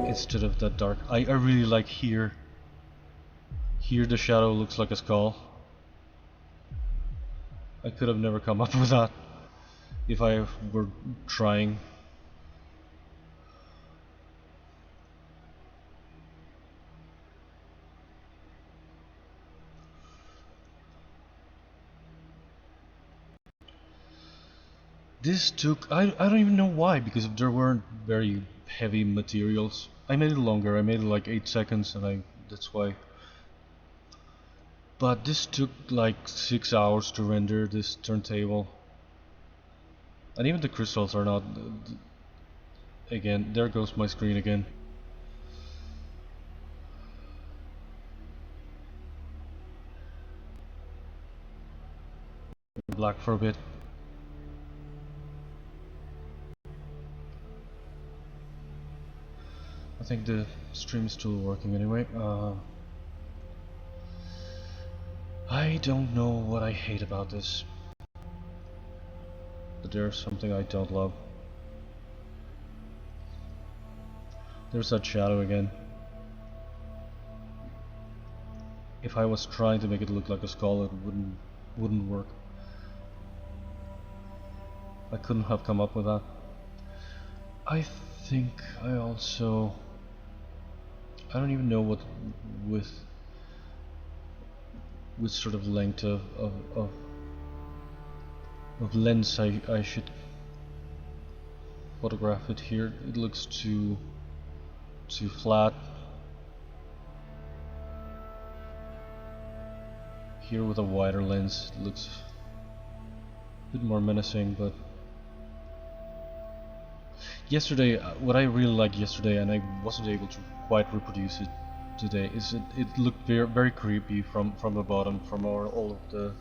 Instead of that dark. I really like here. Here the shadow looks like a skull. I could have never come up with that if I were trying. This took, I don't even know why, because there weren't very heavy materials. I made it longer, I made it like 8 seconds and that's why. But this took like 6 hours to render this turntable. And even the crystals are not, again, there goes my screen again. Black for a bit. I think the stream is still working anyway. I don't know what I hate about this, but there's something I don't love. There's that shadow again. If I was trying to make it look like a skull, it wouldn't work. I couldn't have come up with that. I think I don't even know what with sort of length of lens I should photograph it here. It looks too flat. Here with a wider lens it looks a bit more menacing, but yesterday, what I really liked yesterday, and I wasn't able to quite reproduce it today, is it looked very creepy from the bottom, from all of the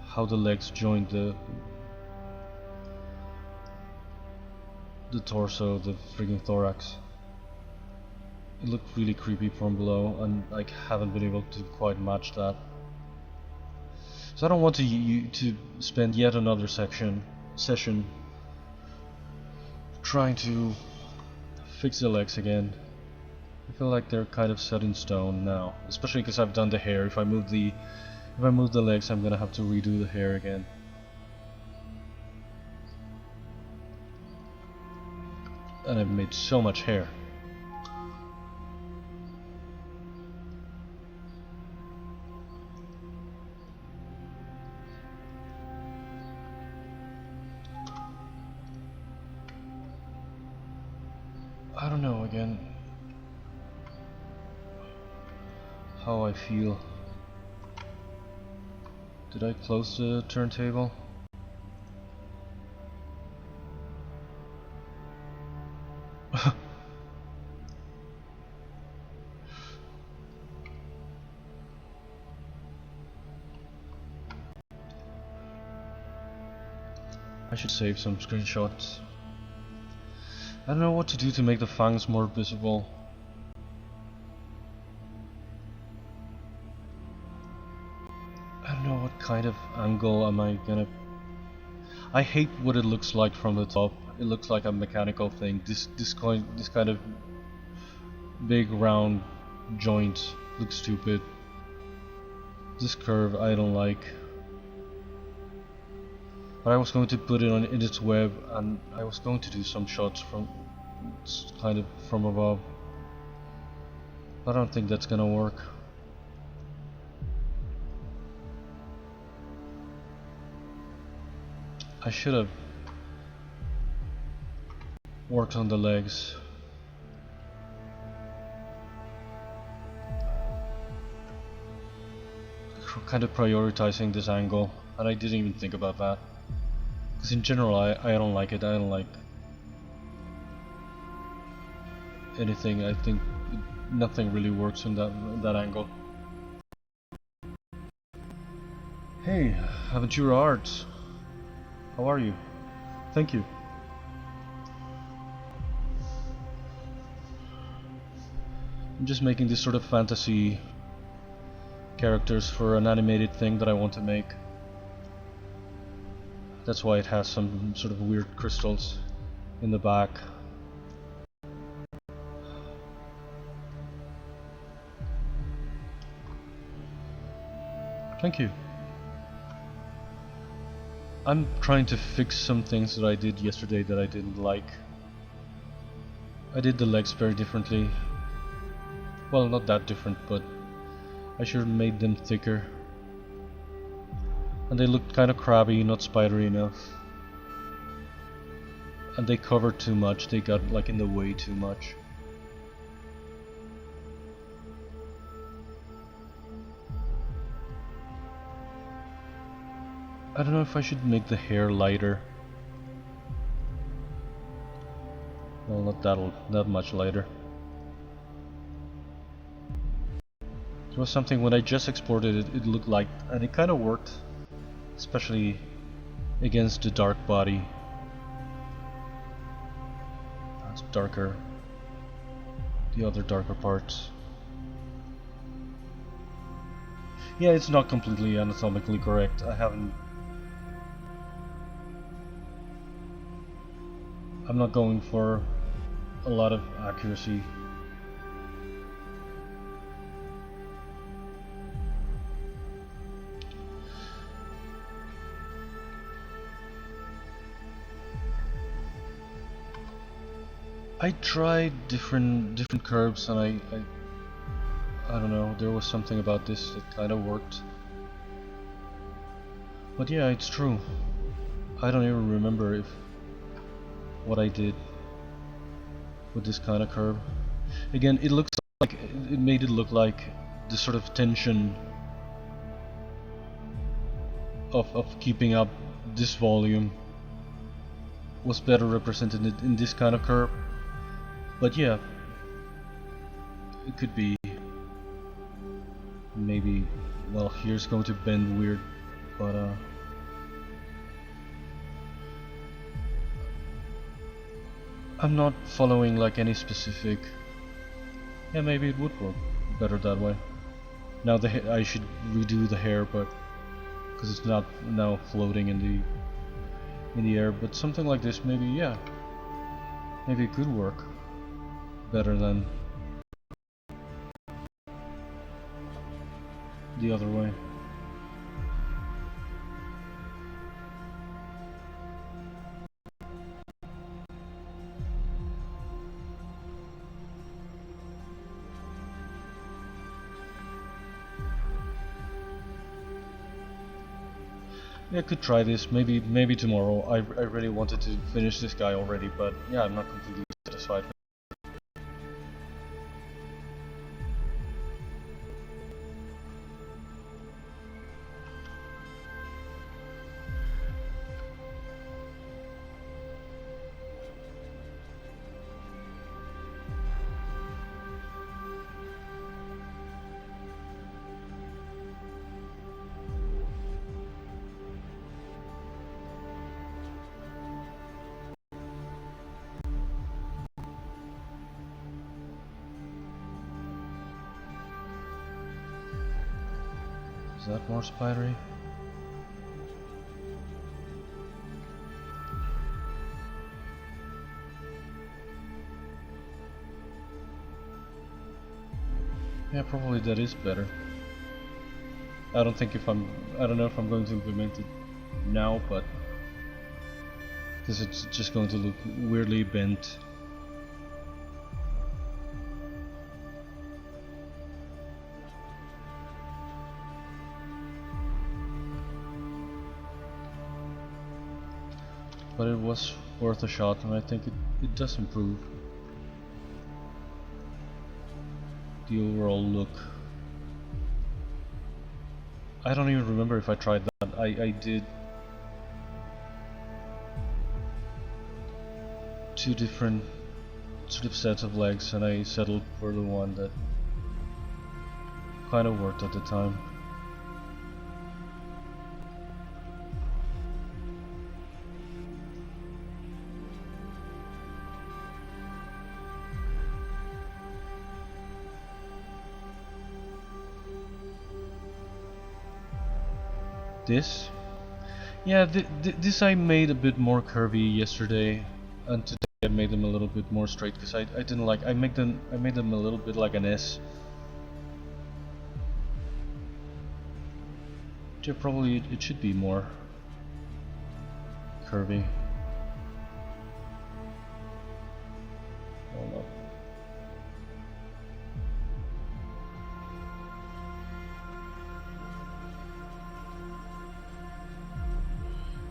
how the legs joined the torso, the freaking thorax. It looked really creepy from below, and I haven't been able to quite match that. So I don't want to spend yet another session trying to fix the legs again. I feel like they're kind of set in stone now, especially because I've done the hair. If I move the legs, I'm gonna have to redo the hair again. And I've made so much hair. I don't know again how I feel. Did I close the turntable? I should save some screenshots. I don't know what to do to make the fangs more visible. I don't know what kind of angle am I gonna... I hate what it looks like from the top. It looks like a mechanical thing. This kind of big round joint looks stupid. This curve I don't like. But I was going to put it on in its web, and I was going to do some shots from kind of from above. I don't think that's gonna work. I should have worked on the legs. Kind of prioritizing this angle, and I didn't even think about that. Because in general I don't like it. I don't like anything. I think nothing really works in that angle. Hey, Aventura Arts. How are you? Thank you. I'm just making this sort of fantasy characters for an animated thing that I want to make. That's why it has some sort of weird crystals in the back. Thank you. I'm trying to fix some things that I did yesterday that I didn't like. I did the legs very differently. Well, not that different, but I should have made them thicker. And they looked kind of crabby, not spidery enough. And they covered too much, they got like in the way too much. I don't know if I should make the hair lighter. Well, not that much lighter. There was something when I just exported it, it looked like, and it kind of worked, especially against the dark body. That's darker. The other darker parts. Yeah, it's not completely anatomically correct. I'm not going for a lot of accuracy. I tried different curves, and I don't know, there was something about this that kind of worked. But yeah, it's true. I don't even remember what I did with this kind of curve. Again, it looks like it made it look like the sort of tension of keeping up this volume was better represented in this kind of curve. But yeah, it could be maybe, well, here's going to bend weird, but I'm not following like any specific. Yeah, maybe it would work better that way. Now I should redo the hair, but because it's not now floating in the air. But something like this, maybe, yeah, maybe it could work better than the other way. Yeah, I could try this, maybe tomorrow. I really wanted to finish this guy already, but yeah, I'm not completely satisfied. Is that more spidery? Yeah, probably that is better. I don't know if I'm going to implement it now, but because it's just going to look weirdly bent. But it was worth a shot, and I think it does improve the overall look. I don't even remember if I tried that. I did 2 different sort of sets of legs, and I settled for the one that kind of worked at the time. This? Yeah, this I made a bit more curvy yesterday, and today I made them a little bit more straight because I didn't like. I made them a little bit like an S. Yeah, probably it should be more curvy. Hold up.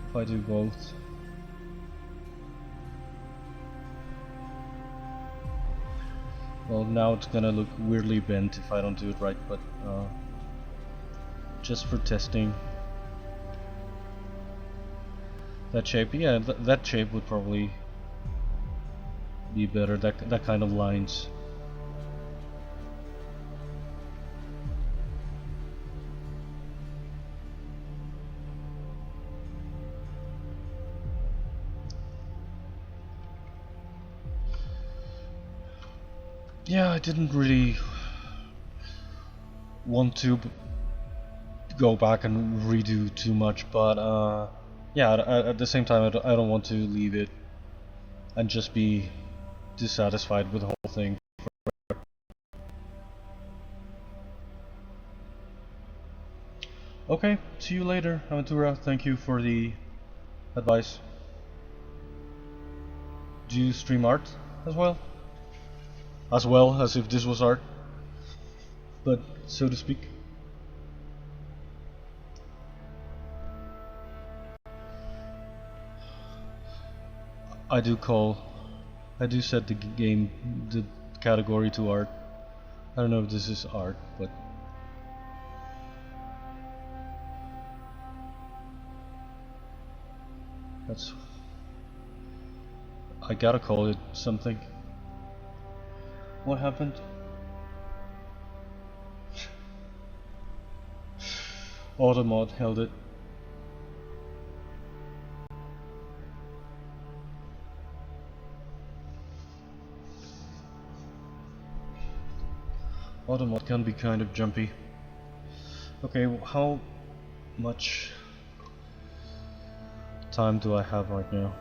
If I do both. Well, now it's gonna look weirdly bent if I don't do it right, but just for testing. That shape, yeah, that shape would probably be better, that kind of lines. Yeah, I didn't really want to go back and redo too much, but yeah, at the same time I don't want to leave it and just be dissatisfied with the whole thing. Okay, see you later, Aventura. Thank you for the advice. Do you stream art as well? As well as if this was art, but so to speak. I do set the the category to art. I don't know if this is art, but that's, I gotta call it something. What happened? Automod held it. Automod can be kind of jumpy. Okay, how much time do I have right now?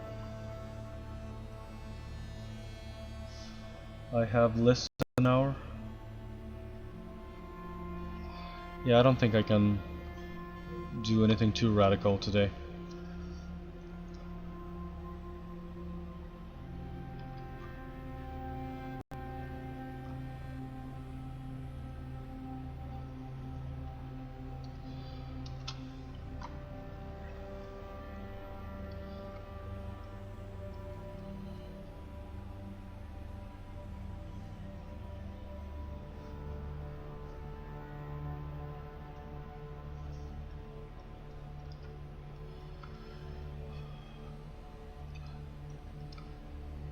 I have less than an hour. Yeah, I don't think I can do anything too radical today.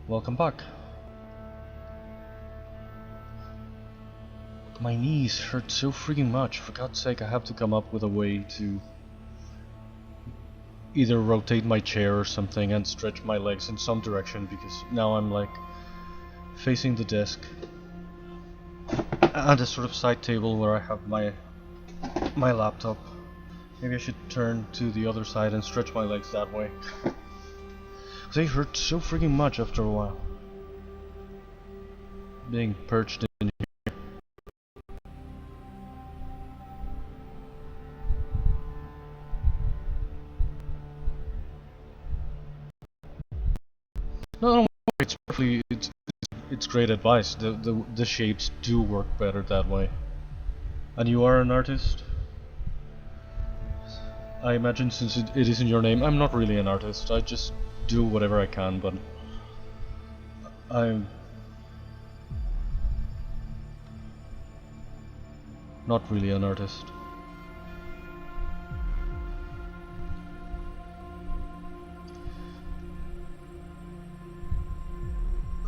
Welcome back. My knees hurt so freaking much. For God's sake, I have to come up with a way to either rotate my chair or something and stretch my legs in some direction, because now I'm like facing the desk and a sort of side table where I have my my laptop. Maybe I should turn to the other side and stretch my legs that way. They hurt so freaking much after a while. Being perched in here. No, it's perfectly. It's great advice. The shapes do work better that way. And you are an artist? I imagine since it is in your name. I'm not really an artist. I just do whatever I can, but I'm not really an artist.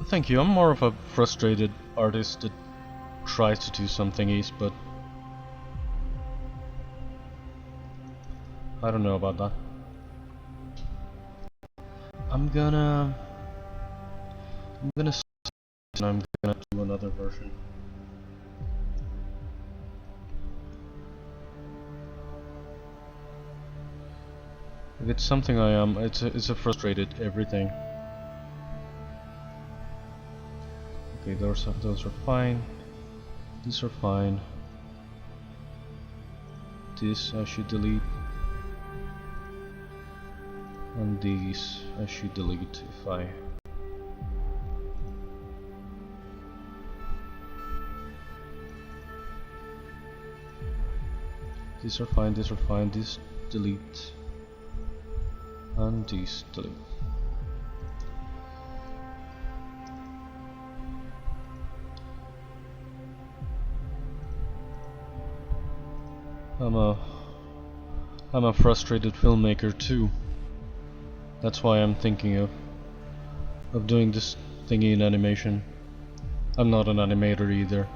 Thank you. I'm more of a frustrated artist that tries to do some thingies, but I don't know about that. I'm gonna and I'm gonna do another version. If it's something I am, it's a frustrated everything. Okay, those are fine. These are fine. This I should delete. And these I should delete if I... These are fine, these are fine, these delete. And these delete. I'm a frustrated filmmaker too. That's why I'm thinking of doing this thingy in animation. I'm not an animator either.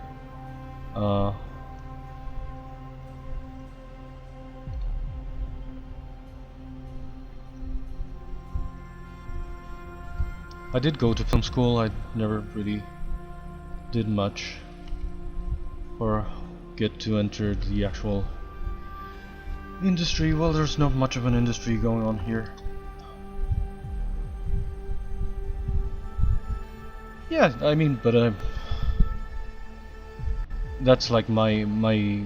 I did go to film school. I never really did much or get to enter the actual industry. Well, there's not much of an industry going on here. Yeah, I mean, but that's like my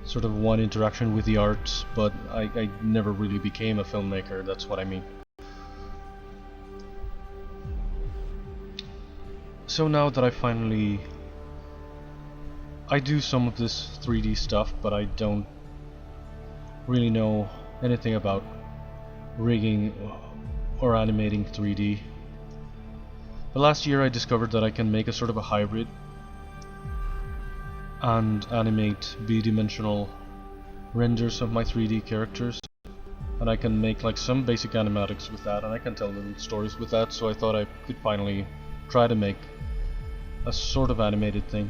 sort of one interaction with the arts, but I never really became a filmmaker, that's what I mean. So now that I do some of this 3D stuff, but I don't really know anything about rigging or animating 3D. But last year I discovered that I can make a sort of a hybrid and animate b-dimensional renders of my 3D characters, and I can make like some basic animatics with that, and I can tell little stories with that, so I thought I could finally try to make a sort of animated thing.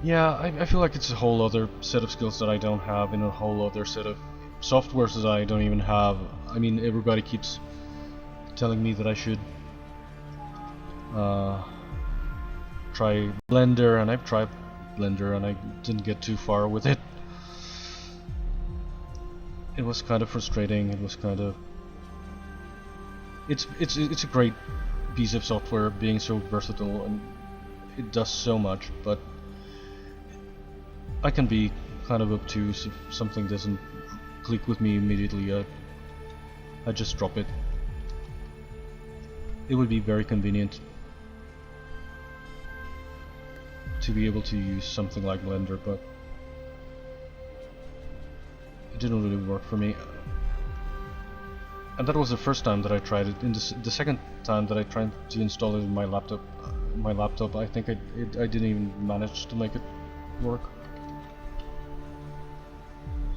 Yeah, I feel like it's a whole other set of skills that I don't have, and a whole other set of softwares that I don't even have. I mean, everybody keeps telling me that I should try Blender, and I've tried Blender and I didn't get too far with it. It was kind of frustrating. It was kind of... It's a great piece of software, being so versatile, and it does so much, but I can be kind of obtuse if something doesn't click with me immediately. I just drop it. It would be very convenient to be able to use something like Blender, but it didn't really work for me. And that was the first time that I tried it. In the second time that I tried to install it in my laptop, I think I didn't even manage to make it work.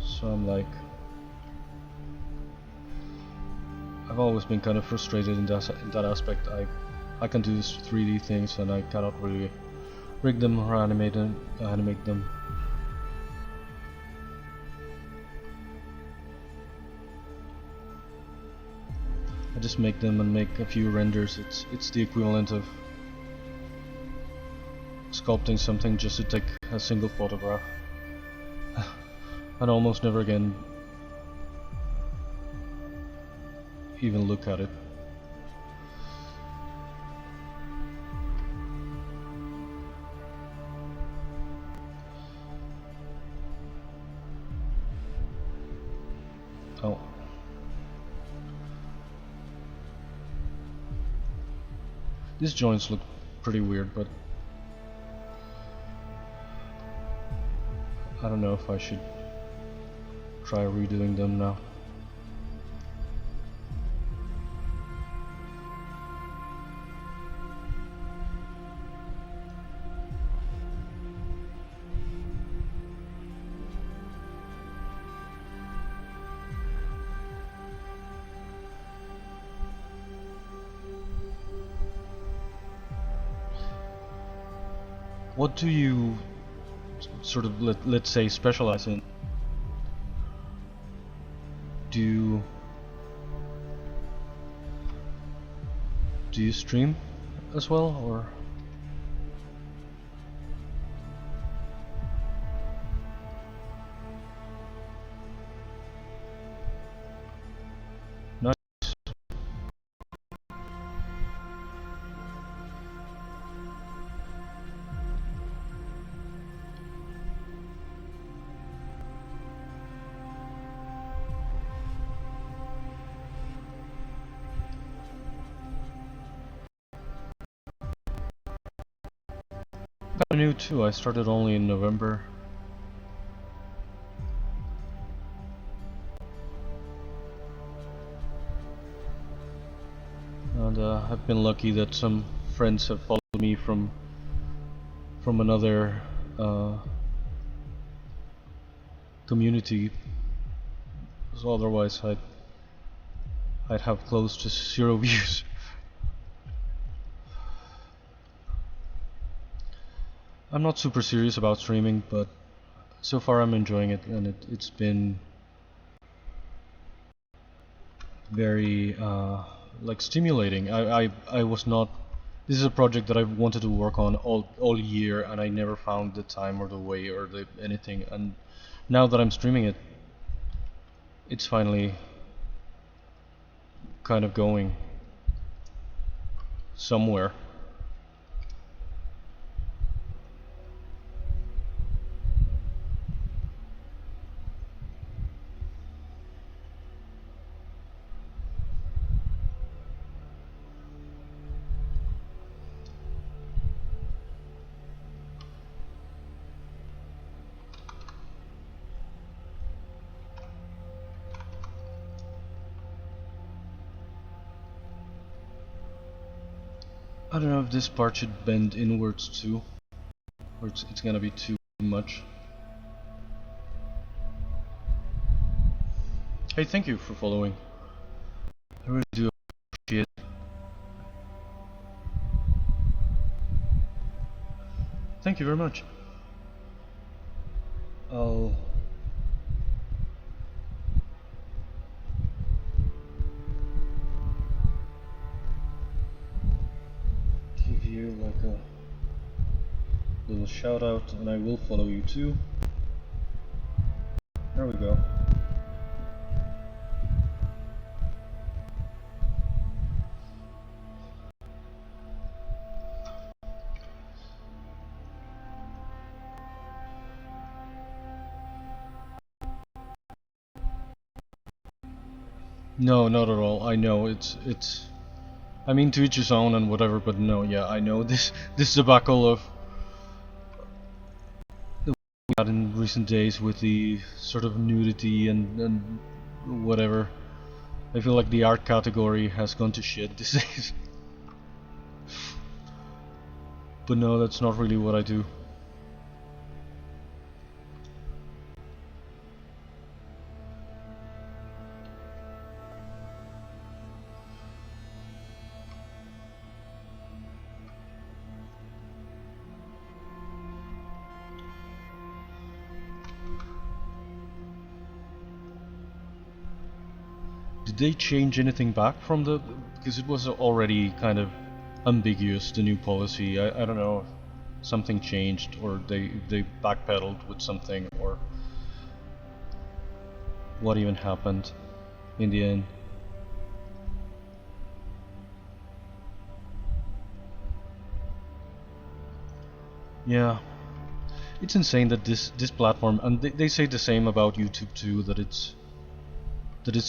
So I'm like, I've always been kind of frustrated in that aspect. I can do these 3D things and I cannot really rig them or animate them. I just make them and make a few renders. It's the equivalent of sculpting something just to take a single photograph and almost never again even look at it. Oh. These joints look pretty weird, but I don't know if I should try redoing them now. What do you sort of let's say specialize in? Do you stream as well, or? Nice. Kinda new too. I started only in November. And I've been lucky that some friends have followed me from another community. So otherwise I'd have close to 0 views. I'm not super serious about streaming, but so far I'm enjoying it, and it's been very like stimulating. I was not. This is a project that I've wanted to work on all year, and I never found the time or the way or anything. And now that I'm streaming it, it's finally kind of going somewhere. I don't know if this part should bend inwards too, or it's gonna be too much. Hey, thank you for following. I really do appreciate it. Thank you very much. I'll give you like a little shout out, and I will follow you too. There we go. No, not at all. I know it's. I mean, to each his own and whatever, but no, yeah, I know this debacle of that we had in recent days with the sort of nudity and whatever. I feel like the art category has gone to shit these days. But no, that's not really what I do. did they change anything back from the... because it was already kind of ambiguous, the new policy. I don't know if something changed, or they backpedaled with something, or what even happened in the end. Yeah, it's insane that this platform, and they say the same about YouTube too, that it's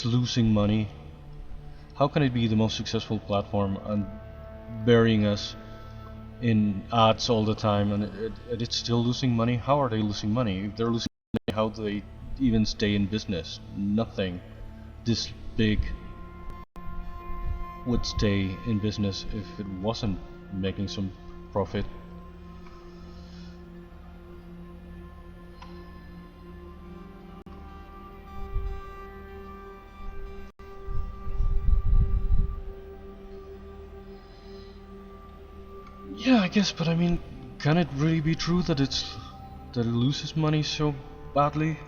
losing money. How can it be the most successful platform and burying us in ads all the time, and it's still losing money? How are they losing money? If they're losing money, how do they even stay in business? Nothing this big would stay in business if it wasn't making some profit. Yeah, I guess, but I mean, can it really be true that it loses money so badly?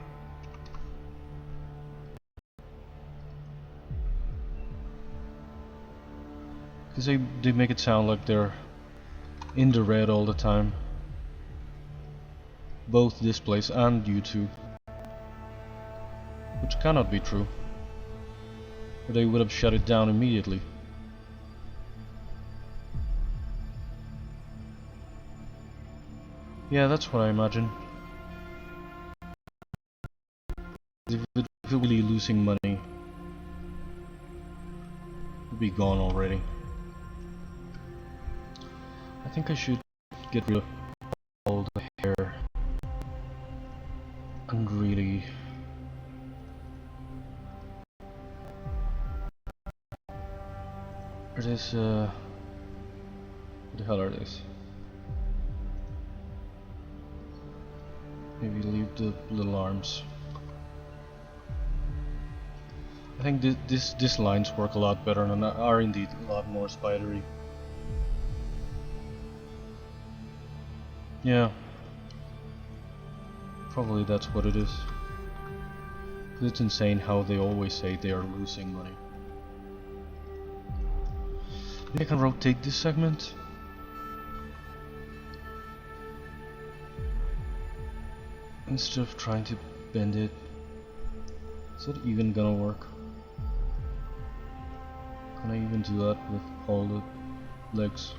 Because they make it sound like they're in the red all the time. Both this place and YouTube. Which cannot be true. Or they would have shut it down immediately. Yeah, that's what I imagine. If it really losing money, it would be gone already. I think I should get rid of all the hair and really... Are these, what the hell are these? Maybe leave the little arms. I think these lines work a lot better and are indeed a lot more spidery. Yeah. Probably that's what it is. It's insane how they always say they are losing money. Maybe I can rotate this segment. Instead of trying to bend it. Is that even gonna work? Can I even do that with all the legs?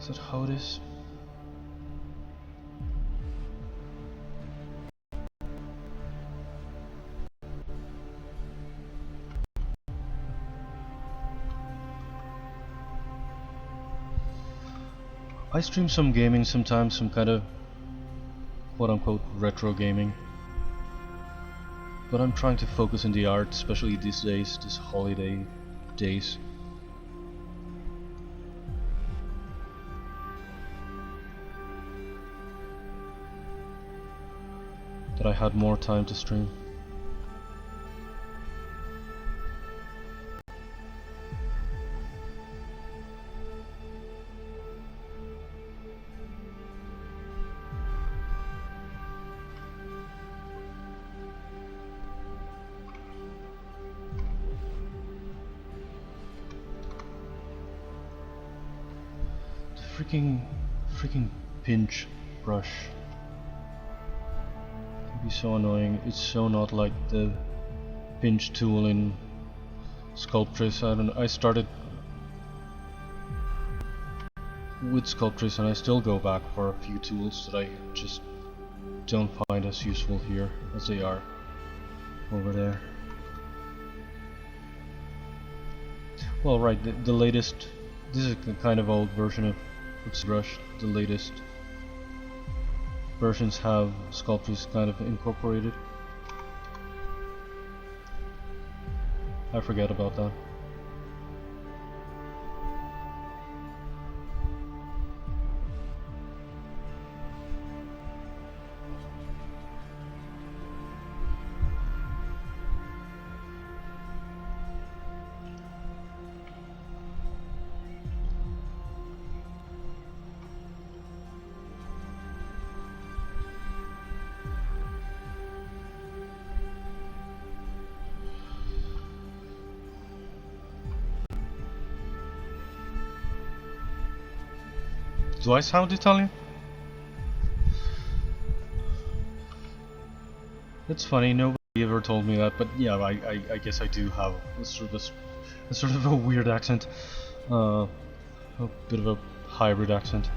Is that how it is? I stream some gaming sometimes, some kind of quote-unquote retro gaming. But I'm trying to focus on the art, especially these days, these holiday days. That I had more time to stream. Freaking pinch brush can be so annoying. It's so not like the pinch tool in Sculptress. I started with Sculptress and I still go back for a few tools that I just don't find as useful here as they are over there. Well, right, the latest, this is a kind of old version of brush. The latest versions have Sculptress kind of incorporated. I forget about that. Do I sound Italian? It's funny, nobody ever told me that, but yeah, I guess I do have a sort of a weird accent. A bit of a hybrid accent.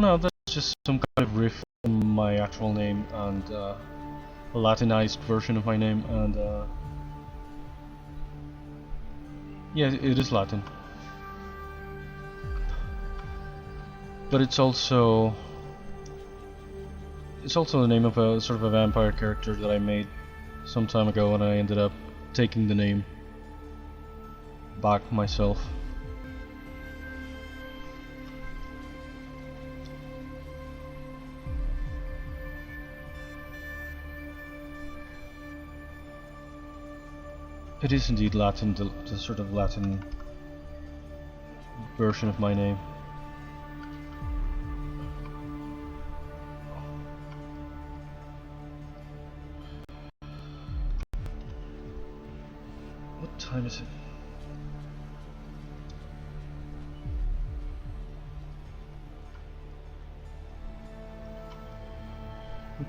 No, that's just some kind of riff on my actual name and a Latinized version of my name, and yeah, it is Latin. But it's also the name of a sort of a vampire character that I made some time ago, and I ended up taking the name back myself. It is indeed Latin, the sort of Latin version of my name. What time is it?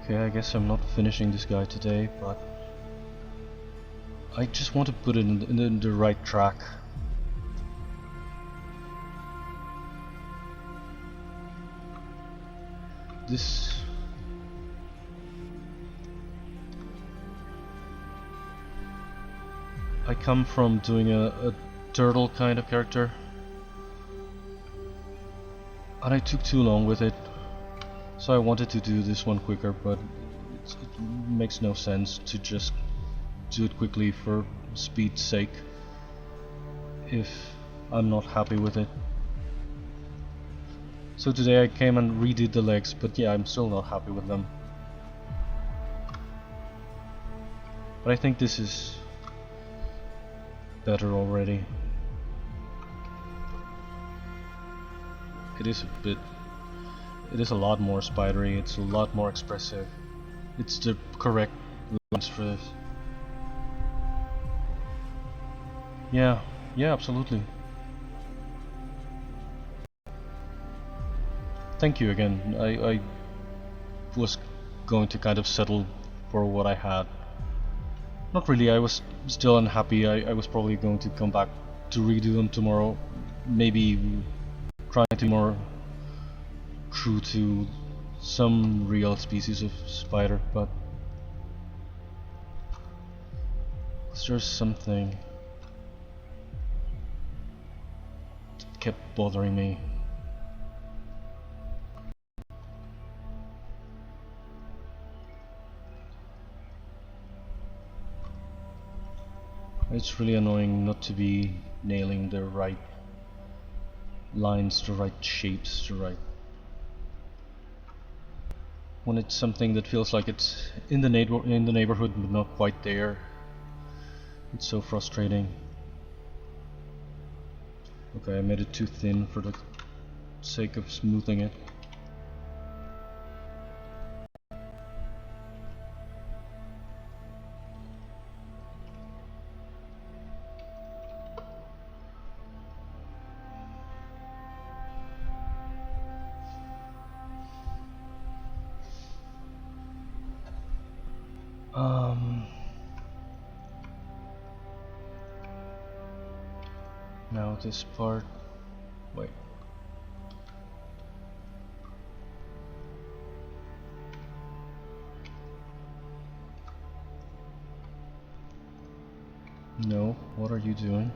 Okay, I guess I'm not finishing this guy today, but I just want to put it in the right track. This... I come from doing a turtle kind of character, and I took too long with it, so I wanted to do this one quicker, but it makes no sense to just do it quickly for speed's sake if I'm not happy with it. So today I came and redid the legs, but yeah, I'm still not happy with them. But I think this is better already. It is a lot more spidery, it's a lot more expressive. It's the correct lens for this. Yeah, absolutely. Thank you again. I was going to kind of settle for what I had. Not really, I was still unhappy. I was probably going to come back to redo them tomorrow. Maybe trying to be more true to some real species of spider, but there's something that kept bothering me. It's really annoying not to be nailing the right lines, the right shapes, when it's something that feels like it's in the neighborhood but not quite there. It's so frustrating. Okay, I made it too thin for the sake of smoothing it. Now this part, wait. No, what are you doing?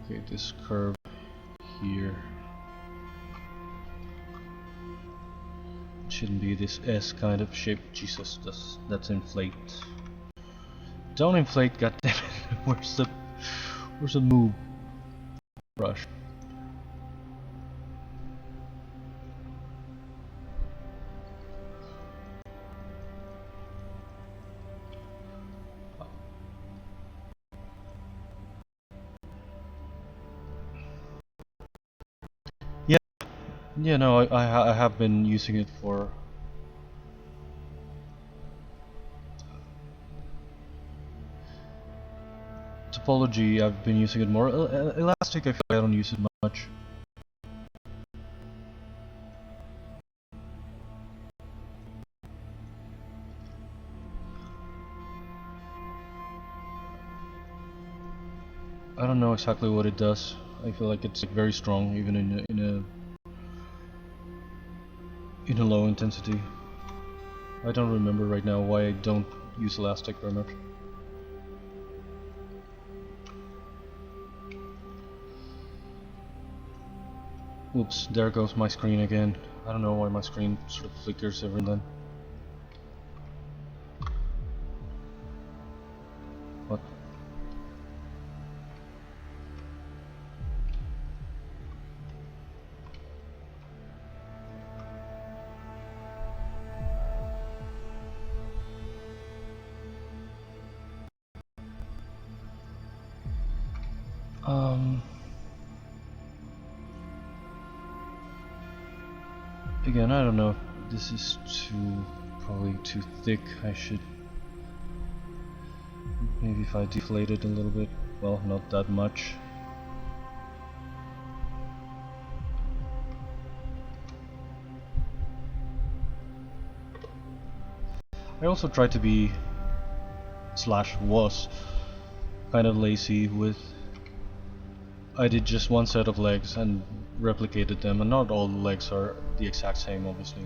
Okay, this curve here shouldn't be this S kind of shape. Jesus, that's inflate. Don't inflate, goddammit. Where's the move brush? Yeah, no, I have been using it for topology. I've been using it more. Elastic, I feel like I don't use it much. I don't know exactly what it does. I feel like it's like very strong, even in a low intensity. I don't remember right now why I don't use elastic very much. Oops, there goes my screen again. I don't know why my screen sort of flickers every then. What? Again, I don't know if this is probably too thick. I should, maybe if I deflate it a little bit, well, not that much. I also tried to be, / was, kind of lazy with, I did just one set of legs and replicated them, and not all the legs are the exact same, obviously.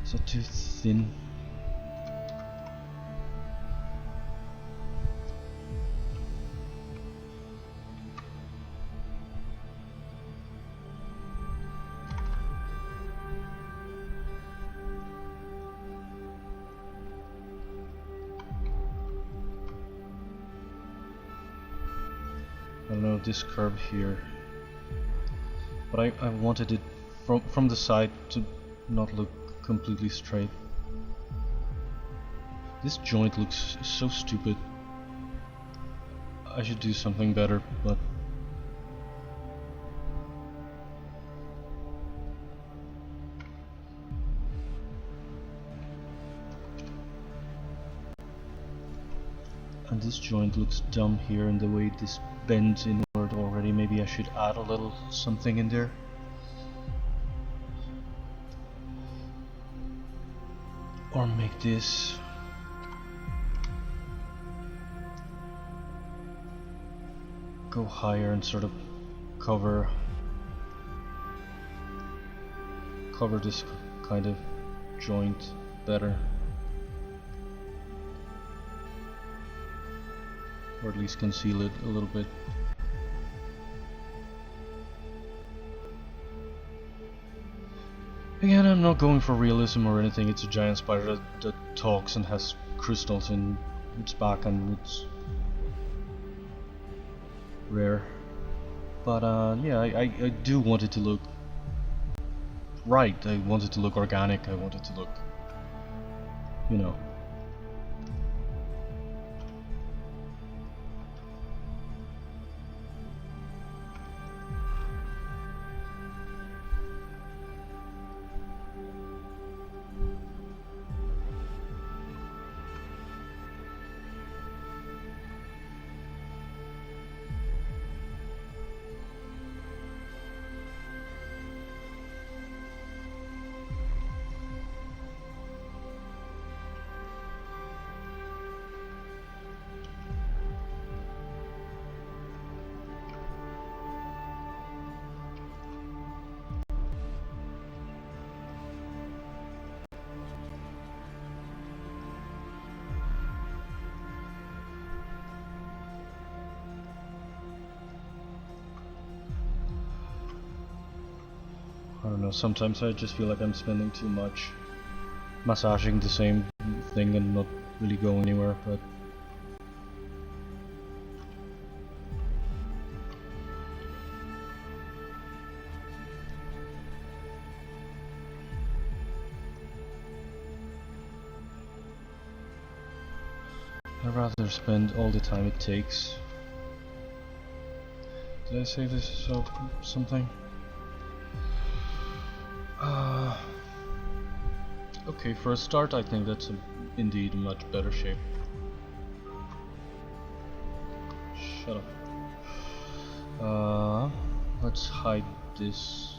Is that too thin? I don't know, this curve here, but I wanted it from the side to not look completely straight. This joint looks so stupid. I should do something better, but and this joint looks dumb here in the way this bends inward already. Maybe I should add a little something in there. Or make this go higher and sort of cover this kind of joint better. Or at least conceal it a little bit. Again, I'm not going for realism or anything. It's a giant spider that talks and has crystals in its back, and it's rare. But yeah, I do want it to look right. I want it to look organic. I want it to look, you know. I don't know, sometimes I just feel like I'm spending too much massaging the same thing and not really going anywhere, but I'd rather spend all the time it takes. Did I save this as something? Okay, for a start I think that's indeed much better shape. Shut up. Let's hide this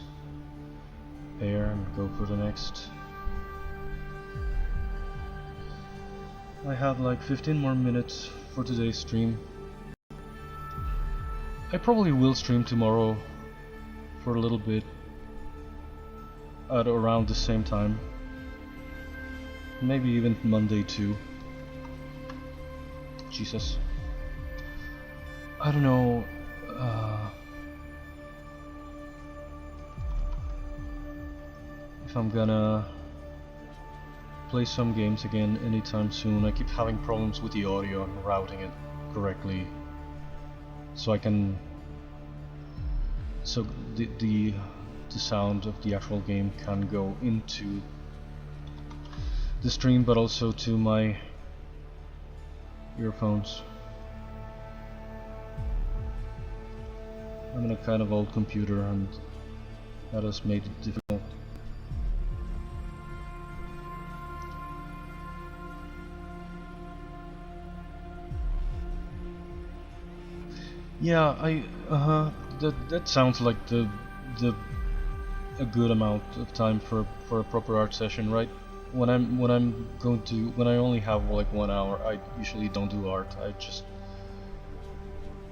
pair and go for the next. I have like 15 more minutes for today's stream. I probably will stream tomorrow for a little bit at around the same time. Maybe even Monday too. Jesus. I don't know. If I'm gonna play some games again anytime soon. I keep having problems with the audio and routing it correctly, so I can. So the sound of the actual game can go into the stream, but also to my earphones. I'm on a kind of old computer, and that has made it difficult. Yeah, that sounds like a good amount of time for a proper art session, right? When I only have like 1 hour, I usually don't do art. I just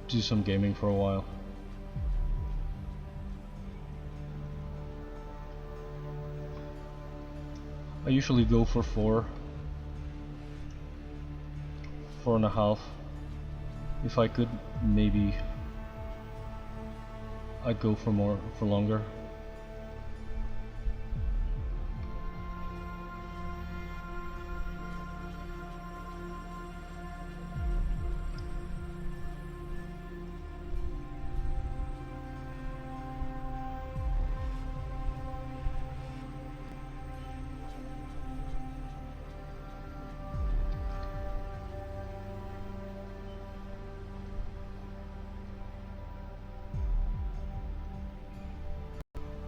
do some gaming for a while. I usually go for 4.5. If I could, maybe I'd go for longer.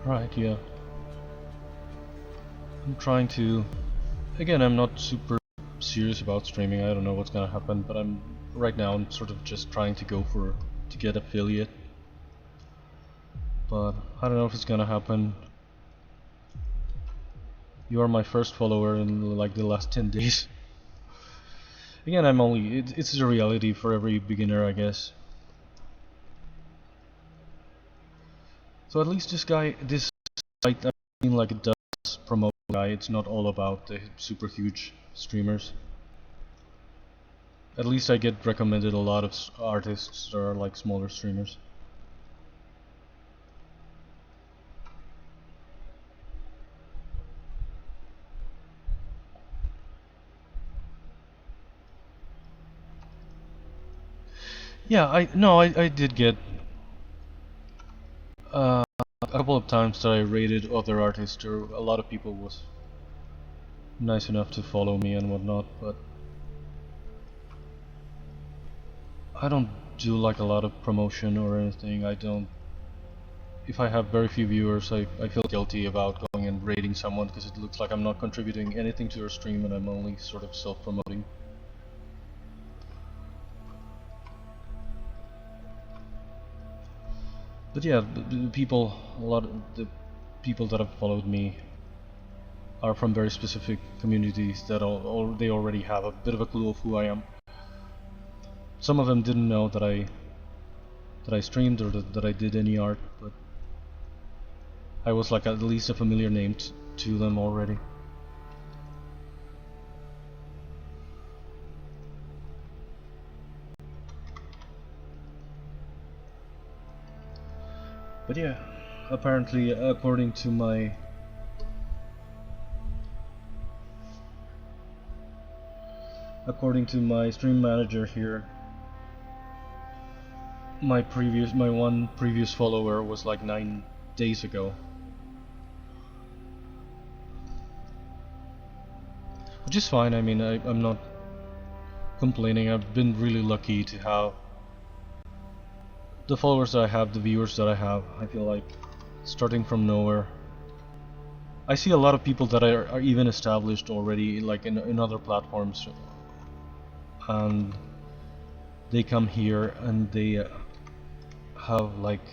Right, yeah. I'm trying to... Again, I'm not super serious about streaming. I don't know what's gonna happen, but right now I'm sort of just trying to go to get affiliate. But I don't know if it's gonna happen. You are my first follower in like the last 10 days. Again, it's a reality for every beginner, I guess. So at least this site, I mean, like, it does promote the guy. It's not all about the super huge streamers. At least I get recommended a lot of artists that are like smaller streamers. Yeah, I did get a couple of times that I rated other artists, or a lot of people was nice enough to follow me and whatnot, but I don't do like a lot of promotion or anything. I don't. If I have very few viewers, I feel guilty about going and rating someone because it looks like I'm not contributing anything to their stream and I'm only sort of self-promoting. But yeah, a lot of the people that have followed me are from very specific communities that they already have a bit of a clue of who I am. Some of them didn't know that I streamed or that I did any art, but I was like at least a familiar name to them already. But yeah, apparently according to my stream manager here, my one previous follower was like 9 days ago. Which is fine. I mean, I'm not complaining. I've been really lucky to have the followers that I have, the viewers that I have. I feel like starting from nowhere, I see a lot of people that are even established already, like in other platforms, and they come here and they have like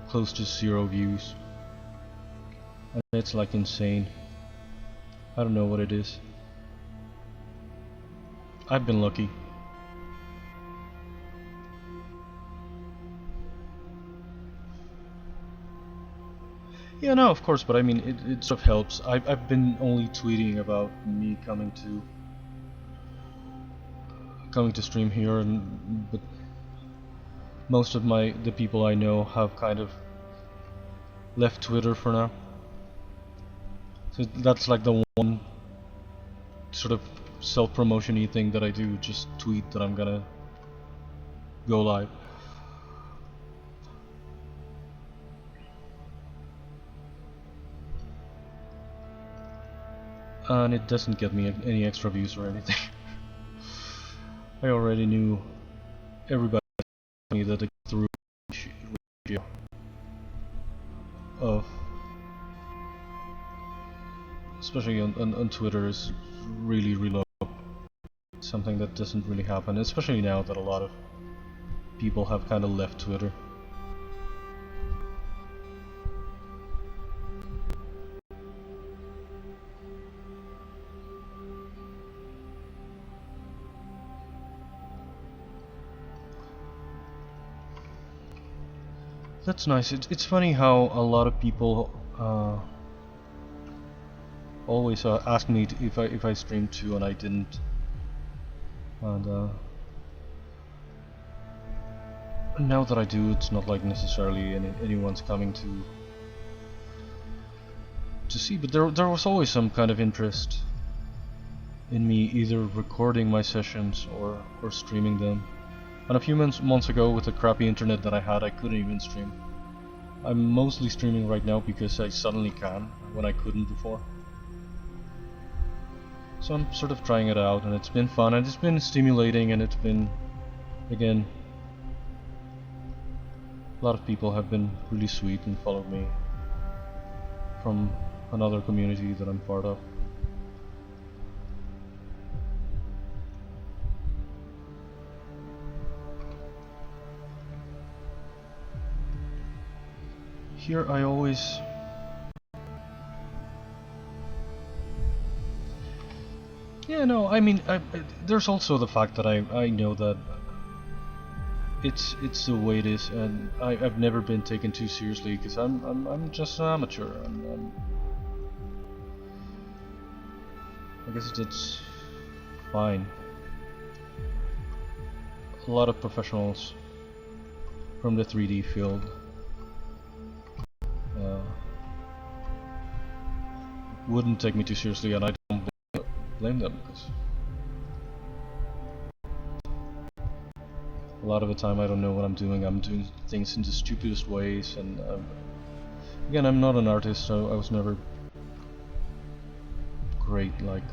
close to 0 views, and it's like insane. I don't know what it is. I've been lucky. Yeah, no, of course, but I mean, it sort of helps. I've been only tweeting about me coming to stream here, but most of the people I know have kind of left Twitter for now. So that's like the one sort of self-promotion-y thing that I do, just tweet that I'm gonna go live. And it doesn't get me any extra views or anything. I already knew everybody told me that the through ratio of, especially on Twitter, is really low. Something that doesn't really happen, especially now that a lot of people have kind of left Twitter. That's nice. It's funny how a lot of people always ask me if I stream too, and I didn't. And now that I do, it's not like necessarily anyone's coming to see. But there was always some kind of interest in me either recording my sessions or streaming them. And a few months ago, with the crappy internet that I had, I couldn't even stream. I'm mostly streaming right now because I suddenly can, when I couldn't before. So I'm sort of trying it out, and it's been fun, and it's been stimulating, and it's been, again, a lot of people have been really sweet and followed me from another community that I'm part of. Here I always yeah, no, I mean, there's also the fact that I know that it's the way it is, and I've never been taken too seriously because I'm just an amateur, and I guess it's fine. A lot of professionals from the 3D field wouldn't take me too seriously, and I don't blame them, because a lot of the time I don't know what I'm doing. I'm doing things in the stupidest ways, and again, I'm not an artist, so I was never great like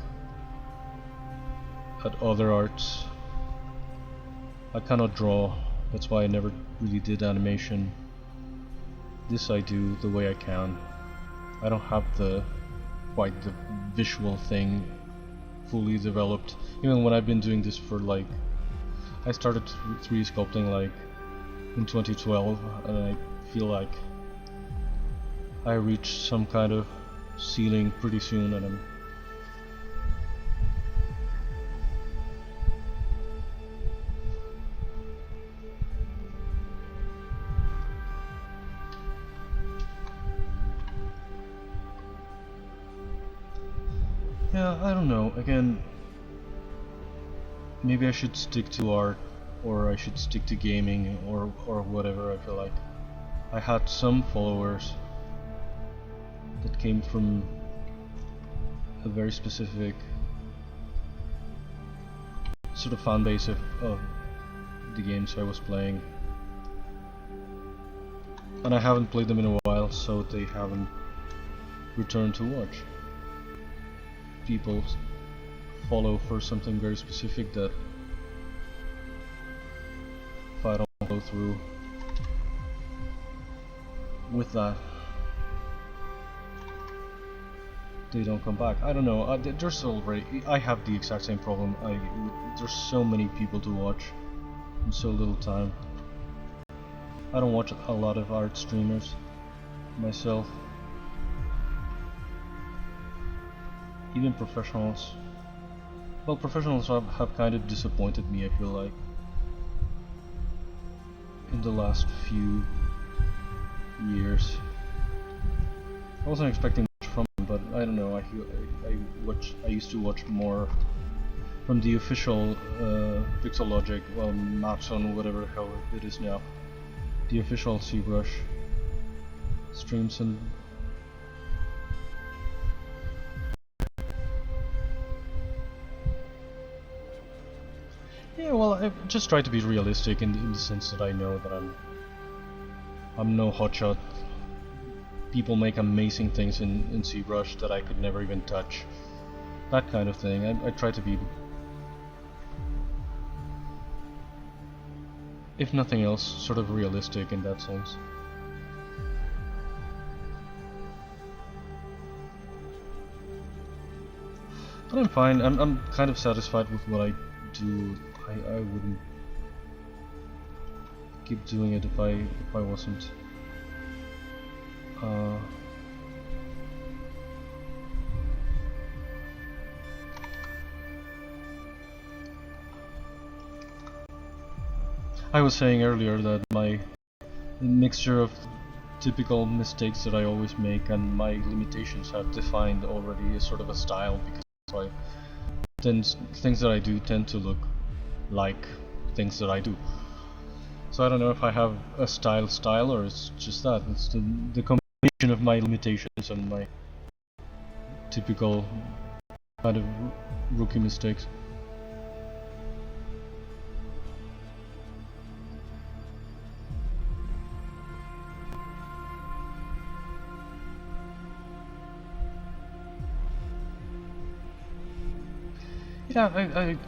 at other arts. I cannot draw, that's why I never really did animation. This I do the way I can. I don't have quite the visual thing fully developed. Even when I've been doing this for like, I started 3D sculpting like in 2012, and I feel like I reached some kind of ceiling pretty soon, and I'm yeah, I don't know. Again, maybe I should stick to art, or I should stick to gaming, or whatever. I feel like I had some followers that came from a very specific sort of fan base of the games I was playing, and I haven't played them in a while, so they haven't returned to watch. People follow for something very specific that if I don't go through with that, they don't come back. I don't know. There's already. I have the exact same problem. There's so many people to watch, and so little time. I don't watch a lot of art streamers myself. Even professionals. Well, professionals have kind of disappointed me, I feel like, in the last few years. I wasn't expecting much from them, but I don't know. I used to watch more from the official Pixelogic, well, Maxon, whatever the hell it is now, the official ZBrush streams. And yeah, well, I just try to be realistic in the sense that I know that I'm no hotshot. People make amazing things in ZBrush that I could never even touch. That kind of thing. I try to be, if nothing else, sort of realistic in that sense. But I'm fine. I'm kind of satisfied with what I do. I wouldn't keep doing it if I wasn't. I was saying earlier that my mixture of typical mistakes that I always make and my limitations have defined already a sort of a style, because things that I do tend to look like things that I do. So I don't know if I have a style or it's just that. It's the combination of my limitations and my typical kind of rookie mistakes. Yeah,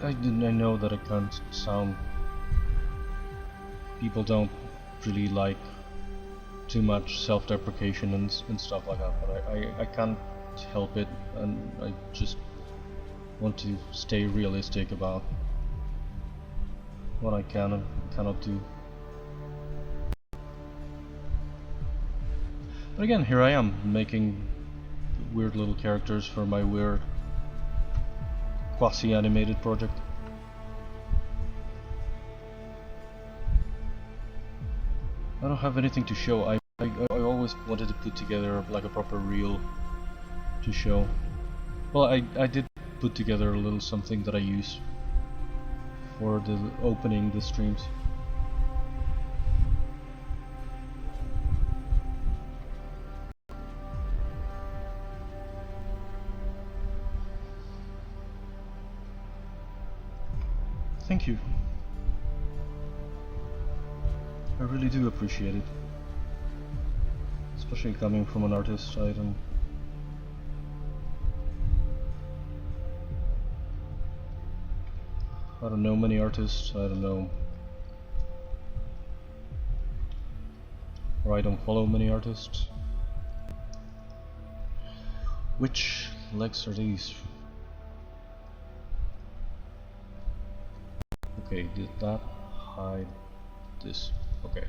I know that I can't sound. People don't really like too much self-deprecation and stuff like that, but I can't help it, and I just want to stay realistic about what I can and cannot do. But again, here I am making weird little characters for my weird quasi-animated project. I don't have anything to show. I always wanted to put together like a proper reel to show. Well, I did put together a little something that I use for the opening the streams. Thank you. I really do appreciate it. Especially coming from an artist. I don't know many artists. I don't know, or I don't follow many artists. Which legs are these? Okay, did that hide this? Okay.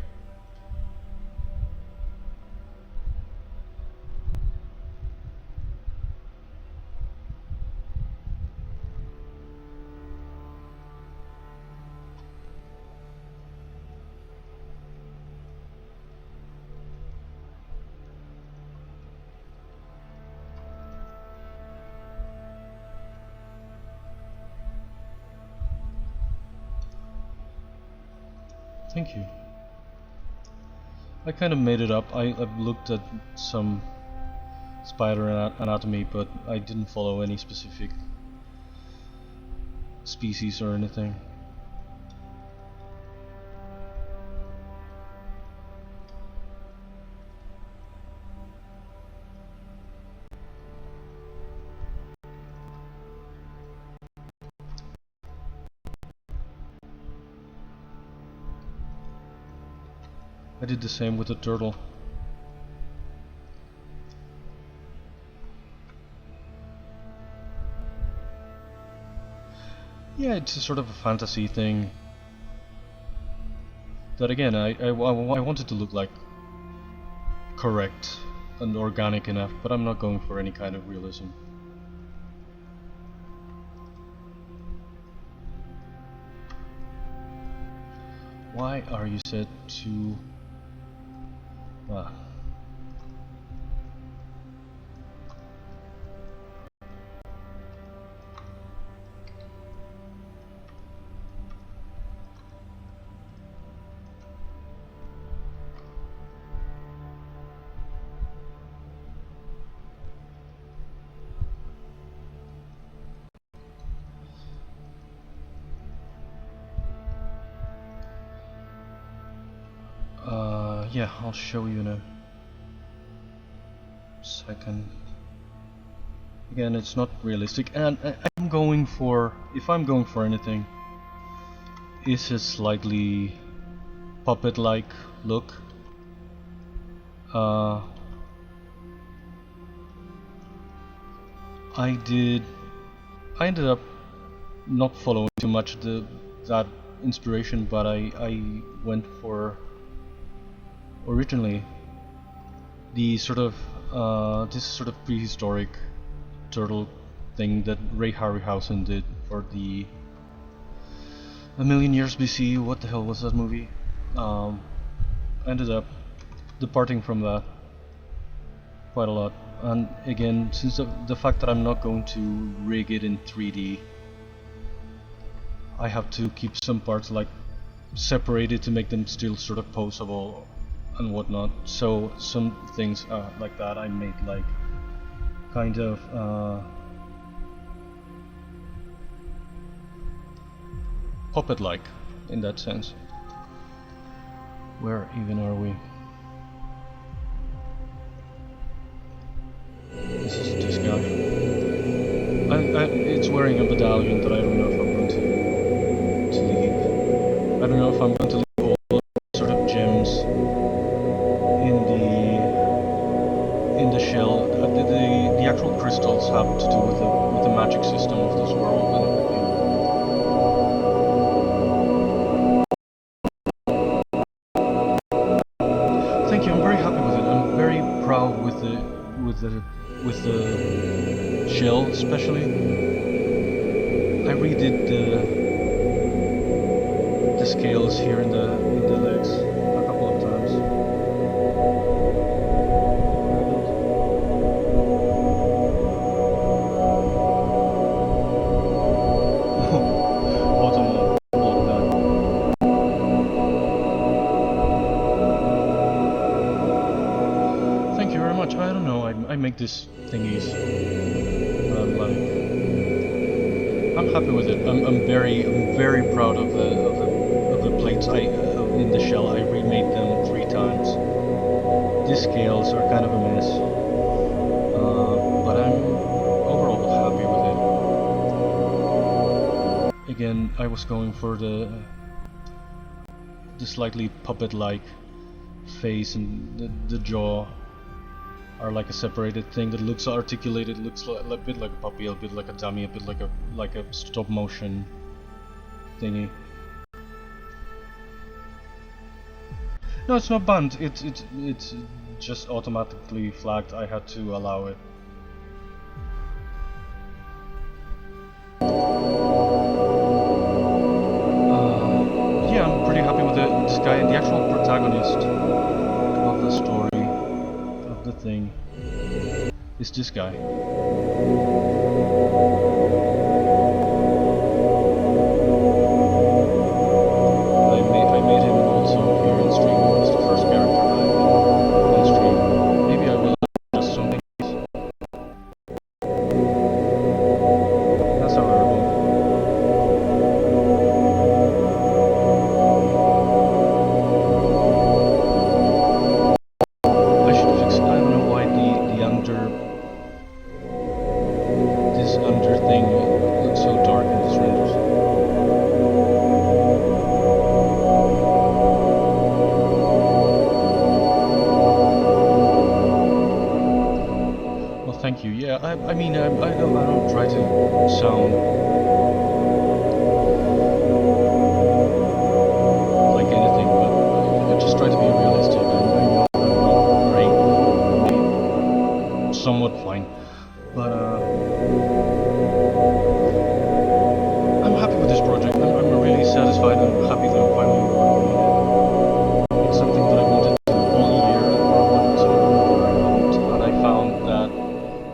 Thank you. I kind of made it up. I've looked at some spider anatomy, but I didn't follow any specific species or anything. I did the same with the turtle. yeah, it's a sort of a fantasy thing. That again, I wanted to look like correct and organic enough, but I'm not going for any kind of realism. Why are you set to... yeah, I'll show you in a second. Again, it's not realistic, and I'm going for, if I'm going for anything, is a slightly puppet-like look. I ended up not following too much that inspiration, but I went for originally the sort of this sort of prehistoric turtle thing that Ray Harryhausen did for the A Million Years BC. What the hell was that movie? Ended up departing from that quite a lot, and again, since the fact that I'm not going to rig it in 3D, I have to keep some parts like separated to make them still sort of poseable and whatnot. So some things like that I made like kind of puppet-like in that sense. Where even are we? This is this guy. It's wearing a medallion that I don't know if I'm going to leave. I don't know if I'm going to leave all the sort of gems in the shell. The actual crystals have to do with the magic system of this world and everything. Thank you. I'm very happy with it. I'm very proud with the shell, especially. I redid the scales here in the legs a couple of times. Thank you very much. I don't know. I make these thingies. I'm happy with it. I'm very proud of the plates in the shell. I remade them 3 times. These scales are kind of a mess, but I'm overall happy with it. Again, I was going for the slightly puppet-like face, and the jaw are like a separated thing that looks articulated, looks a bit like a puppy, a bit like a dummy, a bit like a stop motion thingy. No, it's not banned. It's just automatically flagged. I had to allow it. Yeah, I'm pretty happy with this guy, and the actual protagonist of the story, of the thing, is this guy. I made him also here in stream. He's the first character I made on stream. Maybe I will adjust something. That's our Ergol. I should fix it. I don't know why this under thing looks so dark in this renders. Well, thank you. Yeah, I mean, I don't try to sound somewhat fine. But I'm happy with this project. I'm really satisfied and happy that I'm finally working on it. It's something that I wanted to do all year and I found that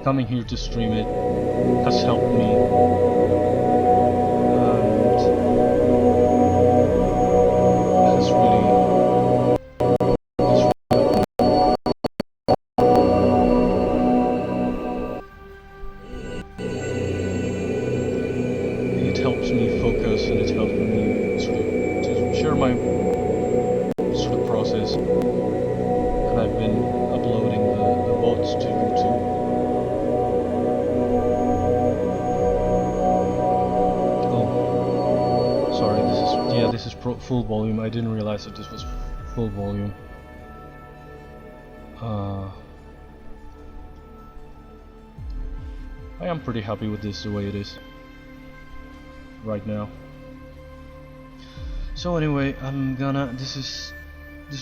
coming here to stream it has helped me. It helps me focus and it helps me sort of to share my sort of process. And I've been uploading the VODs to YouTube. Oh, sorry. This is full volume. I didn't realize that this was full volume. I am pretty happy with this the way it is right now. So anyway, this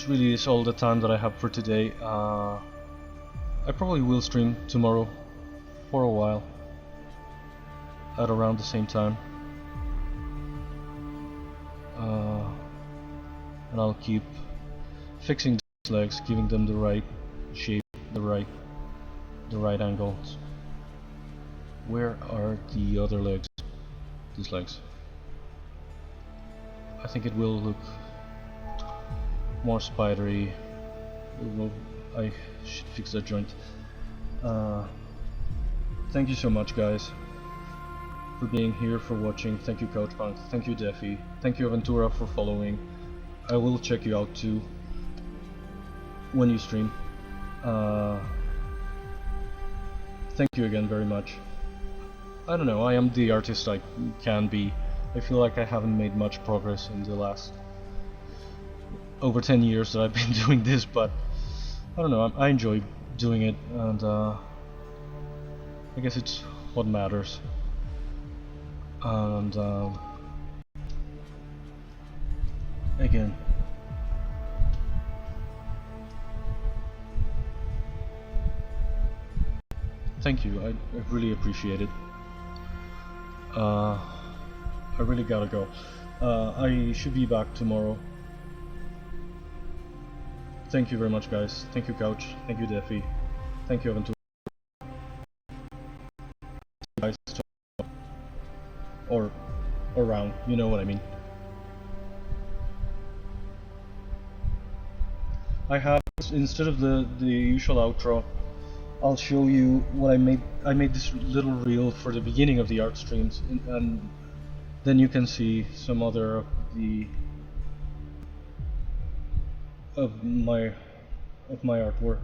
really is all the time that I have for today. I probably will stream tomorrow for a while at around the same time. And I'll keep fixing these legs, giving them the right shape, the right angles. Where are the other legs? These legs. I think it will look more spidery. I should fix that joint. Thank you so much, guys, for being here, for watching. Thank you, Couchpunk. Thank you, Defi. Thank you, Aventura, for following. I will check you out too when you stream. Thank you again very much. I don't know, I am the artist I can be. I feel like I haven't made much progress in the last over 10 years that I've been doing this, but I don't know, I enjoy doing it, and I guess it's what matters. And again, thank you, I really appreciate it. I really gotta go. I should be back tomorrow. Thank you very much, guys. Thank you, Couch. Thank you, Defi. Thank you, Aventura. Guys, or around, you know what I mean. I have, instead of the usual outro, I'll show you what I made. I made this little reel for the beginning of the art streams, and then you can see some other of my artwork.